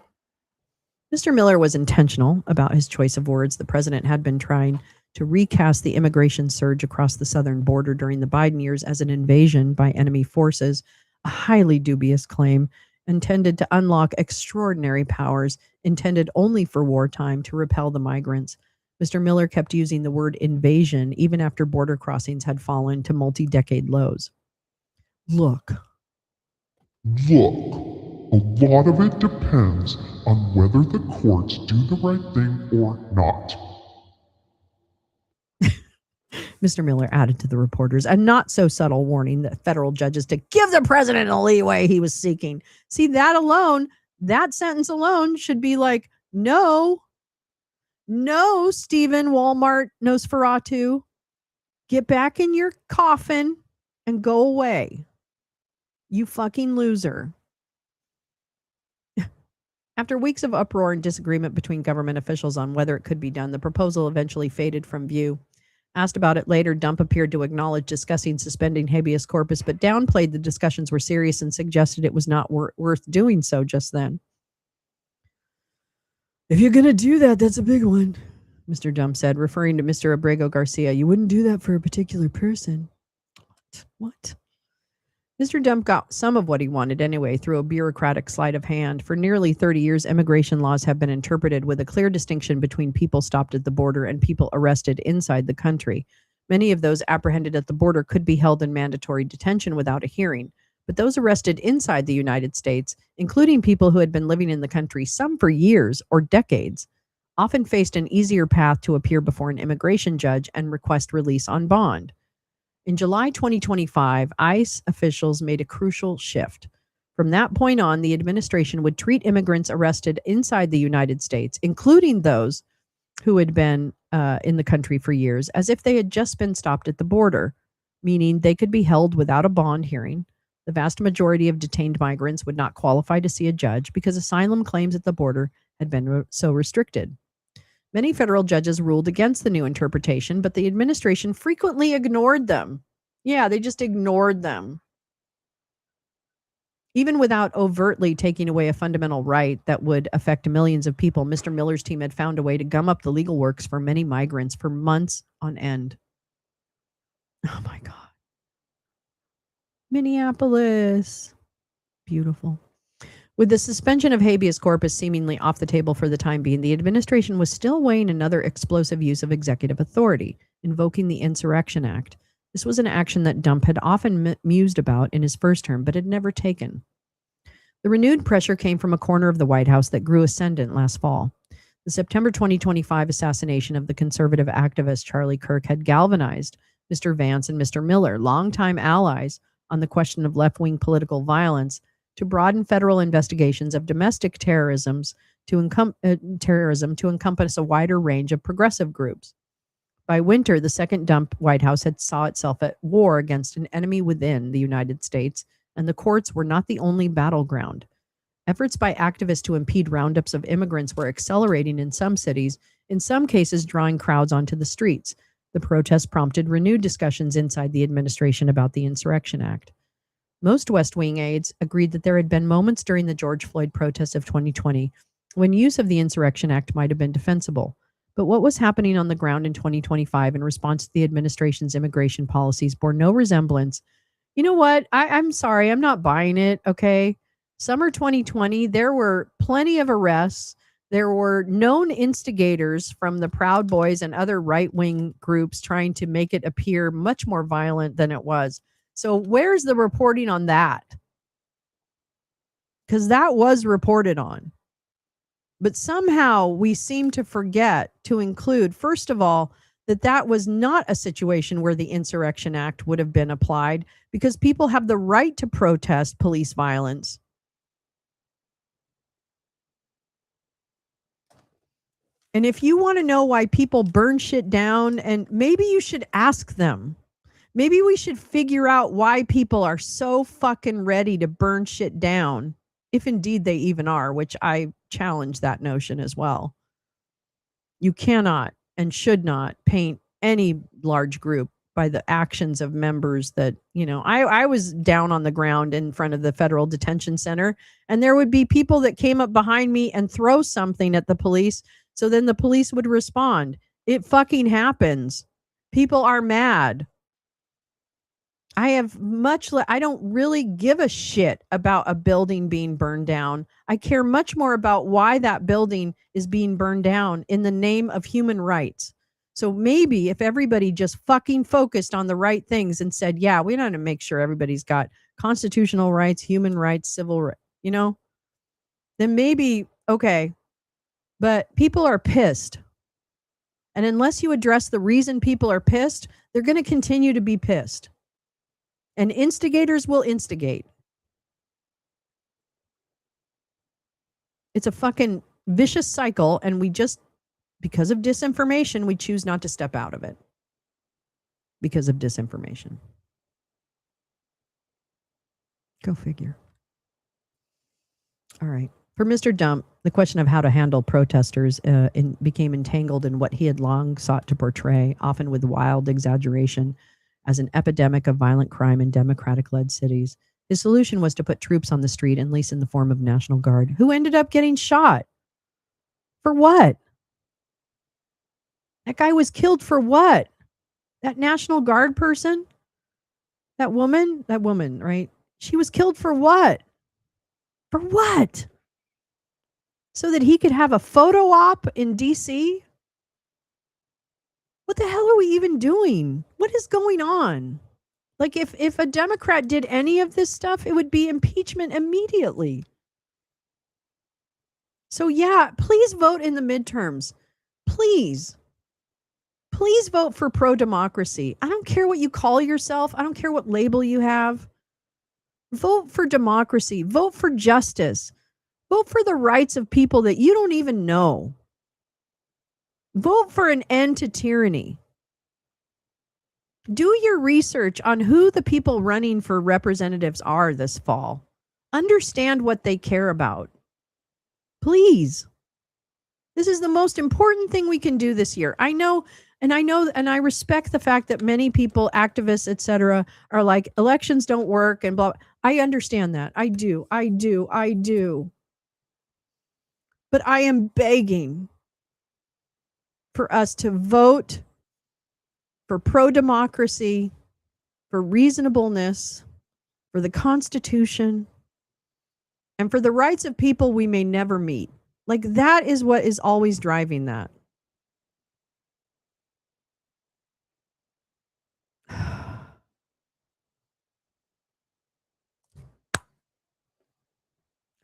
Mr. Miller was intentional about his choice of words. The president had been trying to recast the immigration surge across the southern border during the Biden years as an invasion by enemy forces, a highly dubious claim intended to unlock extraordinary powers intended only for wartime to repel the migrants. Mr. Miller kept using the word invasion even after border crossings had fallen to multi-decade lows. Look, a lot of it depends on whether the courts do the right thing or not. Mr. Miller added to the reporters, a not so subtle warning that federal judges to give the president a leeway he was seeking. See, that alone, that sentence alone should be like, no, Stephen Walmart Nosferatu, get back in your coffin and go away. You fucking loser. After weeks of uproar and disagreement between government officials on whether it could be done, the proposal eventually faded from view. Asked about it later, Dump appeared to acknowledge discussing suspending habeas corpus, but downplayed the discussions were serious and suggested it was not worth doing so just then. If you're going to do that, that's a big one, Mr. Dump said, referring to Mr. Abrego Garcia. You wouldn't do that for a particular person. What? Mr. Dump got some of what he wanted anyway through a bureaucratic sleight of hand. For nearly 30 years, immigration laws have been interpreted with a clear distinction between people stopped at the border and people arrested inside the country. Many of those apprehended at the border could be held in mandatory detention without a hearing, but those arrested inside the United States, including people who had been living in the country, some for years or decades, often faced an easier path to appear before an immigration judge and request release on bond. In July 2025, ICE officials made a crucial shift. From that point on, the administration would treat immigrants arrested inside the United States, including those who had been in the country for years, as if they had just been stopped at the border, meaning they could be held without a bond hearing. The vast majority of detained migrants would not qualify to see a judge because asylum claims at the border had been so restricted. Many federal judges ruled against the new interpretation, but the administration frequently ignored them. Yeah, they just ignored them. Even without overtly taking away a fundamental right that would affect millions of people, Mr. Miller's team had found a way to gum up the legal works for many migrants for months on end. Oh my God. Minneapolis. Beautiful. With the suspension of habeas corpus seemingly off the table for the time being, the administration was still weighing another explosive use of executive authority, invoking the Insurrection Act. This was an action that Dump had often mused about in his first term, but had never taken. The renewed pressure came from a corner of the White House that grew ascendant last fall. The September 2025 assassination of the conservative activist Charlie Kirk had galvanized Mr. Vance and Mr. Miller, longtime allies on the question of left-wing political violence, to broaden federal investigations of domestic terrorism to encompass a wider range of progressive groups. By winter, the second Dump White House had saw itself at war against an enemy within the United States, and the courts were not the only battleground. Efforts by activists to impede roundups of immigrants were accelerating in some cities, in some cases drawing crowds onto the streets. The protests prompted renewed discussions inside the administration about the Insurrection Act. Most West Wing aides agreed that there had been moments during the George Floyd protests of 2020 when use of the Insurrection Act might have been defensible. But what was happening on the ground in 2025 in response to the administration's immigration policies bore no resemblance. You know what? I'm sorry. I'm not buying it. Okay. Summer 2020, there were plenty of arrests. There were known instigators from the Proud Boys and other right-wing groups trying to make it appear much more violent than it was. So where's the reporting on that? Because that was reported on. But somehow we seem to forget to include, first of all, that was not a situation where the Insurrection Act would have been applied, because people have the right to protest police violence. And if you want to know why people burn shit down, and maybe you should ask them. Maybe we should figure out why people are so fucking ready to burn shit down, if indeed they even are, which I challenge that notion as well. You cannot and should not paint any large group by the actions of members that, I was down on the ground in front of the federal detention center, and there would be people that came up behind me and throw something at the police. So then the police would respond. It fucking happens. People are mad. I don't really give a shit about a building being burned down. I care much more about why that building is being burned down in the name of human rights. So maybe if everybody just fucking focused on the right things and said, yeah, we want to make sure everybody's got constitutional rights, human rights, civil rights, then maybe, okay. But people are pissed. And unless you address the reason people are pissed, they're going to continue to be pissed. And instigators will instigate. It's a fucking vicious cycle, and we just, because of disinformation, we choose not to step out of it. Because of disinformation. Go figure. All right. For Mr. Dump, the question of how to handle protesters became entangled in what he had long sought to portray, often with wild exaggeration, as an epidemic of violent crime in Democratic-led cities. His solution was to put troops on the street, at least in the form of National Guard, who ended up getting shot. For what? That guy was killed for what? That National Guard person? That woman, right? She was killed for what? For what? So that he could have a photo op in DC? What the hell are we even doing? What is going on? Like, if a Democrat did any of this stuff, it would be impeachment immediately. So yeah, please vote in the midterms. Please. Please vote for pro-democracy. I don't care what you call yourself. I don't care what label you have. Vote for democracy. Vote for justice. Vote for the rights of people that you don't even know. Vote for an end to tyranny. Do your research on who the people running for representatives are this fall. Understand what they care about. Please. This is the most important thing we can do this year. I know, and I respect the fact that many people, activists, etc., are like, elections don't work and blah. I understand that. I do. But I am begging for us to vote for pro-democracy, for reasonableness, for the Constitution, and for the rights of people we may never meet. Like, that is what is always driving that.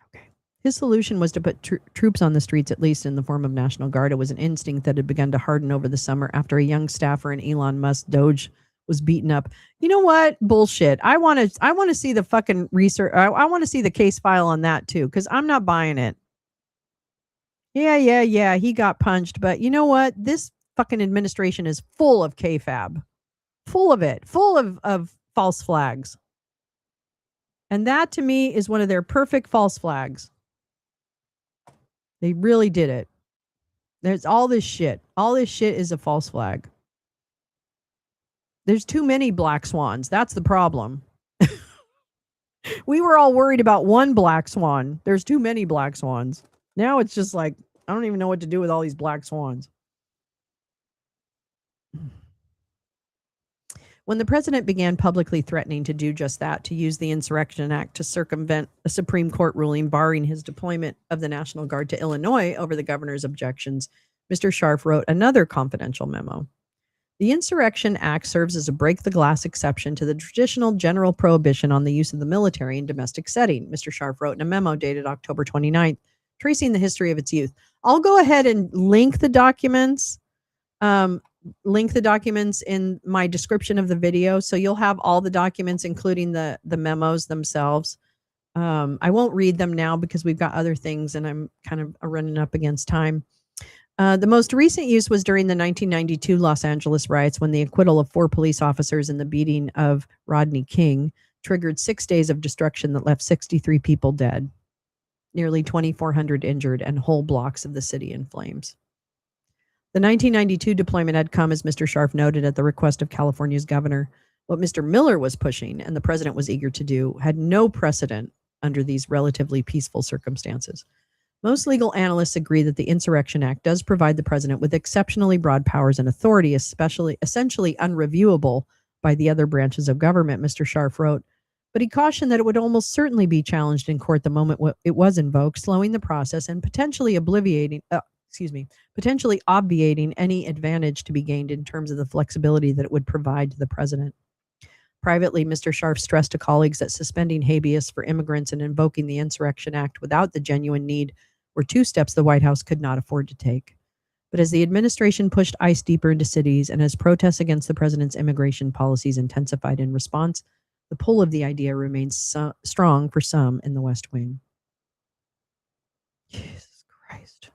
Okay. His solution was to put troops on the streets, at least in the form of National Guard. It was an instinct that had begun to harden over the summer after a young staffer in Elon Musk Doge was beaten up. You know what? Bullshit. I want to see the fucking research. I want to see the case file on that too, because I'm not buying it. Yeah. He got punched, but you know what? This fucking administration is full of KFAB. Full of it. Full of false flags. And that to me is one of their perfect false flags. They really did it. There's all this shit. All this shit is a false flag. There's too many black swans. That's the problem. We were all worried about one black swan. There's too many black swans. Now it's just like, I don't even know what to do with all these black swans. When the president began publicly threatening to do just that, to use the Insurrection Act to circumvent a Supreme Court ruling barring his deployment of the National Guard to Illinois over the governor's objections, Mr. Scharf wrote another confidential memo. The Insurrection Act serves as a break-the-glass exception to the traditional general prohibition on the use of the military in domestic setting, Mr. Scharf wrote in a memo dated October 29th, tracing the history of its youth. I'll go ahead and link the documents in my description of the video, so you'll have all the documents, including the memos themselves. I won't read them now because we've got other things and I'm kind of running up against time. The most recent use was during the 1992 Los Angeles riots, when the acquittal of 4 police officers in the beating of Rodney King triggered 6 days of destruction that left 63 people dead, nearly 2,400 injured, and whole blocks of the city in flames. The 1992 deployment had come, as Mr. Scharf noted, at the request of California's governor. What Mr. Miller was pushing, and the president was eager to do, had no precedent under these relatively peaceful circumstances. Most legal analysts agree that the Insurrection Act does provide the president with exceptionally broad powers and authority, essentially unreviewable by the other branches of government, Mr. Scharf wrote. But he cautioned that it would almost certainly be challenged in court the moment it was invoked, slowing the process and potentially obviating any advantage to be gained in terms of the flexibility that it would provide to the president. Privately, Mr. Scharf stressed to colleagues that suspending habeas for immigrants and invoking the Insurrection Act without the genuine need were 2 steps the White House could not afford to take. But as the administration pushed ICE deeper into cities and as protests against the president's immigration policies intensified in response, the pull of the idea remains strong for some in the West Wing. Jesus Christ.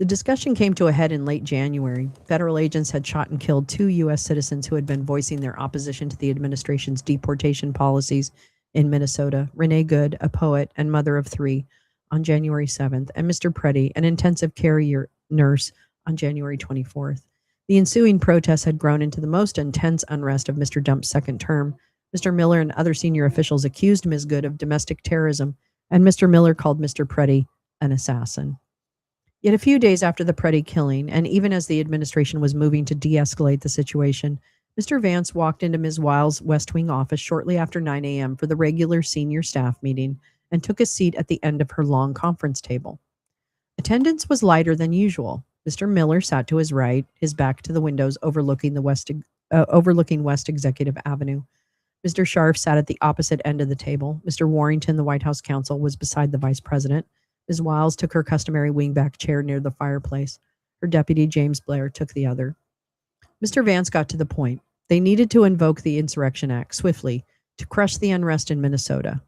The discussion came to a head in late January. Federal agents had shot and killed 2 U.S. citizens who had been voicing their opposition to the administration's deportation policies in Minnesota: Renee Good, a poet and mother of 3, on January 7th, and Mr. Preddy, an intensive care nurse, on January 24th. The ensuing protests had grown into the most intense unrest of Mr. Dump's second term. Mr. Miller and other senior officials accused Ms. Good of domestic terrorism, and Mr. Miller called Mr. Preddy an assassin. Yet a few days after the Preddy killing, and even as the administration was moving to de-escalate the situation, Mr. Vance walked into Ms. Wiles' West Wing office shortly after 9 a.m. for the regular senior staff meeting and took a seat at the end of her long conference table. Attendance was lighter than usual. Mr. Miller sat to his right, his back to the windows overlooking West Executive Avenue. Mr. Scharf sat at the opposite end of the table. Mr. Warrington, the White House counsel, was beside the vice president. Ms. Wiles took her customary wingback chair near the fireplace. Her deputy, James Blair, took the other. Mr. Vance got to the point. They needed to invoke the Insurrection Act swiftly to crush the unrest in Minnesota.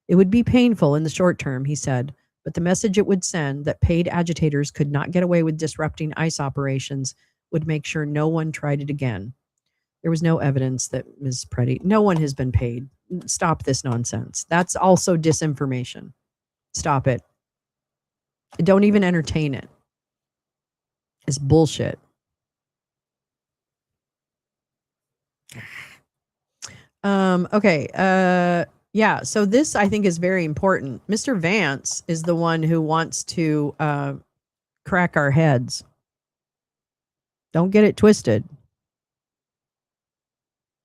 It would be painful in the short term, he said, but the message it would send, that paid agitators could not get away with disrupting ICE operations, would make sure no one tried it again. There was no evidence that Ms. Preddy, no one has been paid. Stop this nonsense. That's also disinformation. Stop it. Don't even entertain it. It's bullshit. Okay. Yeah. So this, I think, is very important. Mr. Vance is the one who wants to crack our heads. Don't get it twisted.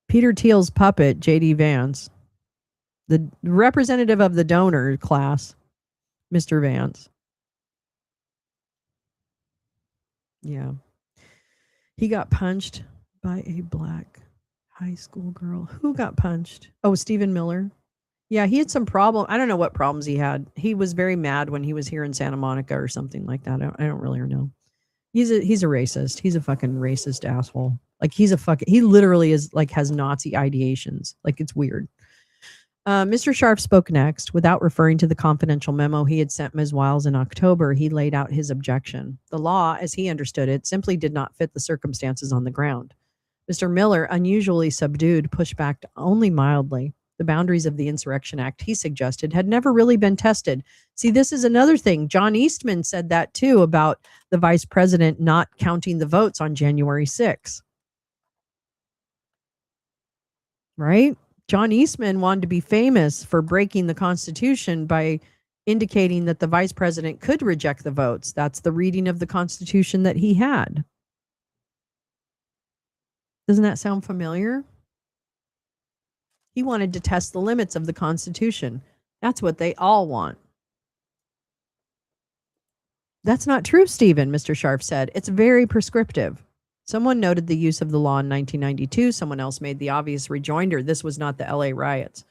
Peter Thiel's puppet, J.D. Vance, the representative of the donor class, Mr. Vance. Yeah. He got punched by a black high school girl. Who got punched? Oh, Stephen Miller. Yeah, he had some problem. I don't know what problems he had. He was very mad when he was here in Santa Monica or something like that. I don't really know. He's a racist. He's a fucking racist asshole. Like he literally is like has Nazi ideations. Like it's weird. Mr. Sharp spoke next. Without referring to the confidential memo he had sent Ms. Wiles in October, he laid out his objection. The law, as he understood it, simply did not fit the circumstances on the ground. Mr. Miller, unusually subdued, pushed back only mildly. The boundaries of the Insurrection Act, he suggested, had never really been tested. See, this is another thing. John Eastman said that too about the vice president not counting the votes on January 6th. Right? John Eastman wanted to be famous for breaking the Constitution by indicating that the vice president could reject the votes. That's the reading of the Constitution that he had. Doesn't that sound familiar? He wanted to test the limits of the Constitution. That's what they all want. That's not true, Stephen, Mr. Sharp said. It's very prescriptive. Someone noted the use of the law in 1992. Someone else made the obvious rejoinder. This was not the LA riots.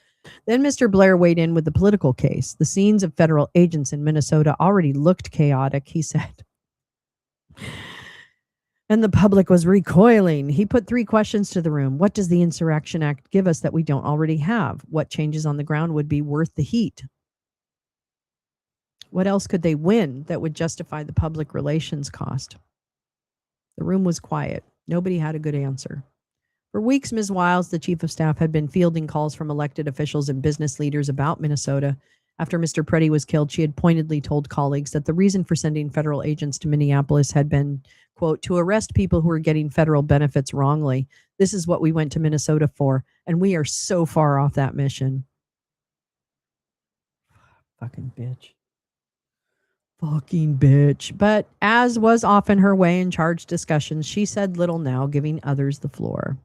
Then Mr. Blair weighed in with the political case. The scenes of federal agents in Minnesota already looked chaotic, he said. And the public was recoiling. He put 3 questions to the room. What does the Insurrection Act give us that we don't already have? What changes on the ground would be worth the heat? What else could they win that would justify the public relations cost? The room was quiet. Nobody had a good answer. For weeks, Ms. Wiles, the chief of staff, had been fielding calls from elected officials and business leaders about Minnesota. After Mr. Preddy was killed, she had pointedly told colleagues that the reason for sending federal agents to Minneapolis had been, quote, to arrest people who were getting federal benefits wrongly. This is what we went to Minnesota for, and we are so far off that mission. Fucking bitch. Fucking bitch. But as was often her way in charged discussions, she said little now, giving others the floor.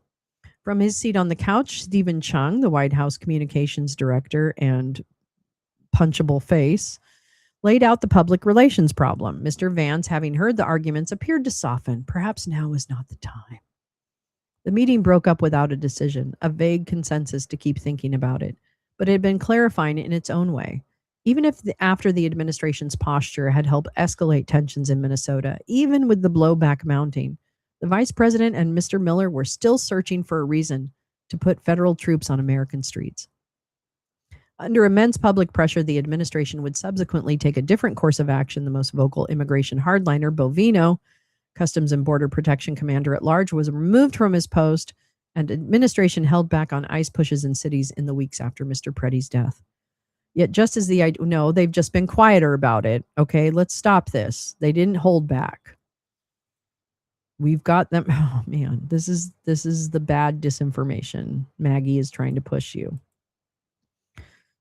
From his seat on the couch, Stephen Chung, the White House communications director and punchable face, laid out the public relations problem. Mr. Vance, having heard the arguments, appeared to soften. Perhaps now is not the time. The meeting broke up without a decision, a vague consensus to keep thinking about it, but it had been clarifying in its own way. Even if after the administration's posture had helped escalate tensions in Minnesota, even with the blowback mounting, the vice president and Mr. Miller were still searching for a reason to put federal troops on American streets. Under immense public pressure, the administration would subsequently take a different course of action. The most vocal immigration hardliner, Bovino, Customs and Border Protection Commander at Large, was removed from his post, and administration held back on ICE pushes in cities in the weeks after Mr. Preddy's death. Yet just as no, they've just been quieter about it. Okay, let's stop this. They didn't hold back. We've got them. Oh man, this is the bad disinformation Maggie is trying to push you.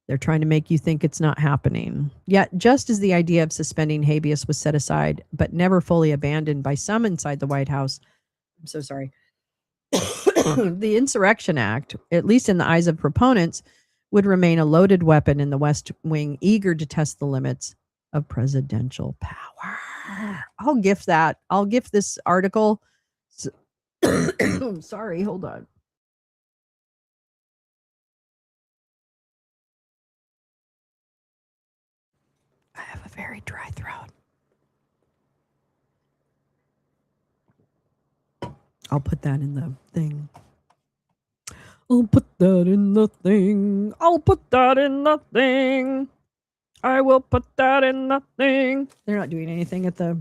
They're trying to make you think it's not happening. Yet, just as the idea of suspending habeas was set aside, but never fully abandoned by some inside the White House, I'm so sorry, the Insurrection Act, at least in the eyes of proponents, would remain a loaded weapon in the West Wing, eager to test the limits of presidential power. I'll gift that. I'll gift this article. Sorry, hold on. I have a very dry throat. I'll put that in the thing. I'll put that in the thing. I'll put that in the thing. I will put that in the thing. They're not doing anything at the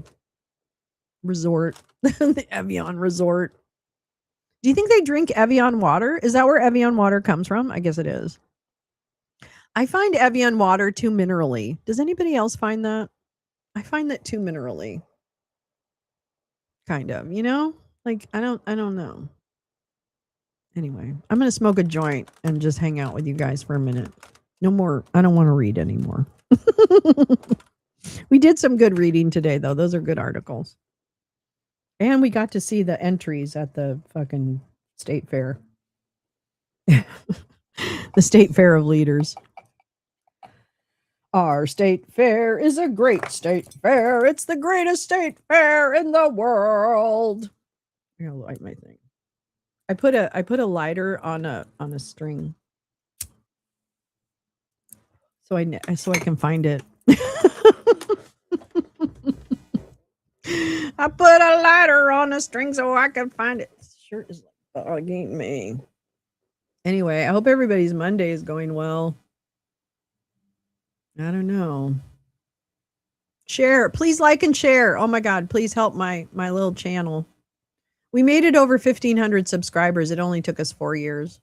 resort, the Evian resort. Do you think they drink Evian water? Is that where Evian water comes from? I guess it is. I find Evian water too minerally. Does anybody else find that? I find that too minerally. Kind of, you know? Like I don't know. Anyway, I'm going to smoke a joint and just hang out with you guys for a minute. No more. I don't want to read anymore. We did some good reading today though. Those are good articles. And we got to see the entries at the fucking state fair. The state fair of leaders. Our state fair is a great state fair. It's the greatest state fair in the world. I'm gonna light my thing. I put a lighter on a string, so I can find it. I put a lighter on a string so I can find it. This shirt is like bugging me. Anyway, I hope everybody's Monday is going well. I don't know. Share, please like and share. Oh my God, please help my little channel. We made it over 1,500 subscribers. It only took us 4 years.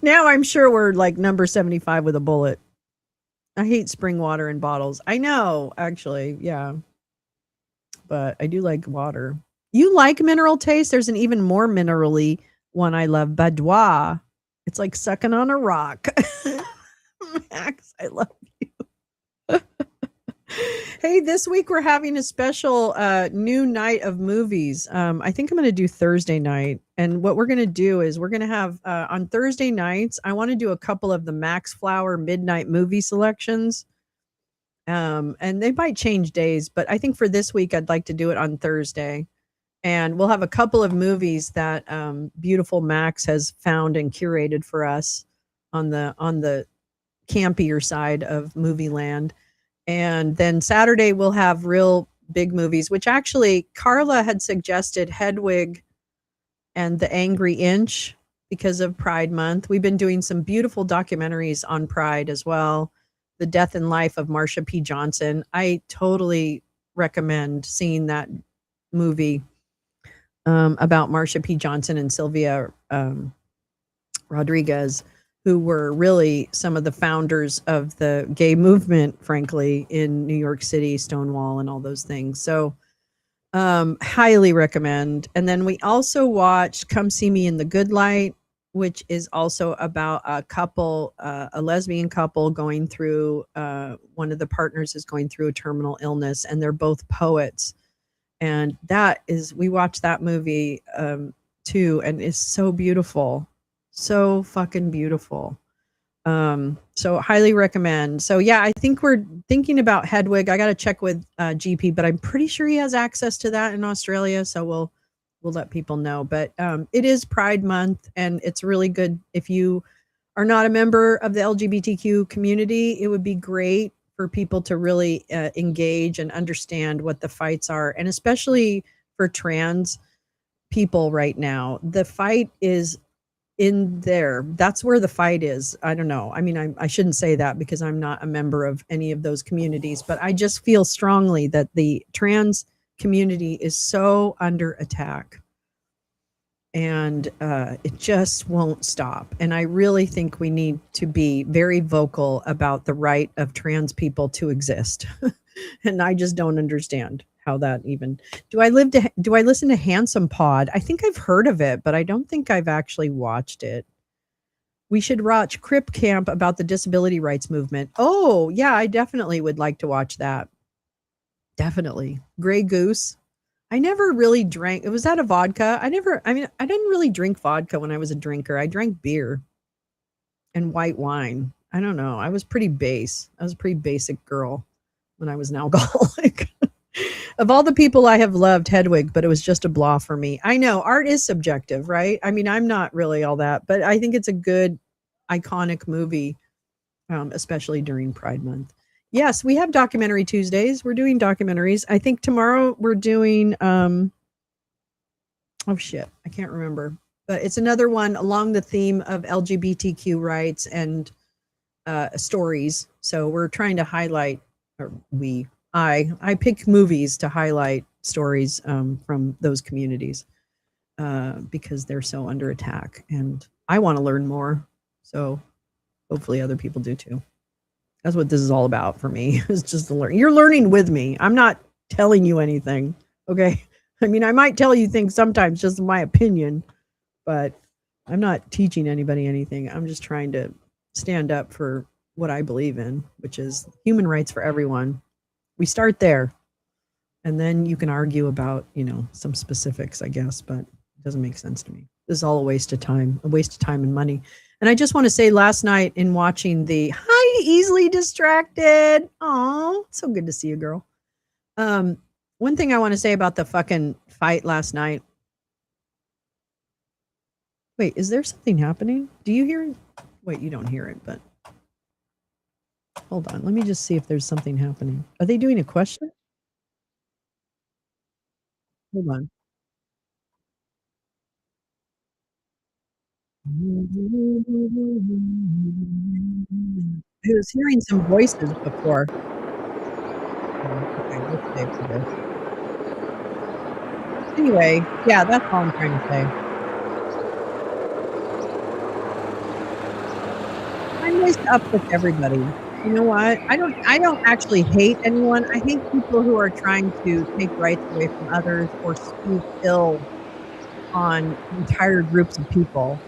Now I'm sure we're like number 75 with a bullet. I hate spring water in bottles. I know, actually, yeah. But I do like water. You like mineral taste? There's an even more minerally one I love, Badois. It's like sucking on a rock. Max, I love you. Hey, this week we're having a special new night of movies. I think I'm going to do Thursday night. And what we're going to do is we're going to have on Thursday nights, I want to do a couple of the Max Flower midnight movie selections. And they might change days, but I think for this week, I'd like to do it on Thursday. And we'll have a couple of movies that beautiful Max has found and curated for us on the campier side of movie land. And then Saturday we'll have real big movies, which actually Carla had suggested Hedwig and the Angry Inch because of Pride Month. We've been doing some beautiful documentaries on Pride as well. The Death and Life of Marsha P. Johnson. I totally recommend seeing that movie about Marsha P. Johnson and Sylvia Rodriguez, who were really some of the founders of the gay movement, frankly, in New York City, Stonewall and all those things. So highly recommend. And then we also watched Come See Me in the Good Light, which is also about a couple, a lesbian couple going through, one of the partners is going through a terminal illness, and they're both poets. And we watched that movie too, and it's so beautiful. So fucking beautiful. So highly recommend. So yeah, I think we're thinking about Hedwig. I got to check with GP, but I'm pretty sure he has access to that in Australia. So we'll let people know. But it is Pride Month, and it's really good. If you are not a member of the LGBTQ community, it would be great for people to really engage and understand what the fights are, and especially for trans people right now. The fight is in there. That's where the fight is. I don't know. I mean, I shouldn't say that because I'm not a member of any of those communities, but I just feel strongly that the trans community is so under attack, and it just won't stop. And I really think we need to be very vocal about the right of trans people to exist. And I just don't understand how that even. Do I listen to Handsome Pod? I think I've heard of it, but I don't think I've actually watched it. We should watch Crip Camp about the disability rights movement. Oh, yeah, I definitely would like to watch that. Definitely. Grey Goose. I never really drank. Was that a vodka? I didn't really drink vodka when I was a drinker. I drank beer and white wine. I don't know. I was pretty base. I was a pretty basic girl when I was an alcoholic. Of all the people I have loved, Hedwig, but it was just a blah for me. I know art is subjective, right? I mean, I'm not really all that, but I think it's a good, iconic movie, especially during Pride Month. Yes, we have documentary Tuesdays. We're doing documentaries. I think tomorrow we're doing, oh shit, I can't remember. But it's another one along the theme of LGBTQ rights and stories. So we're trying to highlight, I pick movies to highlight stories from those communities because they're so under attack. And I want to learn more. So hopefully other people do too. That's what this is all about for me. It's just to learn. You're learning with me. I'm not telling you anything. Okay. I mean, I might tell you things sometimes, just in my opinion, but I'm not teaching anybody anything. I'm just trying to stand up for what I believe in, which is human rights for everyone. We start there. And then you can argue about, some specifics, I guess, but it doesn't make sense to me. This is all a waste of time and money. And I just want to say last night in watching hi, easily distracted. Oh, so good to see you, girl. One thing I want to say about the fucking fight last night. Wait, is there something happening? Do you hear it? Wait, you don't hear it, but hold on. Let me just see if there's something happening. Are they doing a question? Hold on. I was hearing some voices before. Okay, let's save for this. Anyway, yeah, that's all I'm trying to say. I'm always up with everybody. You know what? I don't actually hate anyone. I hate people who are trying to take rights away from others or speak ill on entire groups of people.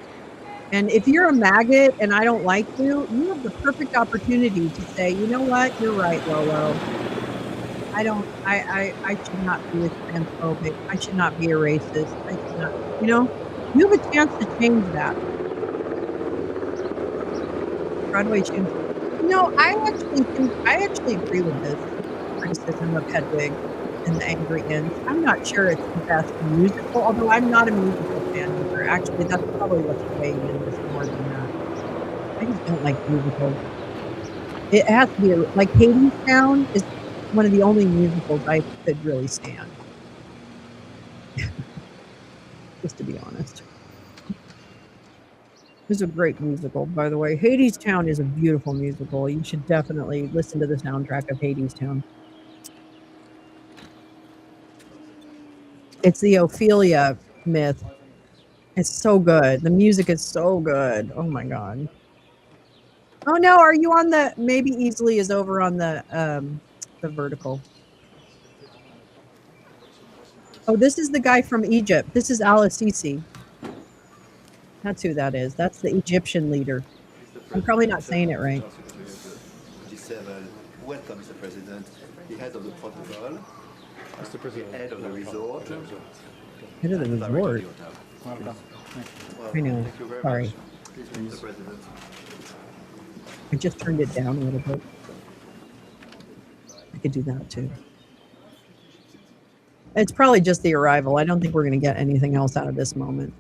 And if you're a maggot and I don't like you, you have the perfect opportunity to say, you know what, you're right, Lolo. I should not be a transphobic. I should not be a racist. I should not, you have a chance to change that. Broadway tunes. I actually agree with this criticism of Hedwig and the Angry Inns. I'm not sure it's the best musical, although I'm not a musical fan either. Actually, that's probably what's weighing in this more than that. I just don't like musicals. It has to be like Hadestown is one of the only musicals I could really stand. Just to be honest. It's a great musical, by the way. Hadestown is a beautiful musical. You should definitely listen to the soundtrack of Hadestown. It's the Ophelia myth. It's so good. The music is so good. Oh my god. Oh no, are you on the maybe easily is over on the vertical. Oh, this is the guy from Egypt. This is Al-Sisi. That's who that is. That's the Egyptian leader. I'm probably not saying it right. Welcome, Mr. President. The head of the protocol. Mr. President. Head of the resort. Head of the resort. I know. Sorry. Mr. President. I just turned it down a little bit. I could do that too. It's probably just the arrival. I don't think we're going to get anything else out of this moment.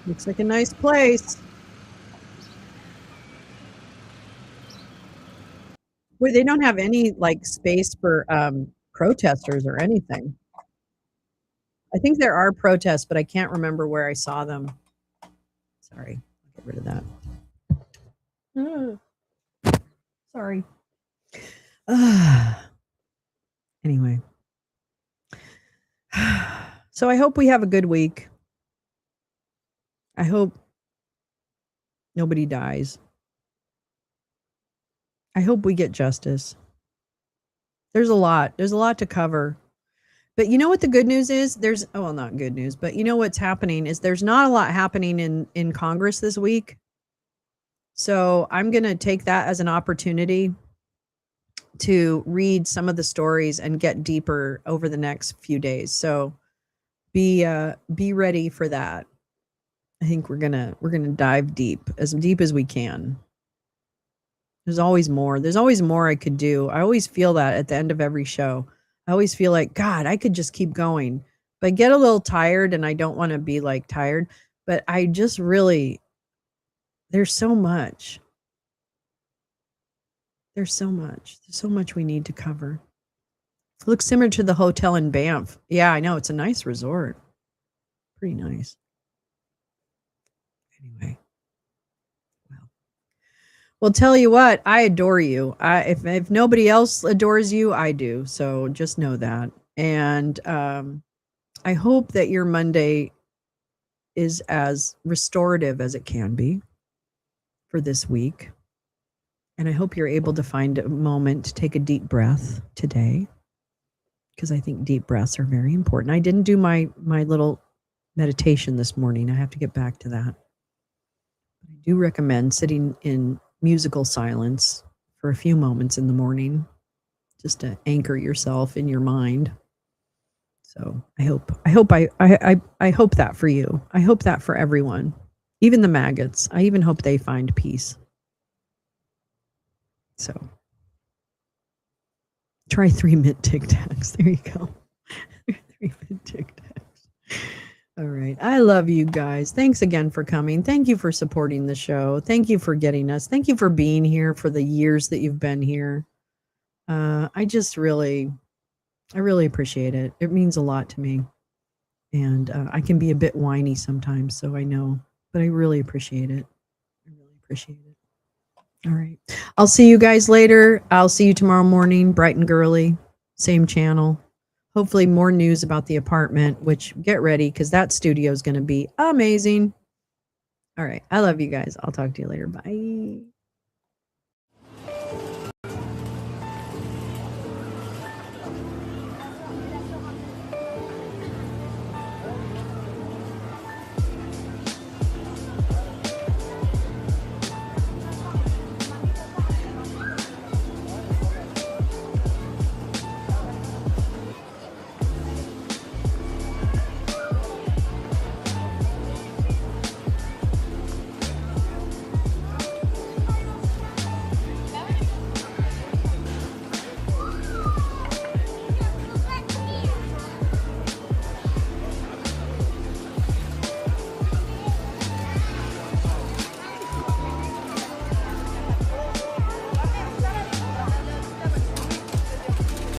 Looks like a nice place. Wait, they don't have any space for protesters or anything. I think there are protests, but I can't remember where I saw them. Sorry, get rid of that. Sorry. Anyway. So I hope we have a good week. I hope nobody dies. I hope we get justice. There's a lot to cover. But you know what the good news is? Not good news, but you know what's happening is there's not a lot happening in Congress this week. So I'm going to take that as an opportunity to read some of the stories and get deeper over the next few days. So be ready for that. I think we're gonna dive deep as we can. There's always more. There's always more I could do. I always feel that at the end of every show. I always feel like, God, I could just keep going. But I get a little tired and I don't want to be tired. But I just really, there's so much. There's so much we need to cover. It looks similar to the hotel in Banff. Yeah, I know. It's a nice resort. Pretty nice. Anyway. Well, tell you what, I adore you. If nobody else adores you, I do. So just know that. And I hope that your Monday is as restorative as it can be for this week. And I hope you're able to find a moment to take a deep breath today, because I think deep breaths are very important. I didn't do my little meditation this morning. I have to get back to that. I do recommend sitting in musical silence for a few moments in the morning, just to anchor yourself in your mind. So I hope that for you. I hope that for everyone, even the maggots. I even hope they find peace. So try 3-minute Tic Tacs. There you go. 3-minute Tic Tacs. All right. I love you guys. Thanks again for coming. Thank you for supporting the show. Thank you for getting us. Thank you for being here for the years that you've been here. I really appreciate it. It means a lot to me. And I can be a bit whiny sometimes, so I know, but I really appreciate it. I really appreciate it. All right. I'll see you guys later. I'll see you tomorrow morning, bright and girly, same channel. Hopefully more news about the apartment, which get ready because that studio is going to be amazing. All right. I love you guys. I'll talk to you later. Bye.